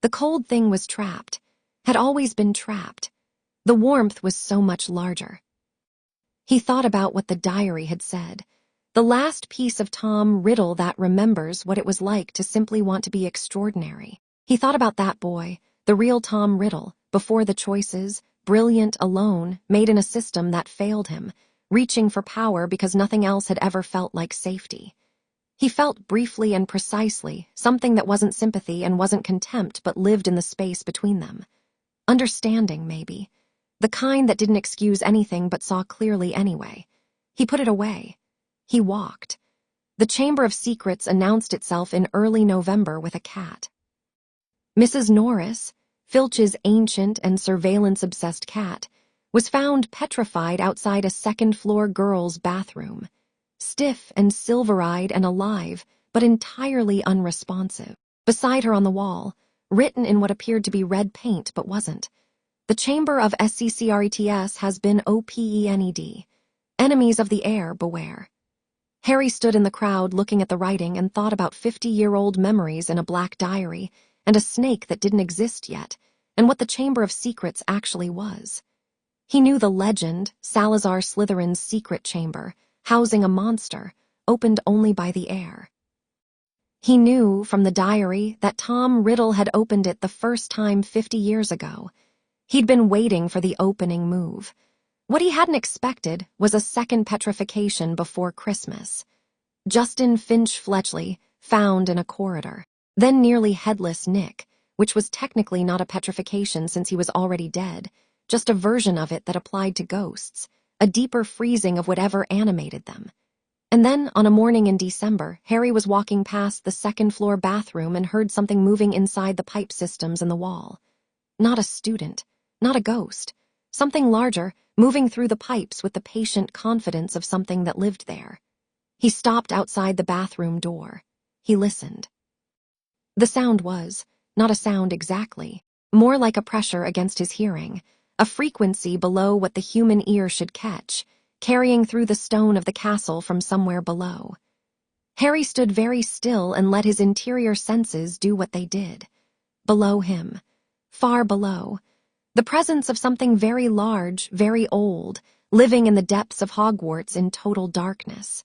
The cold thing was trapped, had always been trapped. The warmth was so much larger. He thought about what the diary had said, the last piece of Tom Riddle that remembers what it was like to simply want to be extraordinary. He thought about that boy, the real Tom Riddle, before the choices, brilliant, alone, made in a system that failed him, reaching for power because nothing else had ever felt like safety. He felt briefly and precisely something that wasn't sympathy and wasn't contempt but lived in the space between them. Understanding, maybe. The kind that didn't excuse anything but saw clearly anyway. He put it away. He walked. The Chamber of Secrets announced itself in early November with a cat. Mrs. Norris, Filch's ancient and surveillance-obsessed cat, was found petrified outside a second-floor girls' bathroom, stiff and silver-eyed and alive, but entirely unresponsive. Beside her on the wall, written in what appeared to be red paint but wasn't, the Chamber of SCCRETS has been OPENED. Enemies of the air, beware. Harry stood in the crowd looking at the writing and thought about 50-year-old memories in a black diary and a snake that didn't exist yet, and what the Chamber of Secrets actually was. He knew the legend, Salazar Slytherin's secret chamber, housing a monster, opened only by the air. He knew from the diary that Tom Riddle had opened it the first time 50 years ago. He'd been waiting for the opening move. What he hadn't expected was a second petrification before Christmas. Justin Finch Fletchley, found in a corridor. Then nearly headless Nick, which was technically not a petrification since he was already dead, just a version of it that applied to ghosts, a deeper freezing of whatever animated them. And then, on a morning in December, Harry was walking past the second-floor bathroom and heard something moving inside the pipe systems in the wall. Not a student, not a ghost. Something larger, moving through the pipes with the patient confidence of something that lived there. He stopped outside the bathroom door. He listened. The sound was, not a sound exactly, more like a pressure against his hearing, a frequency below what the human ear should catch, carrying through the stone of the castle from somewhere below. Harry stood very still and let his interior senses do what they did. Below him, far below, the presence of something very large, very old, living in the depths of Hogwarts in total darkness.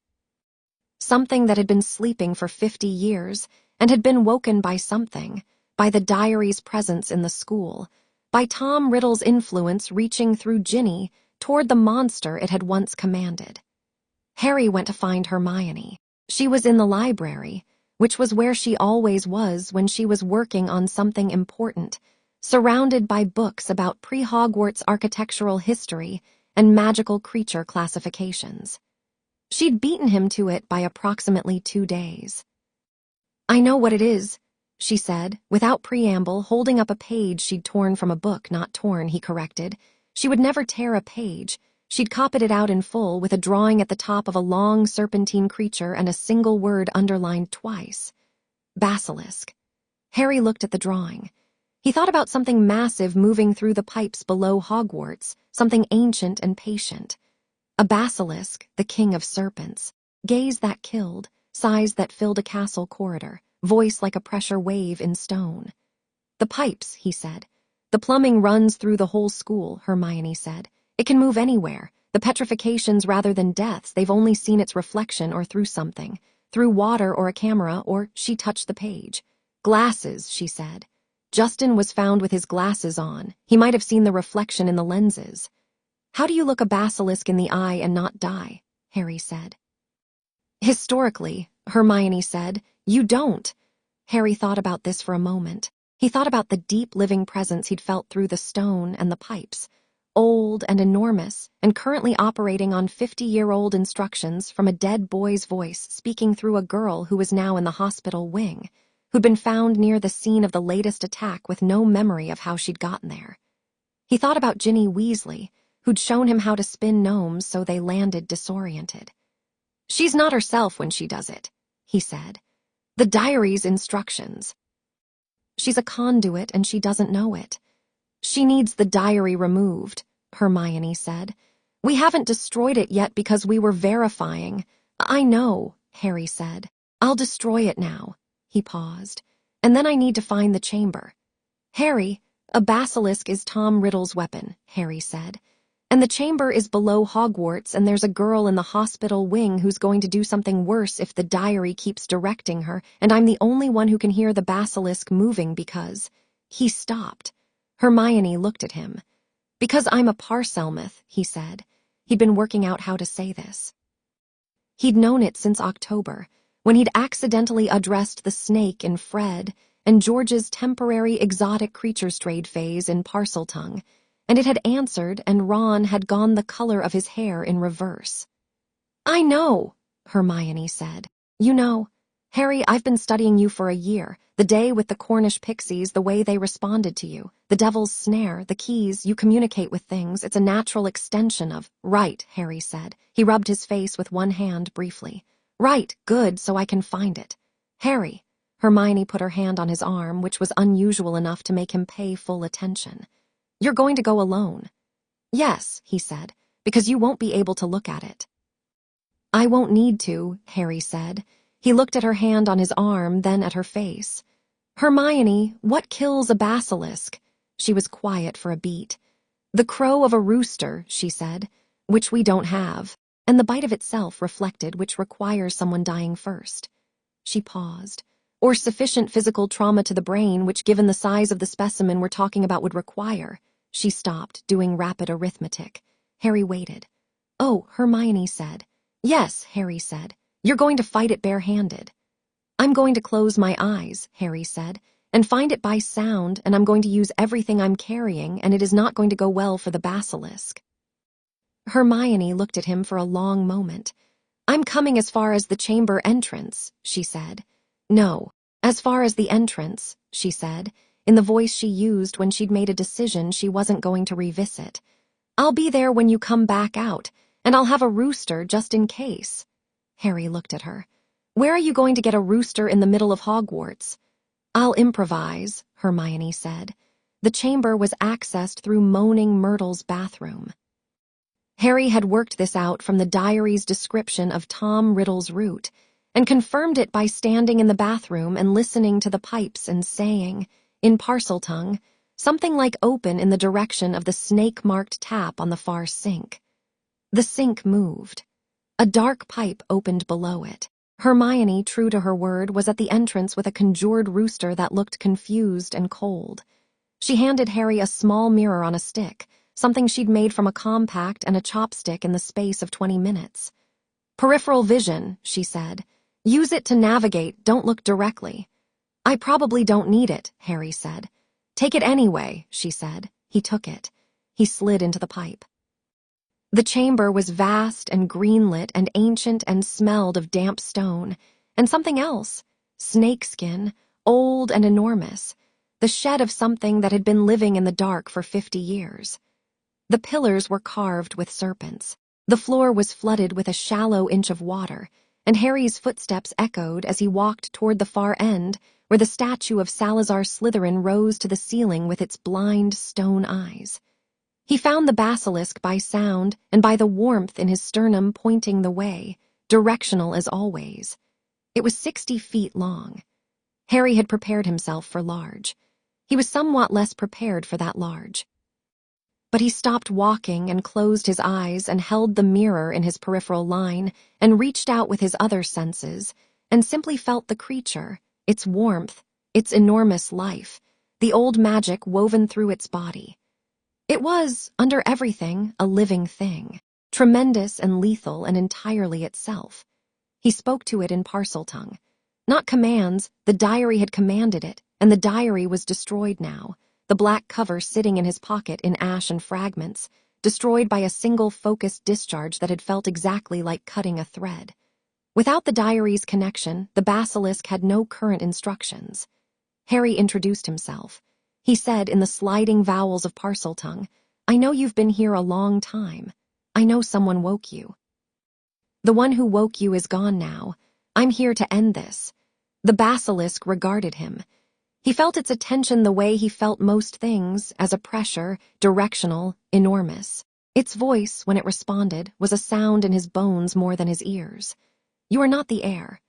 Something that had been sleeping for 50 years and had been woken by something, by the diary's presence in the school, by Tom Riddle's influence reaching through Ginny toward the monster it had once commanded. Harry went to find Hermione. She was in the library, which was where she always was when she was working on something important, surrounded by books about pre-Hogwarts architectural history and magical creature classifications. She'd beaten him to it by approximately 2 days. "I know what it is," she said, without preamble, holding up a page she'd torn from a book. Not torn, he corrected. She would never tear a page. She'd copied it out in full with a drawing at the top of a long serpentine creature and a single word underlined twice. Basilisk. Harry looked at the drawing. He thought about something massive moving through the pipes below Hogwarts, something ancient and patient. A basilisk, the king of serpents. Gaze that killed, size that filled a castle corridor, voice like a pressure wave in stone. "The pipes," he said. "The plumbing runs through the whole school," Hermione said. "It can move anywhere. The petrifications rather than deaths, they've only seen its reflection or through something, through water or a camera, or..." She touched the page. "Glasses," she said. "Justin was found with his glasses on. He might have seen the reflection in the lenses." "How do you look a basilisk in the eye and not die?" Harry said. Historically, Hermione said, you don't. Harry thought about this for a moment. He thought about the deep living presence he'd felt through the stone and the pipes, old and enormous, and currently operating on 50-year-old instructions from a dead boy's voice speaking through a girl who was now in the hospital wing, who'd been found near the scene of the latest attack with no memory of how she'd gotten there. He thought about Ginny Weasley, who'd shown him how to spin gnomes so they landed disoriented. She's not herself when she does it, he said. The diary's instructions. She's a conduit and she doesn't know it. She needs the diary removed, Hermione said. We haven't destroyed it yet because we were verifying. I know, Harry said. I'll destroy it now. He paused. And then I need to find the chamber. Harry, a basilisk is Tom Riddle's weapon, Harry said. And the chamber is below Hogwarts, and there's a girl in the hospital wing who's going to do something worse if the diary keeps directing her, and I'm the only one who can hear the basilisk moving because... He stopped. Hermione looked at him. Because I'm a Parselmouth, he said. He'd been working out how to say this. He'd known it since October, when he'd accidentally addressed the snake in Fred and George's temporary exotic creatures trade phase in Parseltongue, and it had answered, and Ron had gone the color of his hair in reverse. I know, Hermione said. You know, Harry, I've been studying you for a year. The day with the Cornish pixies, the way they responded to you. The devil's snare, the keys, you communicate with things. It's a natural extension of... Right, Harry said. He rubbed his face with one hand briefly. Right, good, so I can find it. Harry. Hermione put her hand on his arm, which was unusual enough to make him pay full attention. You're going to go alone. Yes, he said, because you won't be able to look at it. I won't need to, Harry said. He looked at her hand on his arm, then at her face. Hermione, what kills a basilisk? She was quiet for a beat. The crow of a rooster, she said, which we don't have, and the bite of itself reflected which requires someone dying first. She paused. Or sufficient physical trauma to the brain, which given the size of the specimen we're talking about would require. She stopped, doing rapid arithmetic. Harry waited. Oh, Hermione said. Yes, Harry said. You're going to fight it barehanded. I'm going to close my eyes, Harry said, and find it by sound, and I'm going to use everything I'm carrying, and it is not going to go well for the basilisk. Hermione looked at him for a long moment. I'm coming as far as the chamber entrance, she said. No, as far as the entrance, she said, in the voice she used when she'd made a decision she wasn't going to revisit. I'll be there when you come back out, and I'll have a rooster just in case. Harry looked at her. Where are you going to get a rooster in the middle of Hogwarts? I'll improvise, Hermione said. The chamber was accessed through Moaning Myrtle's bathroom. Harry had worked this out from the diary's description of Tom Riddle's route, and confirmed it by standing in the bathroom and listening to the pipes and saying, in Parseltongue, something like open in the direction of the snake-marked tap on the far sink. The sink moved. A dark pipe opened below it. Hermione, true to her word, was at the entrance with a conjured rooster that looked confused and cold. She handed Harry a small mirror on a stick, something she'd made from a compact and a chopstick in the space of 20 minutes. Peripheral vision, she said. Use it to navigate, don't look directly. I probably don't need it, Harry said. Take it anyway, she said. He took it. He slid into the pipe. The chamber was vast and greenlit and ancient and smelled of damp stone, and something else, snakeskin, old and enormous, the shed of something that had been living in the dark for 50 years. The pillars were carved with serpents. The floor was flooded with a shallow inch of water, and Harry's footsteps echoed as he walked toward the far end, where the statue of Salazar Slytherin rose to the ceiling with its blind stone eyes. He found the basilisk by sound and by the warmth in his sternum pointing the way, directional as always. It was 60 feet long. Harry had prepared himself for large. He was somewhat less prepared for that large. But he stopped walking and closed his eyes and held the mirror in his peripheral line and reached out with his other senses and simply felt the creature, its warmth, its enormous life, the old magic woven through its body. It was, under everything, a living thing. tremendous and lethal and entirely itself. He spoke to it in Parseltongue. Not commands, the diary had commanded it, and the diary was destroyed now, the black cover sitting in his pocket in ash and fragments, destroyed by a single focused discharge that had felt exactly like cutting a thread. Without the diary's connection, the basilisk had no current instructions. Harry introduced himself. He said in the sliding vowels of Parseltongue, "I know you've been here a long time. I know someone woke you. The one who woke you is gone now. I'm here to end this." The basilisk regarded him. He felt its attention the way he felt most things, as a pressure, directional, enormous. Its voice, when it responded, was a sound in his bones more than his ears. "You are not the heir."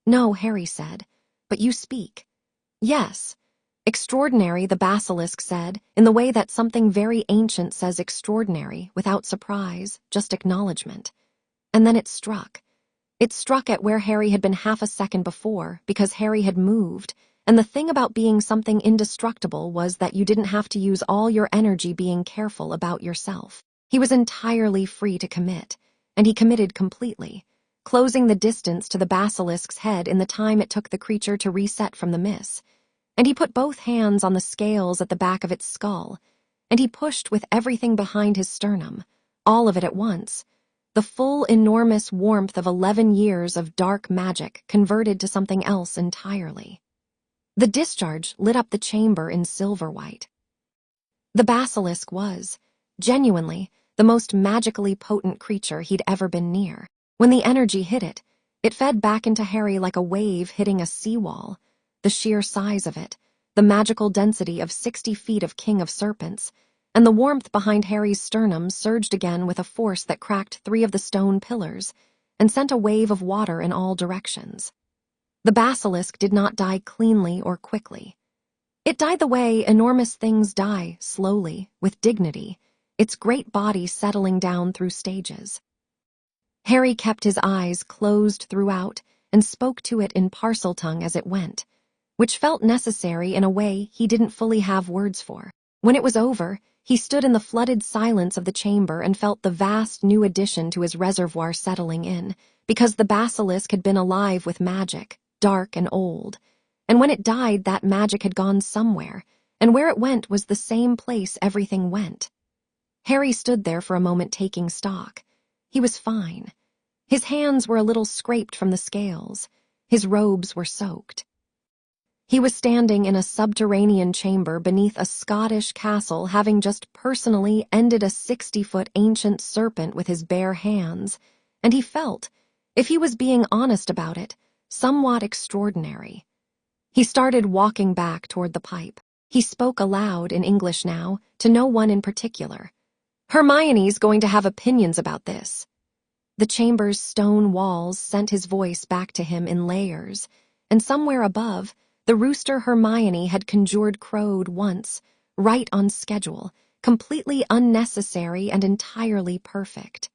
"No," Harry said, "but you speak." "Yes." "Extraordinary," the basilisk said, in the way that something very ancient says extraordinary, without surprise, just acknowledgement. And then it struck. It struck at where Harry had been half a second before, because Harry had moved, and the thing about being something indestructible was that you didn't have to use all your energy being careful about yourself. He was entirely free to commit, and he committed completely, closing the distance to the basilisk's head in the time it took the creature to reset from the miss. And he put both hands on the scales at the back of its skull, and he pushed with everything behind his sternum, all of it at once. The full, enormous warmth of 11 years of dark magic converted to something else entirely. The discharge lit up the chamber in silver white. The basilisk was, genuinely, the most magically potent creature he'd ever been near. When the energy hit it, it fed back into Harry like a wave hitting a seawall. The sheer size of it, the magical density of 60 feet of King of Serpents, and the warmth behind Harry's sternum surged again with a force that cracked 3 of the stone pillars and sent a wave of water in all directions. The basilisk did not die cleanly or quickly. It died the way enormous things die, slowly, with dignity, its great body settling down through stages. Harry kept his eyes closed throughout and spoke to it in Parseltongue as it went, which felt necessary in a way he didn't fully have words for. When it was over, he stood in the flooded silence of the chamber and felt the vast new addition to his reservoir settling in, because the basilisk had been alive with magic, dark and old. And when it died, that magic had gone somewhere, and where it went was the same place everything went. Harry stood there for a moment taking stock. He was fine. His hands were a little scraped from the scales. His robes were soaked. He was standing in a subterranean chamber beneath a Scottish castle, having just personally ended a 60-foot ancient serpent with his bare hands, and he felt, if he was being honest about it, somewhat extraordinary. He started walking back toward the pipe. He spoke aloud in English now, to no one in particular. "Hermione's going to have opinions about this." The chamber's stone walls sent his voice back to him in layers, and somewhere above, the rooster Hermione had conjured crowed once, right on schedule, completely unnecessary and entirely perfect.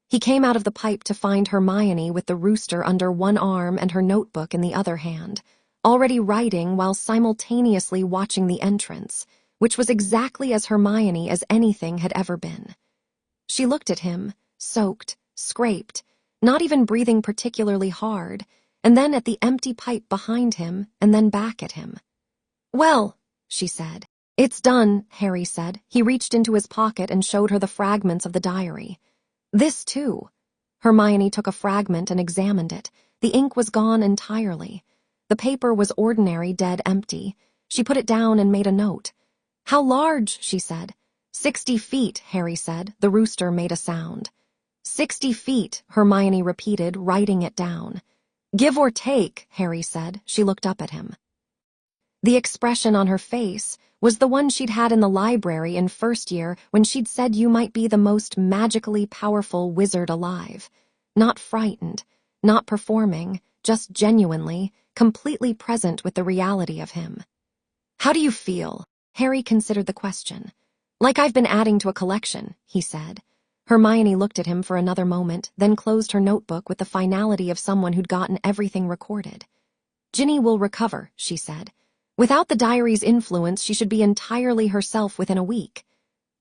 He came out of the pipe to find Hermione with the rooster under one arm and her notebook in the other hand, already writing while simultaneously watching the entrance, which was exactly as Hermione as anything had ever been. She looked at him, soaked, scraped, not even breathing particularly hard, and then at the empty pipe behind him, and then back at him. "Well," she said. "It's done," Harry said. He reached into his pocket and showed her the fragments of the diary. "This, too." Hermione took a fragment and examined it. The ink was gone entirely. The paper was ordinary, dead empty. She put it down and made a note. "How large?" she said. 60 feet, Harry said. The rooster made a sound. 60 feet, Hermione repeated, writing it down. "Give or take," Harry said. She looked up at him. The expression on her face was the one she'd had in the library in first year when she'd said you might be the most magically powerful wizard alive. Not frightened, not performing, just genuinely, completely present with the reality of him. "How do you feel?" Harry considered the question. "Like I've been adding to a collection," he said. Hermione looked at him for another moment, then closed her notebook with the finality of someone who'd gotten everything recorded. "Ginny will recover," she said. "Without the diary's influence, she should be entirely herself within a week."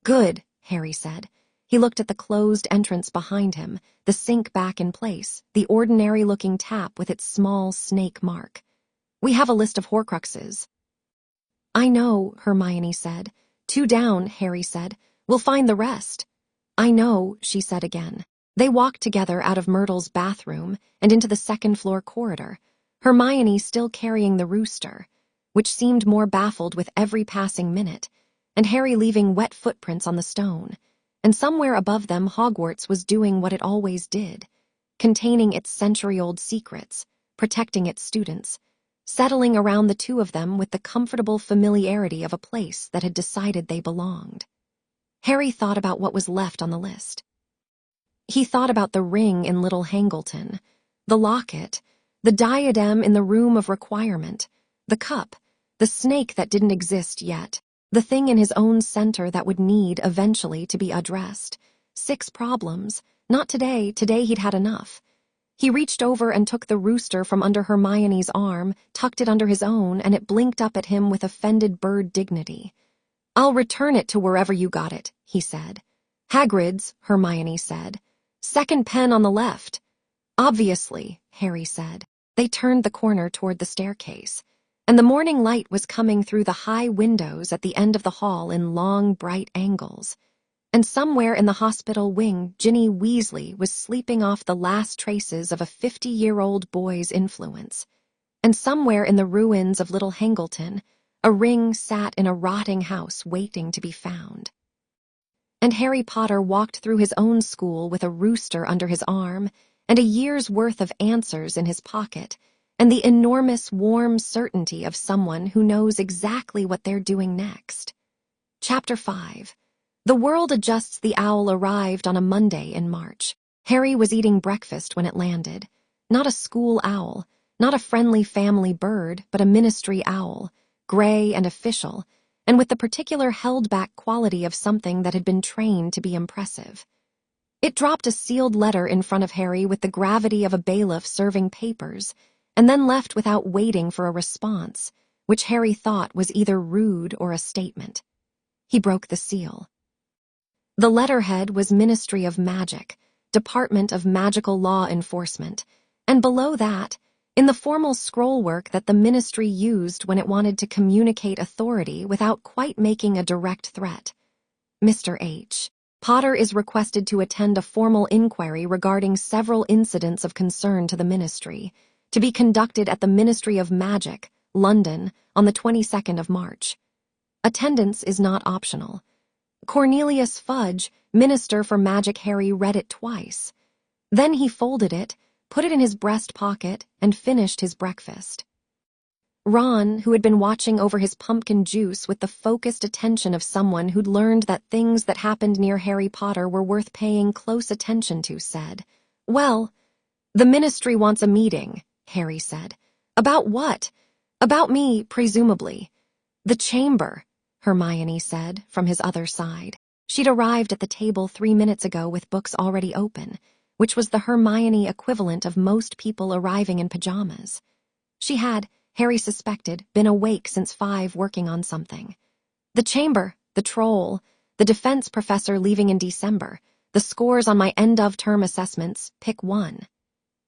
"Good," Harry said. He looked at the closed entrance behind him, the sink back in place, the ordinary-looking tap with its small snake mark. "We have a list of Horcruxes." "I know," Hermione said. "Two down," Harry said. "We'll find the rest." "I know," she said again. They walked together out of Myrtle's bathroom and into the second-floor corridor, Hermione still carrying the rooster, which seemed more baffled with every passing minute, and Harry leaving wet footprints on the stone. And somewhere above them Hogwarts was doing what it always did, containing its century-old secrets, protecting its students, settling around the two of them with the comfortable familiarity of a place that had decided they belonged. Harry thought about what was left on the list. He thought about the ring in Little Hangleton, the locket, the diadem in the Room of Requirement, the cup, the snake that didn't exist yet, the thing in his own center that would need, eventually, to be addressed. 6 problems. Not today. Today he'd had enough. He reached over and took the rooster from under Hermione's arm, tucked it under his own, and it blinked up at him with offended bird dignity. "I'll return it to wherever you got it," he said. "Hagrid's," Hermione said. "Second pen on the left." "Obviously," Harry said. They turned the corner toward the staircase, and the morning light was coming through the high windows at the end of the hall in long, bright angles. And somewhere in the hospital wing, Ginny Weasley was sleeping off the last traces of a 50-year-old boy's influence. And somewhere in the ruins of Little Hangleton, a ring sat in a rotting house waiting to be found. And Harry Potter walked through his own school with a rooster under his arm and a year's worth of answers in his pocket, and the enormous, warm certainty of someone who knows exactly what they're doing next. Chapter 5. The World Adjusts the Owl arrived on a Monday in March. Harry was eating breakfast when it landed. Not a school owl, not a friendly family bird, but a ministry owl, gray and official, and with the particular held-back quality of something that had been trained to be impressive. It dropped a sealed letter in front of Harry with the gravity of a bailiff serving papers, and then left without waiting for a response, which Harry thought was either rude or a statement. He broke the seal. The letterhead was Ministry of Magic, Department of Magical Law Enforcement, and below that, in the formal scrollwork that the ministry used when it wanted to communicate authority without quite making a direct threat, Mr. H. Potter is requested to attend a formal inquiry regarding several incidents of concern to the ministry, to be conducted at the Ministry of Magic, London, on the 22nd of March. Attendance is not optional. Cornelius Fudge, Minister for Magic Harry, read it twice. Then he folded it, put it in his breast pocket, and finished his breakfast. Ron, who had been watching over his pumpkin juice with the focused attention of someone who'd learned that things that happened near Harry Potter were worth paying close attention to, said, "Well, the ministry wants a meeting," Harry said. "About what?" "About me, presumably." "The chamber," Hermione said, from his other side. She'd arrived at the table 3 minutes ago with books already open, which was the Hermione equivalent of most people arriving in pajamas. She had, Harry suspected, been awake since 5 working on something. "The chamber, the troll, the defense professor leaving in December, the scores on my end-of-term assessments, pick one."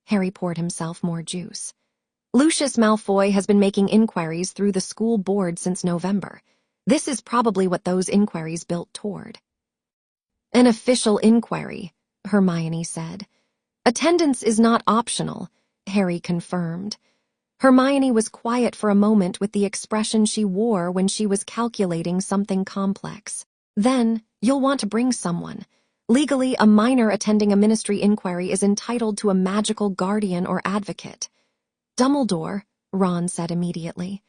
Harry poured himself more juice. "Lucius Malfoy has been making inquiries through the school board since November. This is probably what those inquiries built toward." "An official inquiry," Hermione said. "Attendance is not optional," Harry confirmed. Hermione was quiet for a moment with the expression she wore when she was calculating something complex. "Then, you'll want to bring someone. Legally, a minor attending a ministry inquiry is entitled to a magical guardian or advocate." "Dumbledore," Ron said immediately.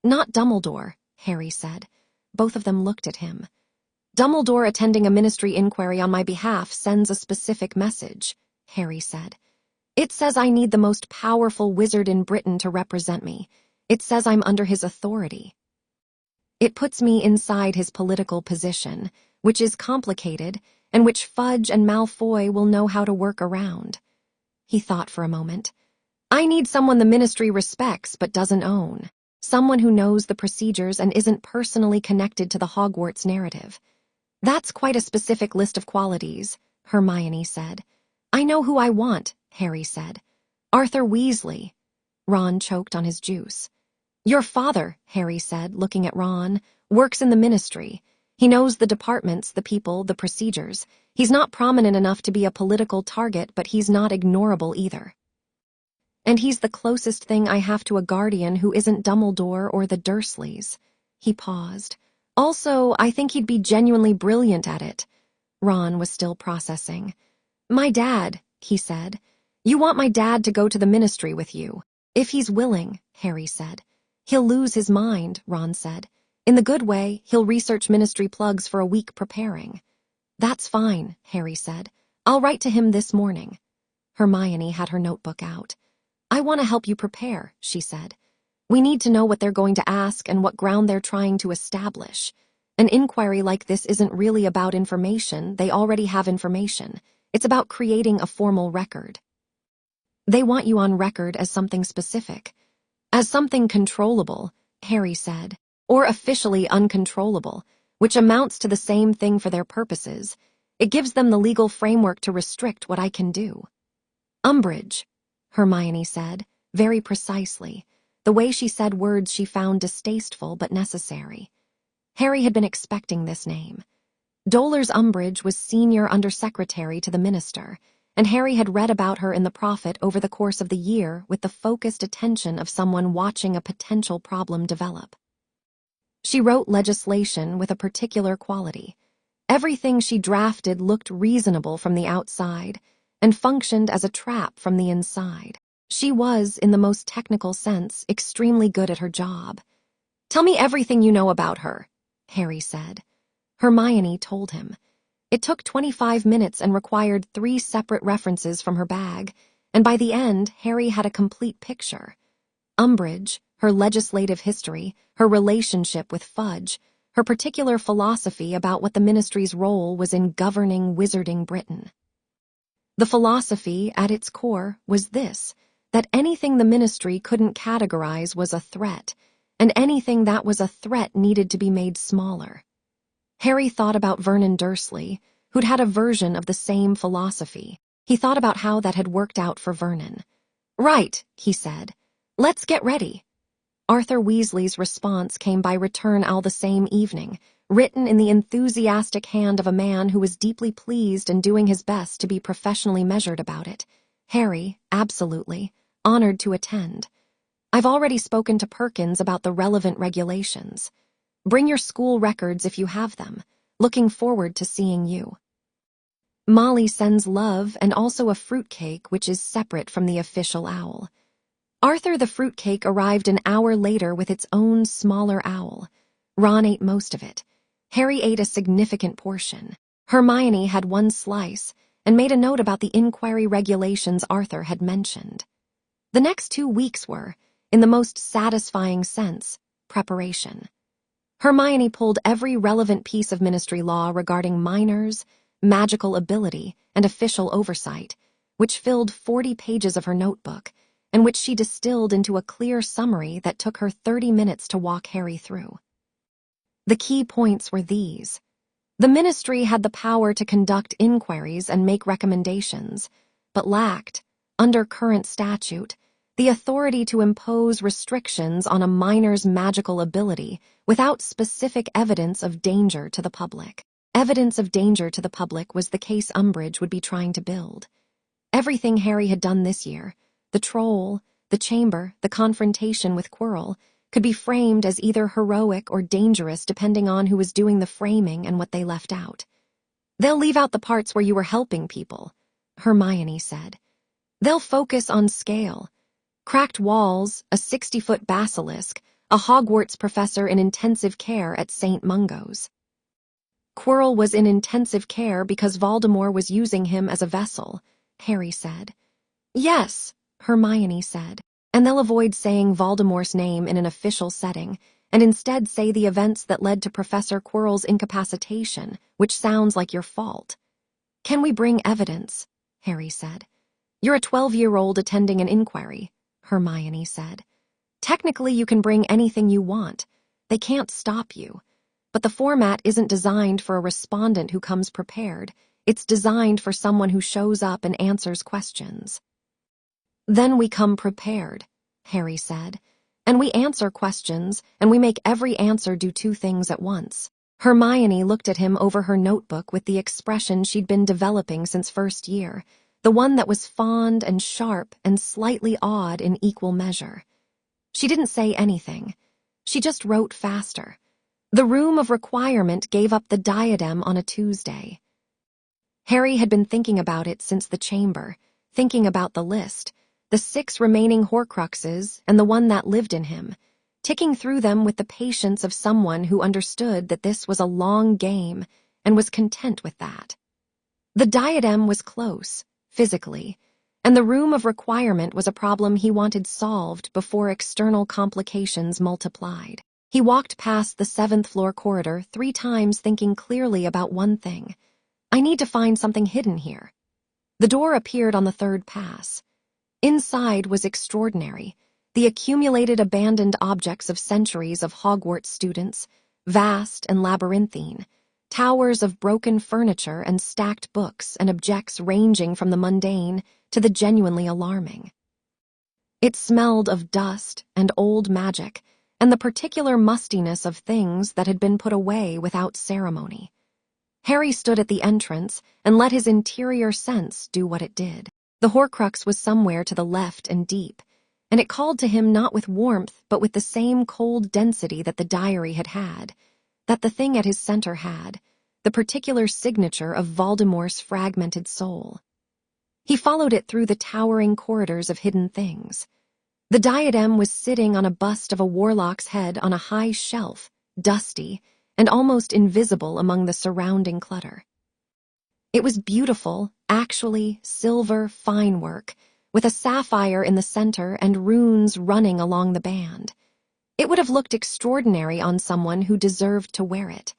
"Not Dumbledore," Harry said. Both of them looked at him. "Dumbledore attending a ministry inquiry on my behalf sends a specific message," Harry said. "It says I need the most powerful wizard in Britain to represent me. It says I'm under his authority. It puts me inside his political position, which is complicated, and which Fudge and Malfoy will know how to work around." He thought for a moment. "I need someone the ministry respects but doesn't own. Someone who knows the procedures and isn't personally connected to the Hogwarts narrative. That's quite a specific list of qualities, Hermione said. I know who I want, Harry said. Arthur Weasley. Ron choked on his juice. Your father, Harry said, looking at Ron, works in the ministry. He knows the departments, the people, the procedures. He's not prominent enough to be a political target, but he's not ignorable either. And he's the closest thing I have to a guardian who isn't Dumbledore or the Dursleys. He paused. Also, I think he'd be genuinely brilliant at it. Ron was still processing. My dad, he said. You want my dad to go to the ministry with you. If he's willing, Harry said. He'll lose his mind, Ron said. In the good way, he'll research ministry plugs for a week preparing. That's fine, Harry said. I'll write to him this morning. Hermione had her notebook out. I want to help you prepare, she said. We need to know what they're going to ask and what ground they're trying to establish. An inquiry like this isn't really about information. They already have information. It's about creating a formal record. They want you on record as something specific. As something controllable, Harry said, or officially uncontrollable, which amounts to the same thing for their purposes. It gives them the legal framework to restrict what I can do. Umbridge, Hermione said, very precisely. The way she said words she found distasteful but necessary. Harry had been expecting this name. Dolores Umbridge was senior undersecretary to the minister, and Harry had read about her in the Prophet over the course of the year with the focused attention of someone watching a potential problem develop. She wrote legislation with a particular quality. Everything she drafted looked reasonable from the outside and functioned as a trap from the inside. She was, in the most technical sense, extremely good at her job. Tell me everything you know about her, Harry said. Hermione told him. It took 25 minutes and required 3 separate references from her bag, and by the end, Harry had a complete picture. Umbridge, her legislative history, her relationship with Fudge, her particular philosophy about what the ministry's role was in governing wizarding Britain. The philosophy, at its core, was this, that anything the ministry couldn't categorize was a threat, and anything that was a threat needed to be made smaller. Harry thought about Vernon Dursley, who'd had a version of the same philosophy. He thought about how that had worked out for Vernon. Right, he said. Let's get ready. Arthur Weasley's response came by return all the same evening, written in the enthusiastic hand of a man who was deeply pleased and doing his best to be professionally measured about it. Harry, absolutely, honored to attend. I've already spoken to Perkins about the relevant regulations. Bring your school records if you have them. Looking forward to seeing you. Molly sends love and also a fruitcake which is separate from the official owl. Arthur the fruitcake arrived an hour later with its own smaller owl. Ron ate most of it. Harry ate a significant portion. Hermione had 1 slice and made a note about the inquiry regulations Arthur had mentioned. The next 2 weeks were, in the most satisfying sense, preparation. Hermione pulled every relevant piece of ministry law regarding minors, magical ability, and official oversight, which filled 40 pages of her notebook, and which she distilled into a clear summary that took her 30 minutes to walk Harry through. The key points were these. The ministry had the power to conduct inquiries and make recommendations, but lacked, under current statute, the authority to impose restrictions on a minor's magical ability without specific evidence of danger to the public. Evidence of danger to the public was the case Umbridge would be trying to build. Everything Harry had done this year, the troll, the chamber, the confrontation with Quirrell, could be framed as either heroic or dangerous depending on who was doing the framing and what they left out. They'll leave out the parts where you were helping people, Hermione said. They'll focus on scale. Cracked walls, a 60-foot basilisk, a Hogwarts professor in intensive care at St. Mungo's. Quirrell was in intensive care because Voldemort was using him as a vessel, Harry said. Yes, Hermione said, and they'll avoid saying Voldemort's name in an official setting, and instead say the events that led to Professor Quirrell's incapacitation, which sounds like your fault. Can we bring evidence? Harry said. You're a 12-year-old attending an inquiry, Hermione said. Technically, you can bring anything you want. They can't stop you. but the format isn't designed for a respondent who comes prepared. It's designed for someone who shows up and answers questions. Then we come prepared, Harry said, and we answer questions, and we make every answer do two things at once. Hermione looked at him over her notebook with the expression she'd been developing since first year, the one that was fond and sharp and slightly odd in equal measure. She didn't say anything. She just wrote faster. The room of requirement gave up the diadem on a Tuesday. Harry had been thinking about it since the chamber, thinking about the list, the 6 remaining Horcruxes and the one that lived in him, ticking through them with the patience of someone who understood that this was a long game and was content with that. The diadem was close, physically, and the room of requirement was a problem he wanted solved before external complications multiplied. He walked past the 7th floor corridor 3 times thinking clearly about one thing. I need to find something hidden here. The door appeared on the 3rd pass. Inside was extraordinary. The accumulated abandoned objects of centuries of Hogwarts students, vast and labyrinthine, towers of broken furniture and stacked books and objects ranging from the mundane to the genuinely alarming. It smelled of dust and old magic and the particular mustiness of things that had been put away without ceremony. Harry stood at the entrance and let his interior sense do what it did. The Horcrux was somewhere to the left and deep, and it called to him not with warmth but with the same cold density that the diary had had, that the thing at his center had, the particular signature of Voldemort's fragmented soul. He followed it through the towering corridors of hidden things. The diadem was sitting on a bust of a warlock's head on a high shelf, dusty, and almost invisible among the surrounding clutter. It was beautiful, actually silver fine work, with a sapphire in the center and runes running along the band. It would have looked extraordinary on someone who deserved to wear it.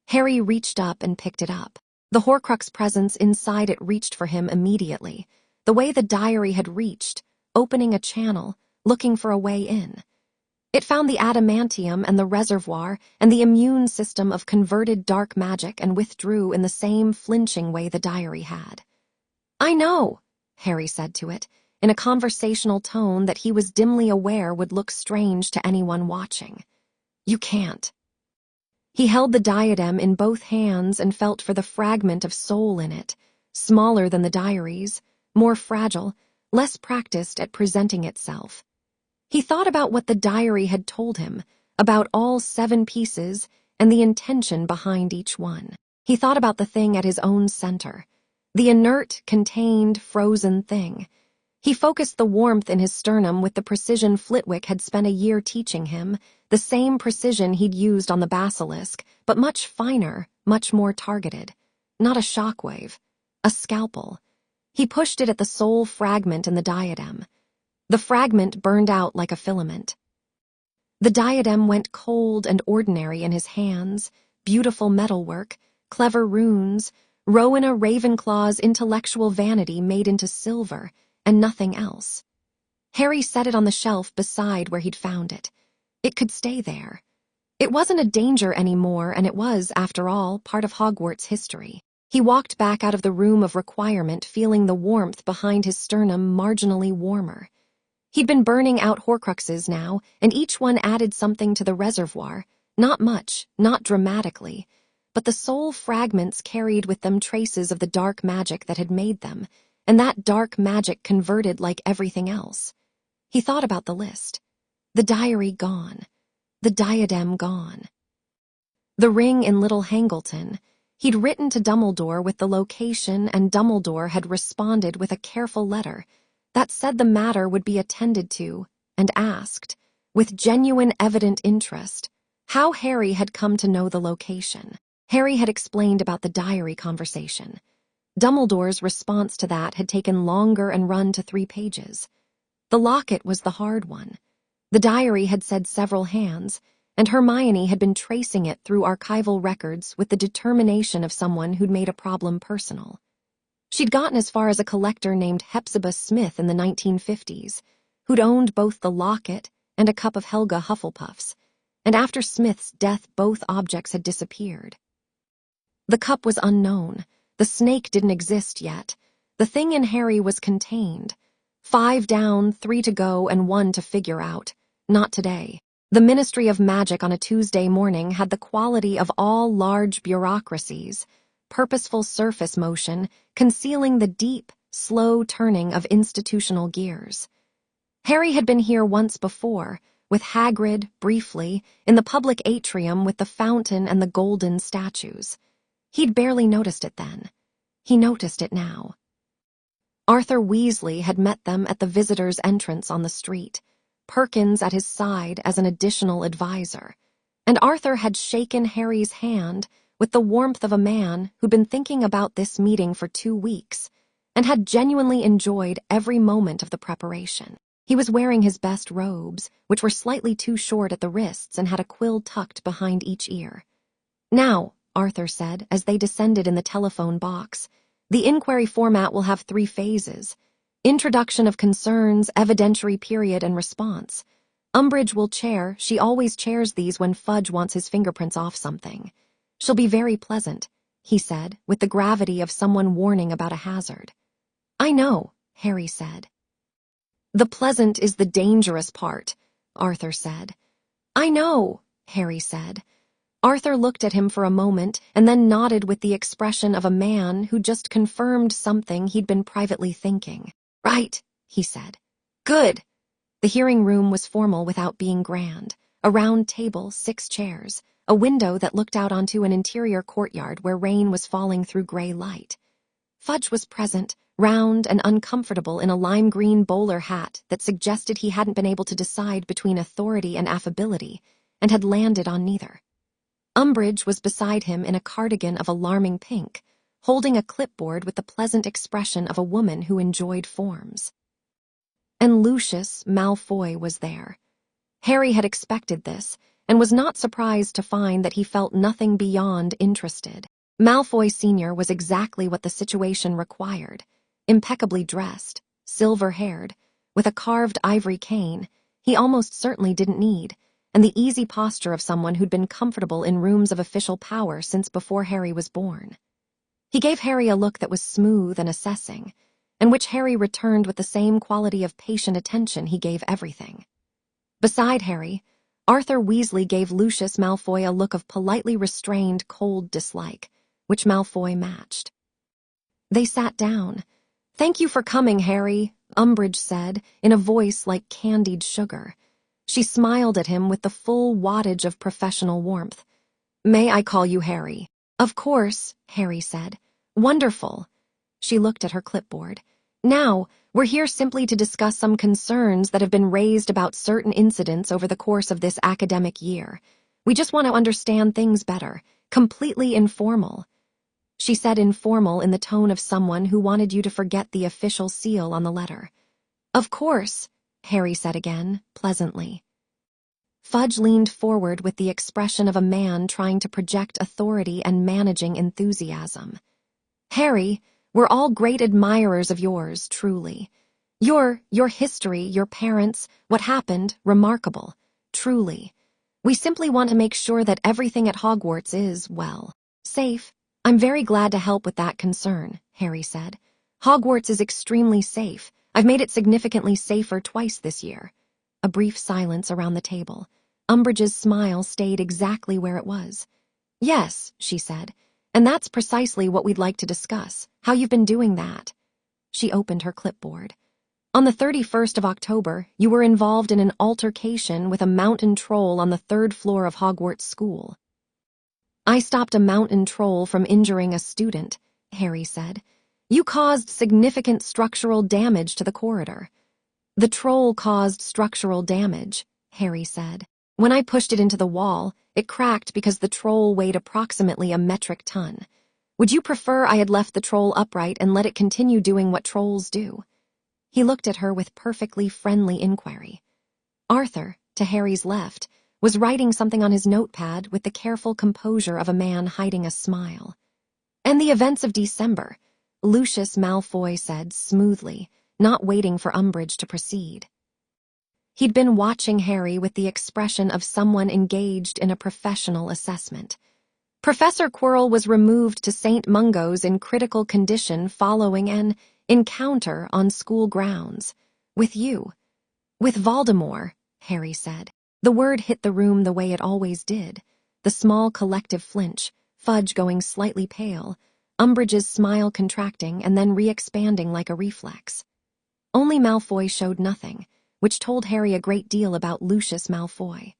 Harry reached up and picked it up. The Horcrux presence inside it reached for him immediately, the way the diary had reached, opening a channel, looking for a way in. It found the adamantium and the reservoir and the immune system of converted dark magic and withdrew in the same flinching way the diary had. I know, Harry said to it, in a conversational tone that he was dimly aware would look strange to anyone watching. You can't. He held the diadem in both hands and felt for the fragment of soul in it, smaller than the diary's, more fragile, less practiced at presenting itself. He thought about what the diary had told him, about all 7 pieces and the intention behind each one. He thought about the thing at his own center, the inert, contained, frozen thing. He focused the warmth in his sternum with the precision Flitwick had spent a year teaching him, the same precision he'd used on the basilisk, but much finer, much more targeted. Not a shockwave, a scalpel. He pushed it at the soul fragment in the diadem. The fragment burned out like a filament. The diadem went cold and ordinary in his hands, beautiful metalwork, clever runes, Rowena Ravenclaw's intellectual vanity made into silver, and nothing else. Harry set it on the shelf beside where he'd found it. It could stay there. It wasn't a danger anymore, and it was, after all, part of Hogwarts history. He walked back out of the room of requirement feeling the warmth behind his sternum marginally warmer. He'd been burning out Horcruxes now, and each one added something to the reservoir. Not much, not dramatically, but the soul fragments carried with them traces of the dark magic that had made them, and that dark magic converted like everything else. He thought about the list. The diary gone. The diadem gone. The ring in Little Hangleton. He'd written to Dumbledore with the location, and Dumbledore had responded with a careful letter that said the matter would be attended to, and asked, with genuine evident interest, how Harry had come to know the location. Harry had explained about the diary conversation. Dumbledore's response to that had taken longer and run to 3 pages. The locket was the hard one. The diary had said several hands, and Hermione had been tracing it through archival records with the determination of someone who'd made a problem personal. She'd gotten as far as a collector named Hepzibah Smith in the 1950s, who'd owned both the locket and a cup of Helga Hufflepuff's, and after Smith's death both objects had disappeared. The cup was unknown. The snake didn't exist yet. The thing in Harry was contained. 5 down, 3 to go, and 1 to figure out. Not today. The Ministry of Magic on a Tuesday morning had the quality of all large bureaucracies, purposeful surface motion, concealing the deep, slow turning of institutional gears. Harry had been here once before, with Hagrid, briefly, in the public atrium with the fountain and the golden statues. He'd barely noticed it then. He noticed it now. Arthur Weasley had met them at the visitors' entrance on the street, Perkins at his side as an additional advisor, and Arthur had shaken Harry's hand with the warmth of a man who'd been thinking about this meeting for 2 weeks and had genuinely enjoyed every moment of the preparation. He was wearing his best robes, which were slightly too short at the wrists and had a quill tucked behind each ear. "Now," Arthur said as they descended in the telephone box, "the inquiry format will have 3 phases. Introduction of concerns, evidentiary period, and response. Umbridge will chair. She always chairs these when Fudge wants his fingerprints off something. She'll be very pleasant," he said, with the gravity of someone warning about a hazard. "I know," Harry said. "The pleasant is the dangerous part," Arthur said. "I know," Harry said. Arthur looked at him for a moment and then nodded with the expression of a man who just confirmed something he'd been privately thinking. "Right," he said. "Good." The hearing room was formal without being grand. A round table, 6 chairs, a window that looked out onto an interior courtyard where rain was falling through gray light. Fudge was present, round and uncomfortable in a lime green bowler hat that suggested he hadn't been able to decide between authority and affability, and had landed on neither. Umbridge was beside him in a cardigan of alarming pink, holding a clipboard with the pleasant expression of a woman who enjoyed forms. And Lucius Malfoy was there. Harry had expected this, and was not surprised to find that he felt nothing beyond interested. Malfoy Sr. was exactly what the situation required, impeccably dressed, silver-haired, with a carved ivory cane he almost certainly didn't need, and the easy posture of someone who'd been comfortable in rooms of official power since before Harry was born. He gave Harry a look that was smooth and assessing, and which Harry returned with the same quality of patient attention he gave everything. Beside Harry, Arthur Weasley gave Lucius Malfoy a look of politely restrained, cold dislike, which Malfoy matched. They sat down. "Thank you for coming, Harry," Umbridge said, in a voice like candied sugar. She smiled at him with the full wattage of professional warmth. "May I call you Harry?" "Of course," Harry said. "Wonderful." She looked at her clipboard. "Now, we're here simply to discuss some concerns that have been raised about certain incidents over the course of this academic year. We just want to understand things better. Completely informal." She said informal in the tone of someone who wanted you to forget the official seal on the letter. "Of course," Harry said again, pleasantly. Fudge leaned forward with the expression of a man trying to project authority and managing enthusiasm. "Harry, we're all great admirers of yours, truly. Your history, your parents, what happened, remarkable, truly. We simply want to make sure that everything at Hogwarts is, well, safe." "I'm very glad to help with that concern," Harry said. "Hogwarts is extremely safe. I've made it significantly safer twice this year." A brief silence around the table. Umbridge's smile stayed exactly where it was. "Yes," she said, "and that's precisely what we'd like to discuss, how you've been doing that." She opened her clipboard. "On the 31st of October, you were involved in an altercation with a mountain troll on the 3rd floor of Hogwarts School." "I stopped a mountain troll from injuring a student," Harry said. "You caused significant structural damage to the corridor." "The troll caused structural damage," Harry said. "When I pushed it into the wall, it cracked because the troll weighed approximately a metric ton. Would you prefer I had left the troll upright and let it continue doing what trolls do?" He looked at her with perfectly friendly inquiry. Arthur, to Harry's left, was writing something on his notepad with the careful composure of a man hiding a smile. "And the events of December," Lucius Malfoy said smoothly, not waiting for Umbridge to proceed. He'd been watching Harry with the expression of someone engaged in a professional assessment. Professor Quirrell was removed to St. Mungo's in critical condition following an encounter on school grounds. With you. With Voldemort, Harry said. The word hit the room the way it always did. The small collective flinch, Fudge going slightly pale, Umbridge's smile contracting and then re-expanding like a reflex. Only Malfoy showed nothing, which told Harry a great deal about Lucius Malfoy.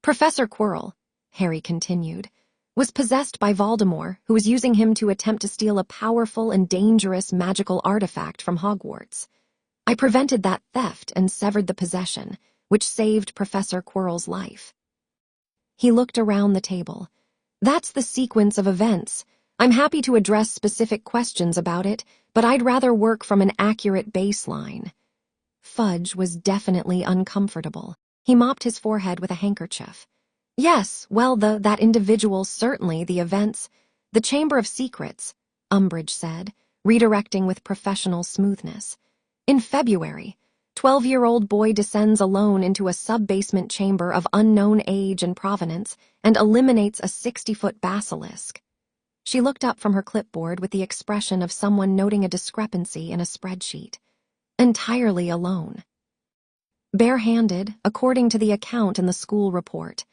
Professor Quirrell, Harry continued, was possessed by Voldemort, who was using him to attempt to steal a powerful and dangerous magical artifact from Hogwarts. I prevented that theft and severed the possession, which saved Professor Quirrell's life. He looked around the table. That's the sequence of events. I'm happy to address specific questions about it, but I'd rather work from an accurate baseline. Fudge was definitely uncomfortable. He mopped his forehead with a handkerchief. Yes, well, that individual, certainly, the events. The Chamber of Secrets, Umbridge said, redirecting with professional smoothness. In February, 12-year-old boy descends alone into a sub-basement chamber of unknown age and provenance and eliminates a 60-foot basilisk. She looked up from her clipboard with the expression of someone noting a discrepancy in a spreadsheet. Entirely alone. Barehanded, according to the account in the school report.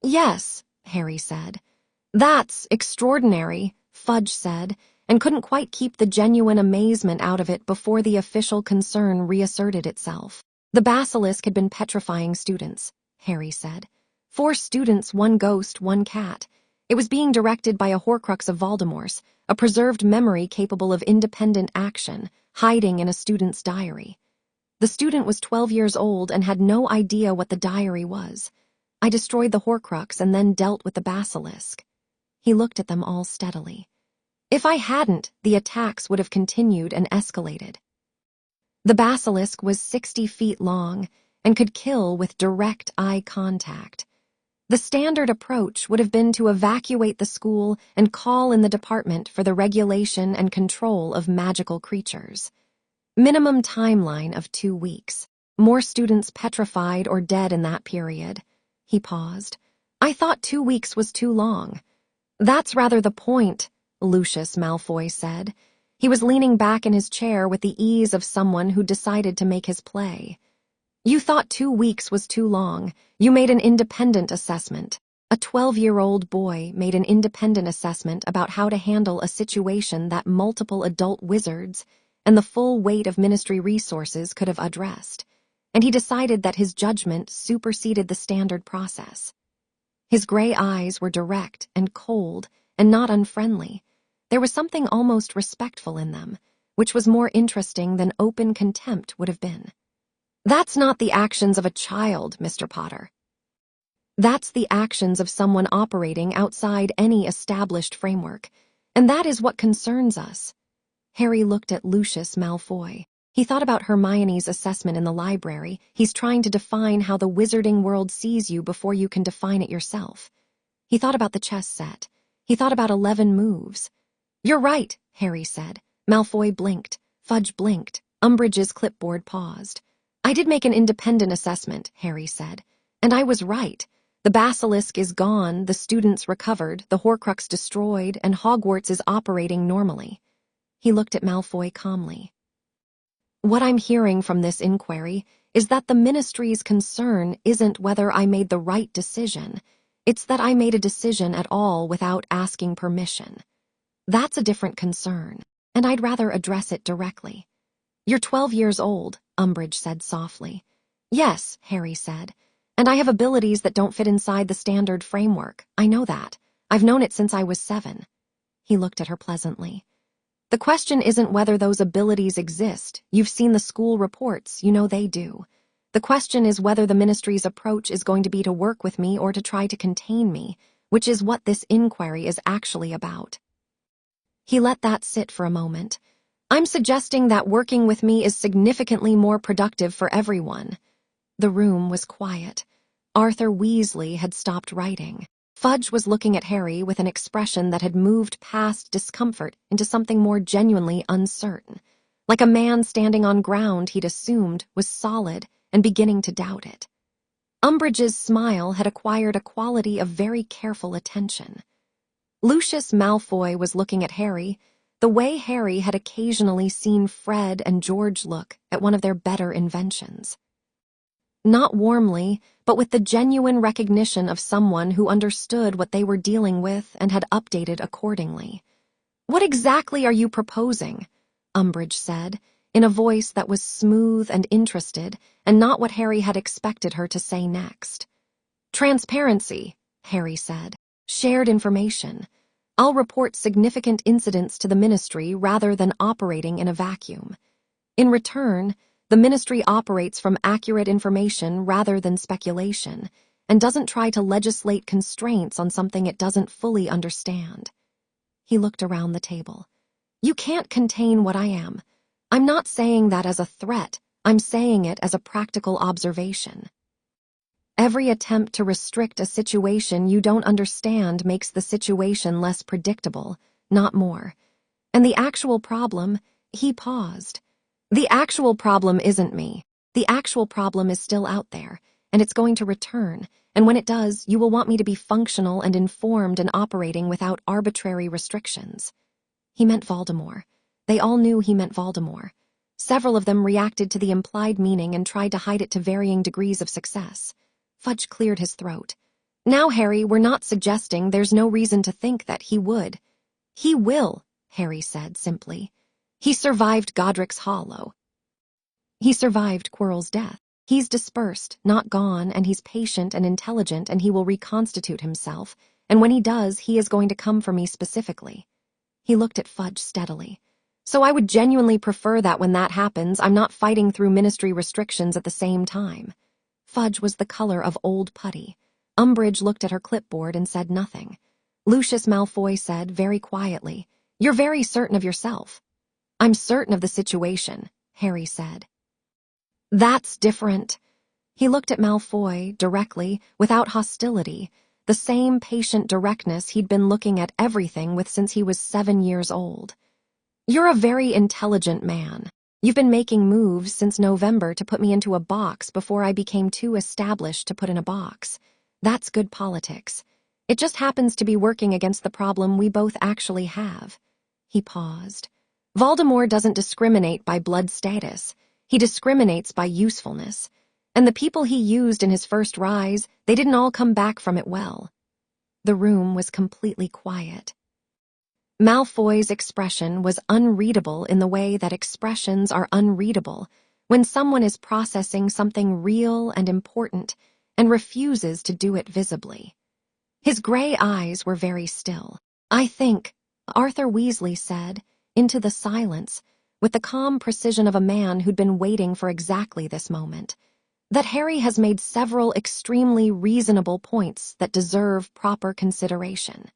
Yes, Harry said. That's extraordinary, Fudge said, and couldn't quite keep the genuine amazement out of it before the official concern reasserted itself. The basilisk had been petrifying students, Harry said. 4 students, 1 ghost, 1 cat. It was being directed by a Horcrux of Voldemort's, a preserved memory capable of independent action, hiding in a student's diary. The student was 12 years old and had no idea what the diary was. I destroyed the Horcrux and then dealt with the basilisk. He looked at them all steadily. If I hadn't, the attacks would have continued and escalated. The basilisk was 60 feet long and could kill with direct eye contact. The standard approach would have been to evacuate the school and call in the department for the regulation and control of magical creatures. Minimum timeline of 2 weeks. More students petrified or dead in that period. He paused. I thought 2 weeks was too long. That's rather the point, Lucius Malfoy said. He was leaning back in his chair with the ease of someone who decided to make his play. You thought 2 weeks was too long. You made an independent assessment. A 12-year-old boy made an independent assessment about how to handle a situation that multiple adult wizards and the full weight of ministry resources could have addressed, and he decided that his judgment superseded the standard process. His gray eyes were direct and cold and not unfriendly. There was something almost respectful in them, which was more interesting than open contempt would have been. That's not the actions of a child, Mr. Potter. That's the actions of someone operating outside any established framework, and that is what concerns us. Harry looked at Lucius Malfoy. He thought about Hermione's assessment in the library. He's trying to define how the wizarding world sees you before you can define it yourself. He thought about the chess set. He thought about 11 moves. You're right, Harry said. Malfoy blinked. Fudge blinked. Umbridge's clipboard paused. I did make an independent assessment, Harry said. And I was right. The basilisk is gone, the students recovered, the Horcrux destroyed, and Hogwarts is operating normally. He looked at Malfoy calmly. What I'm hearing from this inquiry is that the ministry's concern isn't whether I made the right decision. It's that I made a decision at all without asking permission. That's a different concern, and I'd rather address it directly. You're 12 years old, Umbridge said softly. Yes, Harry said, and I have abilities that don't fit inside the standard framework. I know that. I've known it since I was 7. He looked at her pleasantly. The question isn't whether those abilities exist. You've seen the school reports. You know they do. The question is whether the ministry's approach is going to be to work with me or to try to contain me, which is what this inquiry is actually about. He let that sit for a moment. I'm suggesting that working with me is significantly more productive for everyone. The room was quiet. Arthur Weasley had stopped writing. Fudge was looking at Harry with an expression that had moved past discomfort into something more genuinely uncertain, like a man standing on ground he'd assumed was solid and beginning to doubt it. Umbridge's smile had acquired a quality of very careful attention. Lucius Malfoy was looking at Harry, the way Harry had occasionally seen Fred and George look at one of their better inventions. Not warmly, but with the genuine recognition of someone who understood what they were dealing with and had updated accordingly. "What exactly are you proposing?" Umbridge said, in a voice that was smooth and interested, and not what Harry had expected her to say next. "Transparency," Harry said. "Shared information. I'll report significant incidents to the Ministry rather than operating in a vacuum. In return, the Ministry operates from accurate information rather than speculation, and doesn't try to legislate constraints on something it doesn't fully understand." He looked around the table. "You can't contain what I am. I'm not saying that as a threat, I'm saying it as a practical observation. Every attempt to restrict a situation you don't understand makes the situation less predictable, not more. And the actual problem," he paused. "The actual problem isn't me. The actual problem is still out there, and it's going to return, and when it does, you will want me to be functional and informed and operating without arbitrary restrictions." He meant Voldemort. They all knew he meant Voldemort. Several of them reacted to the implied meaning and tried to hide it to varying degrees of success. Fudge cleared his throat. "Now, Harry, we're not suggesting there's no reason to think that he would." "He will," Harry said simply. "He survived Godric's Hollow. He survived Quirrell's death. He's dispersed, not gone, and he's patient and intelligent, and he will reconstitute himself, and when he does, he is going to come for me specifically." He looked at Fudge steadily. "So I would genuinely prefer that when that happens, I'm not fighting through Ministry restrictions at the same time." Fudge was the color of old putty. Umbridge looked at her clipboard and said nothing. Lucius Malfoy said, very quietly, "You're very certain of yourself." "I'm certain of the situation," Harry said. "That's different." He looked at Malfoy, directly, without hostility, the same patient directness he'd been looking at everything with since he was 7 years old. "You're a very intelligent man. You've been making moves since November to put me into a box before I became too established to put in a box. That's good politics. It just happens to be working against the problem we both actually have." He paused. "Voldemort doesn't discriminate by blood status. He discriminates by usefulness. And the people he used in his first rise, they didn't all come back from it well." The room was completely quiet. Malfoy's expression was unreadable in the way that expressions are unreadable when someone is processing something real and important and refuses to do it visibly. His gray eyes were very still. "I think," Arthur Weasley said, into the silence, with the calm precision of a man who'd been waiting for exactly this moment, "that Harry has made several extremely reasonable points that deserve proper consideration.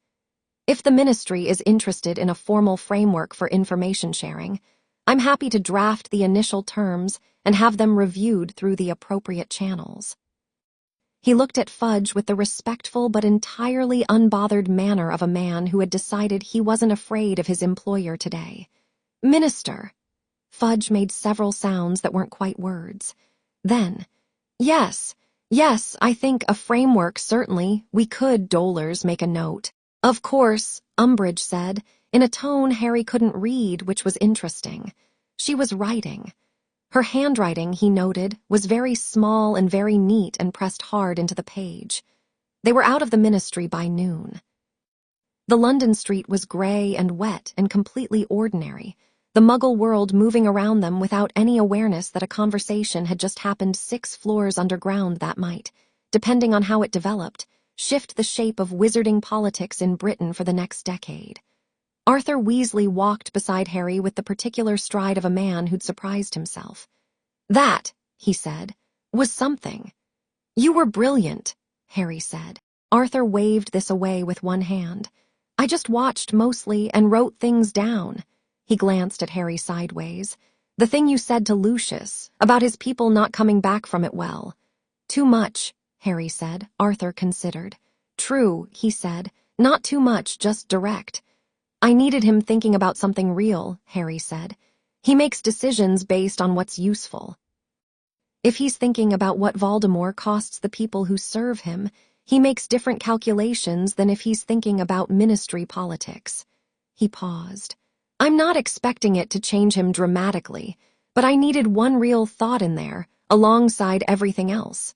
If the Ministry is interested in a formal framework for information sharing, I'm happy to draft the initial terms and have them reviewed through the appropriate channels." He looked at Fudge with the respectful but entirely unbothered manner of a man who had decided he wasn't afraid of his employer today. "Minister." Fudge made several sounds that weren't quite words. Then, yes, I think a framework, certainly. We could, Dolers, make a note." "Of course," Umbridge said, in a tone Harry couldn't read, which was interesting. She was writing. Her handwriting, he noted, was very small and very neat and pressed hard into the page. They were out of the Ministry by noon. The London street was grey and wet and completely ordinary, the Muggle world moving around them without any awareness that a conversation had just happened 6 floors underground that might, depending on how it developed, shift the shape of wizarding politics in Britain for the next decade. Arthur Weasley walked beside Harry with the particular stride of a man who'd surprised himself. "That," he said, "was something." "You were brilliant," Harry said. Arthur waved this away with one hand. "I just watched mostly and wrote things down." He glanced at Harry sideways. "The thing you said to Lucius, about his people not coming back from it well." "Too much," Harry said. Arthur considered. "True," he said. "Not too much, just direct." "I needed him thinking about something real," Harry said. "He makes decisions based on what's useful." If he's thinking about what Voldemort costs the people who serve him, he makes different calculations than if he's thinking about ministry politics. He paused. I'm not expecting it to change him dramatically, but I needed one real thought in there, alongside everything else.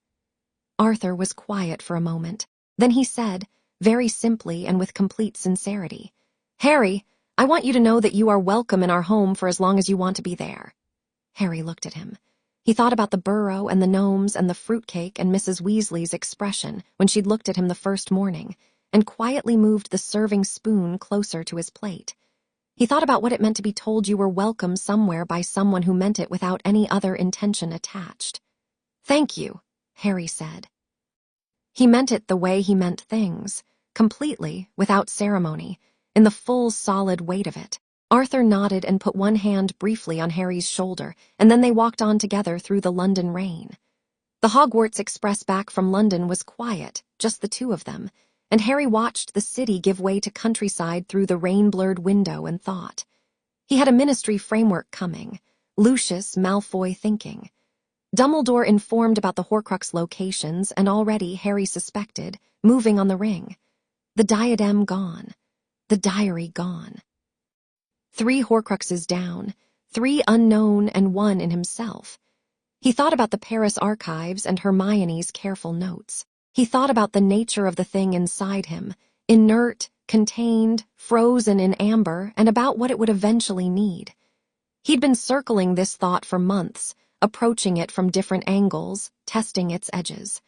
Arthur was quiet for a moment. Then he said, very simply and with complete sincerity, Harry, I want you to know that you are welcome in our home for as long as you want to be there. Harry looked at him. He thought about the burrow and the gnomes and the fruitcake and Mrs. Weasley's expression when she'd looked at him the first morning, and quietly moved the serving spoon closer to his plate. He thought about what it meant to be told you were welcome somewhere by someone who meant it without any other intention attached. Thank you, Harry said. He meant it the way he meant things, completely, without ceremony, in the full solid weight of it. Arthur nodded and put one hand briefly on Harry's shoulder, and then they walked on together through the London rain. The Hogwarts express back from London was quiet, just the two of them, and Harry watched the city give way to countryside through the rain-blurred window and thought. He had a ministry framework coming, Lucius Malfoy thinking. Dumbledore informed about the Horcrux locations, and already Harry suspected, moving on the ring. The diadem gone. The diary gone. 3 Horcruxes down, 3 unknown and 1 in himself. He thought about the Paris archives and Hermione's careful notes. He thought about the nature of the thing inside him, inert, contained, frozen in amber, and about what it would eventually need. He'd been circling this thought for months, approaching it from different angles, testing its edges.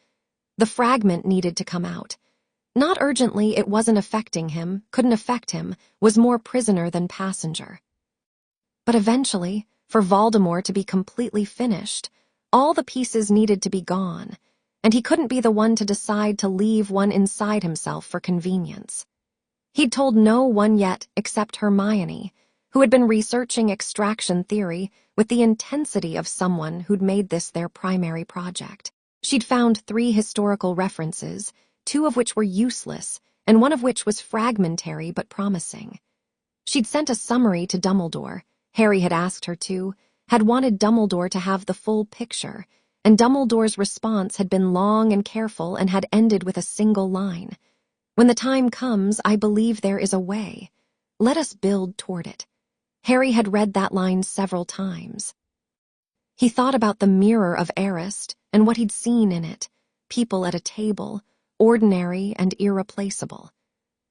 The fragment needed to come out. Not urgently, it wasn't affecting him, couldn't affect him, was more prisoner than passenger. But eventually, for Voldemort to be completely finished, all the pieces needed to be gone, and he couldn't be the one to decide to leave one inside himself for convenience. He'd told no one yet except Hermione, who had been researching extraction theory with the intensity of someone who'd made this their primary project. She'd found 3 historical references, 2 of which were useless, and 1 of which was fragmentary but promising. She'd sent a summary to Dumbledore. Harry had asked her to, had wanted Dumbledore to have the full picture, and Dumbledore's response had been long and careful and had ended with a single line. When the time comes, I believe there is a way. Let us build toward it. Harry had read that line several times. He thought about the mirror of Arist and what he'd seen in it, people at a table, ordinary and irreplaceable.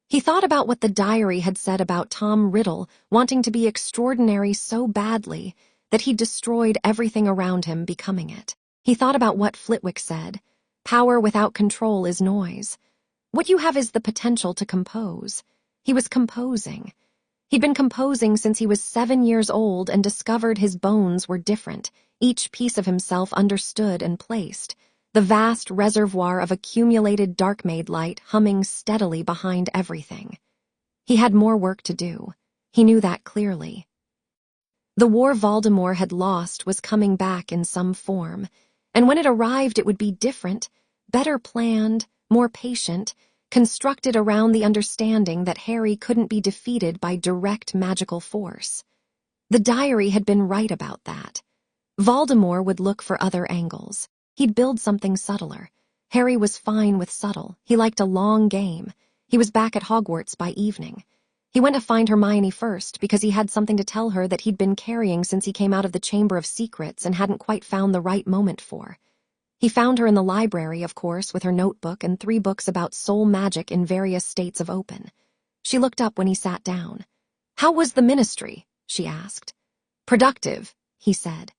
He thought about what the diary had said about Tom Riddle wanting to be extraordinary so badly that he'd destroyed everything around him becoming it. He thought about what Flitwick said, power without control is noise. What you have is the potential to compose. He was composing. He'd been composing since he was 7 years old and discovered his bones were different, each piece of himself understood and placed, the vast reservoir of accumulated dark-made light humming steadily behind everything. He had more work to do. He knew that clearly. The war Voldemort had lost was coming back in some form, and when it arrived it would be different, better planned, more patient, constructed around the understanding that Harry couldn't be defeated by direct magical force. The diary had been right about that. Voldemort would look for other angles. He'd build something subtler. Harry was fine with subtle. He liked a long game. He was back at Hogwarts by evening. He went to find Hermione first because he had something to tell her that he'd been carrying since he came out of the Chamber of Secrets and hadn't quite found the right moment for. He found her in the library, of course, with her notebook and 3 books about soul magic in various states of open. She looked up when he sat down. "How was the ministry?" she asked. "Productive," he said.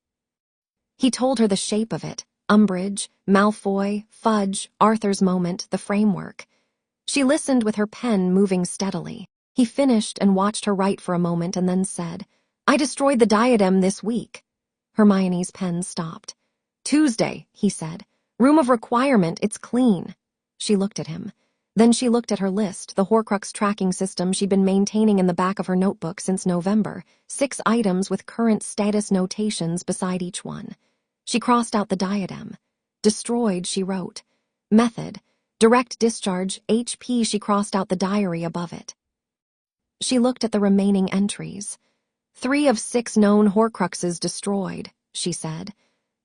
He told her the shape of it, Umbridge, Malfoy, Fudge, Arthur's moment, the framework. She listened with her pen moving steadily. He finished and watched her write for a moment and then said, "I destroyed the diadem this week." Hermione's pen stopped. "Tuesday," he said. "Room of requirement, it's clean." She looked at him. Then she looked at her list, the Horcrux tracking system she'd been maintaining in the back of her notebook since November, 6 items with current status notations beside each one. She crossed out the diadem. Destroyed, she wrote. Method, direct discharge, HP. She crossed out the diary above it. She looked at the remaining entries. 3 of 6 known Horcruxes destroyed, she said.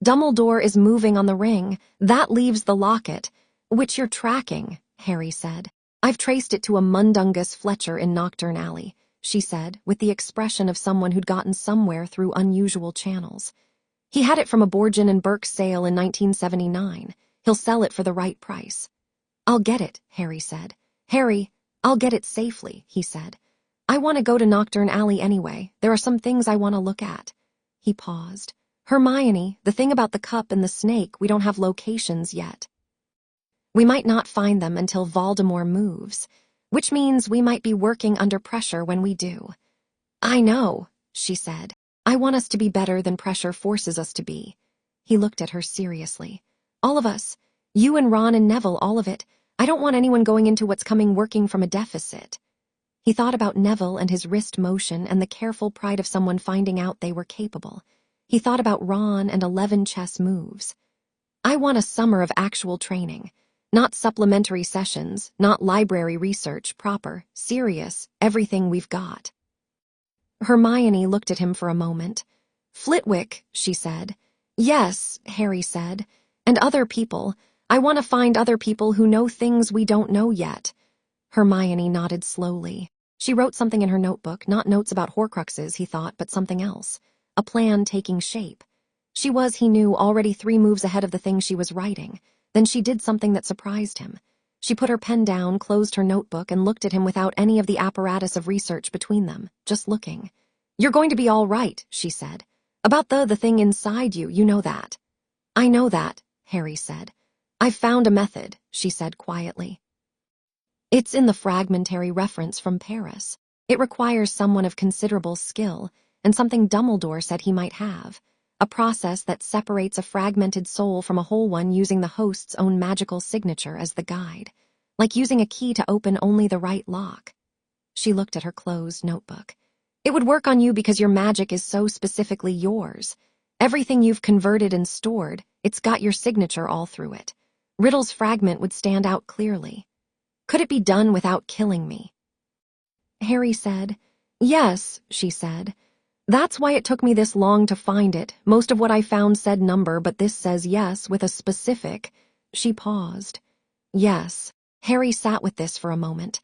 Dumbledore is moving on the ring. That leaves the locket, which you're tracking, Harry said. I've traced it to a Mundungus Fletcher in Knockturn Alley, she said, with the expression of someone who'd gotten somewhere through unusual channels. He had it from a Borgin and Burke sale in 1979. He'll sell it for the right price. I'll get it, Harry said. Harry, I'll get it safely, he said. I want to go to Knockturn Alley anyway. There are some things I want to look at. He paused. Hermione, the thing about the cup and the snake, we don't have locations yet. We might not find them until Voldemort moves, which means we might be working under pressure when we do. I know, she said. I want us to be better than pressure forces us to be. He looked at her seriously. All of us, you and Ron and Neville, all of it. I don't want anyone going into what's coming working from a deficit. He thought about Neville and his wrist motion and the careful pride of someone finding out they were capable. He thought about Ron and 11 chess moves. I want a summer of actual training. Not supplementary sessions, not library research, proper, serious, everything we've got. Hermione looked at him for a moment. Flitwick, she said. Yes, Harry said. And other people. I want to find other people who know things we don't know yet. Hermione nodded slowly. She wrote something in her notebook, not notes about Horcruxes, he thought, but something else. A plan taking shape. She was, he knew, already 3 moves ahead of the thing she was writing. Then she did something that surprised him. She put her pen down, closed her notebook, and looked at him without any of the apparatus of research between them, just looking. You're going to be all right, she said. About the thing inside you, you know that. I know that, Harry said. I've found a method, she said quietly. It's in the fragmentary reference from Paris. It requires someone of considerable skill, and something Dumbledore said he might have. A process that separates a fragmented soul from a whole one using the host's own magical signature as the guide. Like using a key to open only the right lock. She looked at her closed notebook. It would work on you because your magic is so specifically yours. Everything you've converted and stored, it's got your signature all through it. Riddle's fragment would stand out clearly. Could it be done without killing me? Harry said. Yes, she said. That's why it took me this long to find it. Most of what I found said number, but this says yes with a specific. She paused. Yes. Harry sat with this for a moment.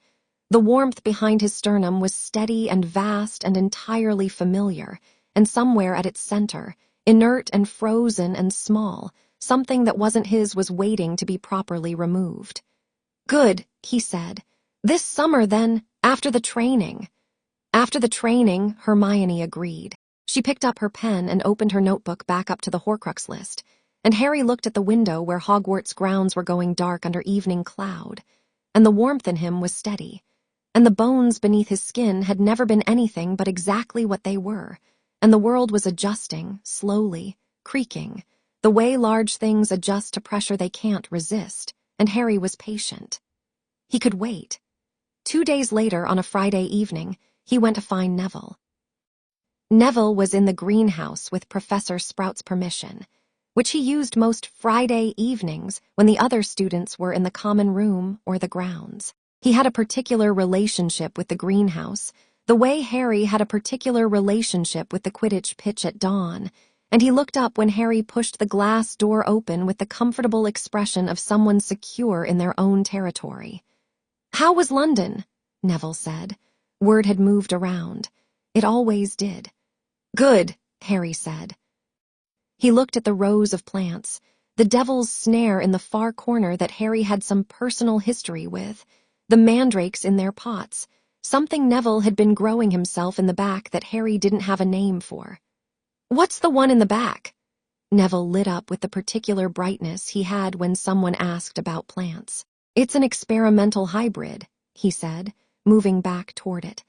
The warmth behind his sternum was steady and vast and entirely familiar, and somewhere at its center, inert and frozen and small, something that wasn't his was waiting to be properly removed. Good, he said. This summer, then, after the training. After the training, Hermione agreed. She picked up her pen and opened her notebook back up to the Horcrux list, and Harry looked at the window where Hogwarts grounds were going dark under evening cloud, and the warmth in him was steady, and the bones beneath his skin had never been anything but exactly what they were, and the world was adjusting, slowly, creaking, the way large things adjust to pressure they can't resist, and Harry was patient. He could wait. 2 days later, on a Friday evening, he went to find Neville. Neville was in the greenhouse with Professor Sprout's permission, which he used most Friday evenings when the other students were in the common room or the grounds. He had a particular relationship with the greenhouse, the way Harry had a particular relationship with the Quidditch pitch at dawn, and he looked up when Harry pushed the glass door open with the comfortable expression of someone secure in their own territory. How was London? Neville said. Word had moved around. It always did. Good, Harry said. He looked at the rows of plants, the devil's snare in the far corner that Harry had some personal history with, the mandrakes in their pots, something Neville had been growing himself in the back that Harry didn't have a name for. What's the one in the back? Neville lit up with the particular brightness he had when someone asked about plants. It's an experimental hybrid, he said, moving back toward it.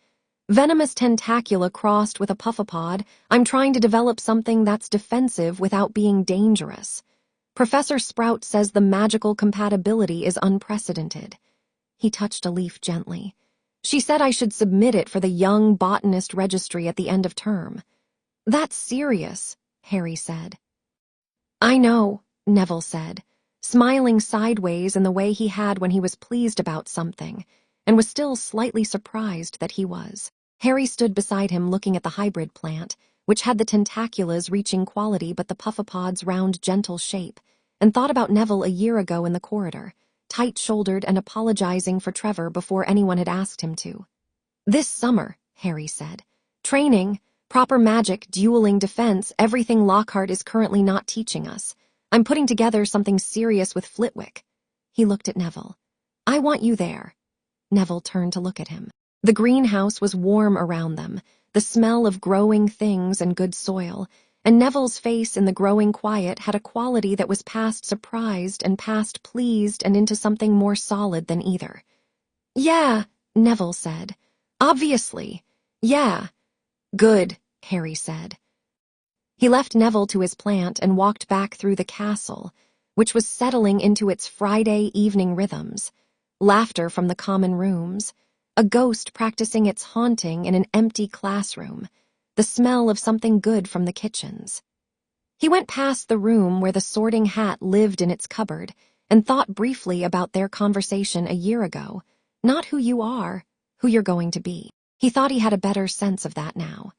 Venomous tentacula crossed with a puffapod. I'm trying to develop something that's defensive without being dangerous. Professor Sprout says the magical compatibility is unprecedented. He touched a leaf gently. She said I should submit it for the Young Botanist Registry at the end of term. That's serious, Harry said. I know, Neville said, smiling sideways in the way he had when he was pleased about something, and was still slightly surprised that he was. Harry stood beside him looking at the hybrid plant, which had the tentaculars reaching quality but the puffapod's round, gentle shape, and thought about Neville a year ago in the corridor, tight-shouldered and apologizing for Trevor before anyone had asked him to. "This summer," Harry said. "Training, proper magic, dueling defense, everything Lockhart is currently not teaching us. I'm putting together something serious with Flitwick." He looked at Neville. "I want you there." Neville turned to look at him. The greenhouse was warm around them, the smell of growing things and good soil, and Neville's face in the growing quiet had a quality that was past surprised and past pleased and into something more solid than either. "Yeah," Neville said. "Obviously. Yeah." "Good," Harry said. He left Neville to his plant and walked back through the castle, which was settling into its Friday evening rhythms. Laughter from the common rooms, a ghost practicing its haunting in an empty classroom, the smell of something good from the kitchens. He went past the room where the Sorting Hat lived in its cupboard and thought briefly about their conversation a year ago. Not who you are, who you're going to be. He thought he had a better sense of that now.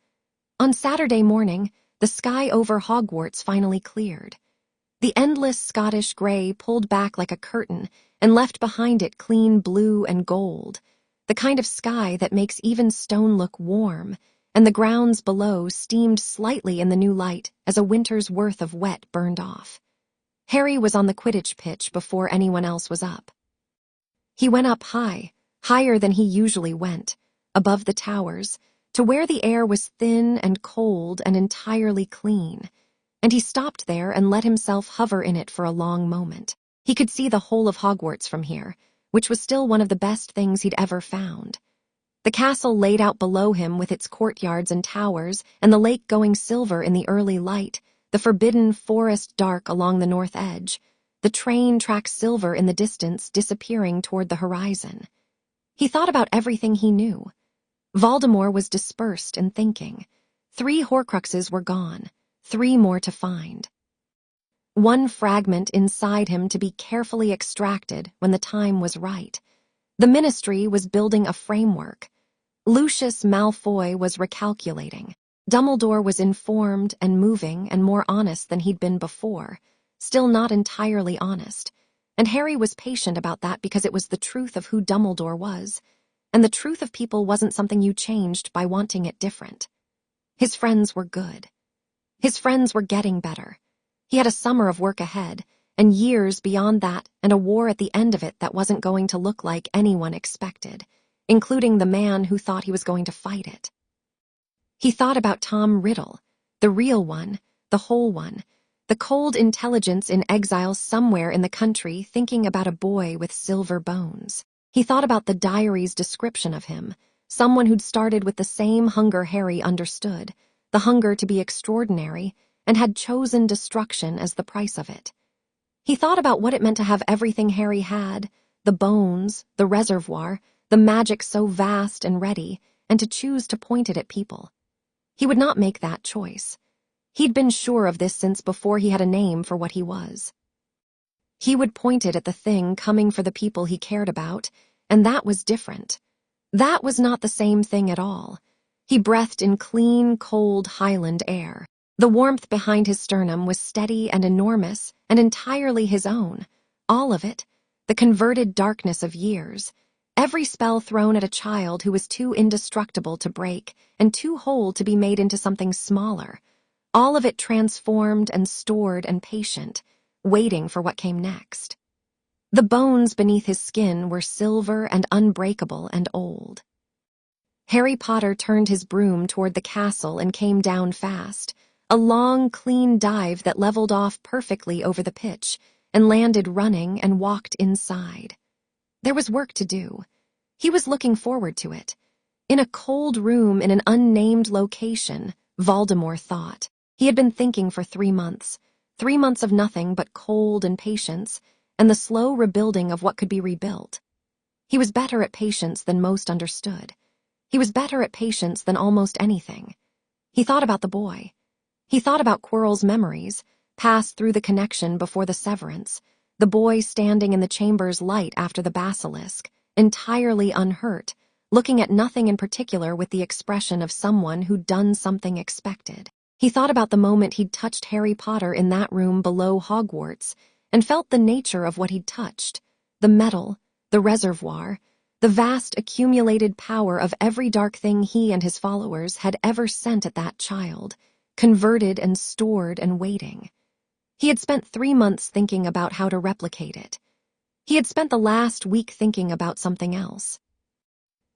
On Saturday morning, the sky over Hogwarts finally cleared. The endless Scottish grey pulled back like a curtain and left behind it clean blue and gold, the kind of sky that makes even stone look warm, and the grounds below steamed slightly in the new light as a winter's worth of wet burned off. Harry was on the Quidditch pitch before anyone else was up. He went up high, higher than he usually went, above the towers, to where the air was thin and cold and entirely clean, and he stopped there and let himself hover in it for a long moment. He could see the whole of Hogwarts from here, which was still one of the best things he'd ever found. The castle laid out below him with its courtyards and towers, and the lake going silver in the early light, the forbidden forest dark along the north edge, the train track silver in the distance disappearing toward the horizon. He thought about everything he knew. Voldemort was dispersed and thinking. 3 Horcruxes were gone, 3 more to find. One fragment inside him to be carefully extracted when the time was right. The Ministry was building a framework. Lucius Malfoy was recalculating. Dumbledore was informed and moving and more honest than he'd been before, still not entirely honest, and Harry was patient about that because it was the truth of who Dumbledore was, and the truth of people wasn't something you changed by wanting it different. His friends were good. His friends were getting better. He had a summer of work ahead, and years beyond that, and a war at the end of it that wasn't going to look like anyone expected, including the man who thought he was going to fight it. He thought about Tom Riddle, the real one, the whole one, the cold intelligence in exile somewhere in the country thinking about a boy with silver bones. He thought about the diary's description of him, someone who'd started with the same hunger Harry understood, the hunger to be extraordinary, and had chosen destruction as the price of it. He thought about what it meant to have everything Harry had, the bones, the reservoir, the magic so vast and ready, and to choose to point it at people. He would not make that choice. He'd been sure of this since before he had a name for what he was. He would point it at the thing coming for the people he cared about, and that was different. That was not the same thing at all. He breathed in clean, cold Highland air. The warmth behind his sternum was steady and enormous and entirely his own. All of it, the converted darkness of years. Every spell thrown at a child who was too indestructible to break and too whole to be made into something smaller. All of it transformed and stored and patient, waiting for what came next. The bones beneath his skin were silver and unbreakable and old. Harry Potter turned his broom toward the castle and came down fast, a long, clean dive that leveled off perfectly over the pitch and landed running and walked inside. There was work to do. He was looking forward to it. In a cold room in an unnamed location, Voldemort thought. He had been thinking for 3 months. 3 months of nothing but cold and patience, and the slow rebuilding of what could be rebuilt. He was better at patience than most understood. He was better at patience than almost anything. He thought about the boy. He thought about Quirrell's memories, passed through the connection before the severance, the boy standing in the chamber's light after the basilisk, entirely unhurt, looking at nothing in particular with the expression of someone who'd done something expected. He thought about the moment he'd touched Harry Potter in that room below Hogwarts and felt the nature of what he'd touched, the metal, the reservoir, the vast accumulated power of every dark thing he and his followers had ever sent at that child, converted and stored and waiting. He had spent 3 months thinking about how to replicate it. He had spent the last week thinking about something else.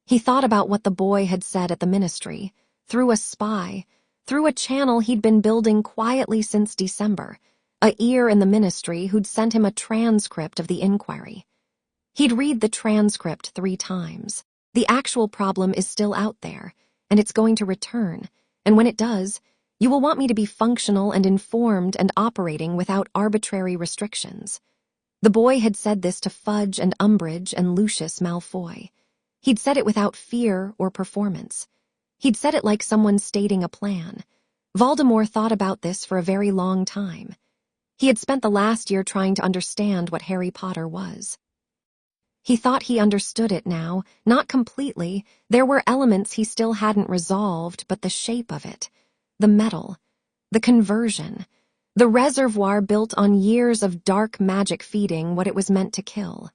He thought about what the boy had said at the ministry, through a spy, through a channel he'd been building quietly since December, a ear in the ministry who'd sent him a transcript of the inquiry. He'd read the transcript 3 times. The actual problem is still out there, and it's going to return, and when it does, you will want me to be functional and informed and operating without arbitrary restrictions. The boy had said this to Fudge and Umbridge and Lucius Malfoy. He'd said it without fear or performance. He'd said it like someone stating a plan. Voldemort thought about this for a very long time. He had spent the last year trying to understand what Harry Potter was. He thought he understood it now, not completely. There were elements he still hadn't resolved, but the shape of it, the metal, the conversion, the reservoir built on years of dark magic feeding what it was meant to kill.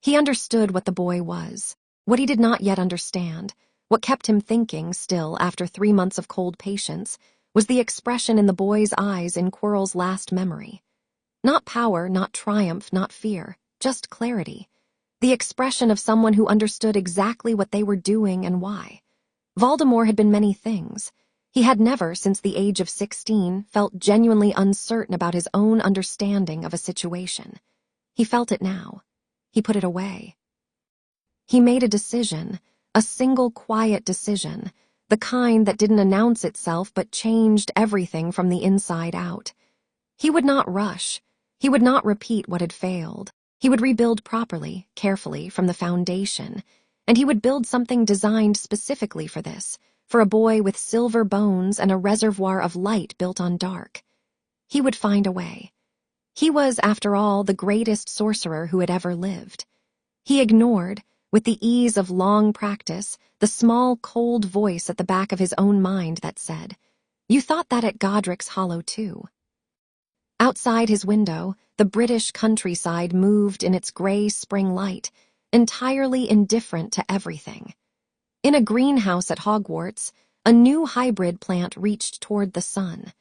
He understood what the boy was. What he did not yet understand, what kept him thinking still after 3 months of cold patience, was the expression in the boy's eyes in Quirrell's last memory. Not power, not triumph, not fear, just clarity. The expression of someone who understood exactly what they were doing and why. Voldemort had been many things. He had never, since the age of 16, felt genuinely uncertain about his own understanding of a situation. He felt it now. He put it away. He made a decision, a single quiet decision, the kind that didn't announce itself but changed everything from the inside out. He would not rush. He would not repeat what had failed. He would rebuild properly, carefully, from the foundation, and he would build something designed specifically for this, for a boy with silver bones and a reservoir of light built on dark. He would find a way. He was, after all, the greatest sorcerer who had ever lived. He ignored, with the ease of long practice, the small, cold voice at the back of his own mind that said, "You thought that at Godric's Hollow, too." Outside his window, the British countryside moved in its gray spring light, entirely indifferent to everything. In a greenhouse at Hogwarts, a new hybrid plant reached toward the sun.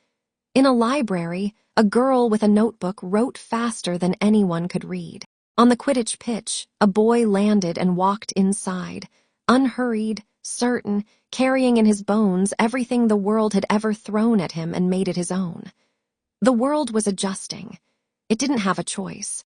In a library, a girl with a notebook wrote faster than anyone could read. On the Quidditch pitch, a boy landed and walked inside, unhurried, certain, carrying in his bones everything the world had ever thrown at him and made it his own. The world was adjusting. It didn't have a choice.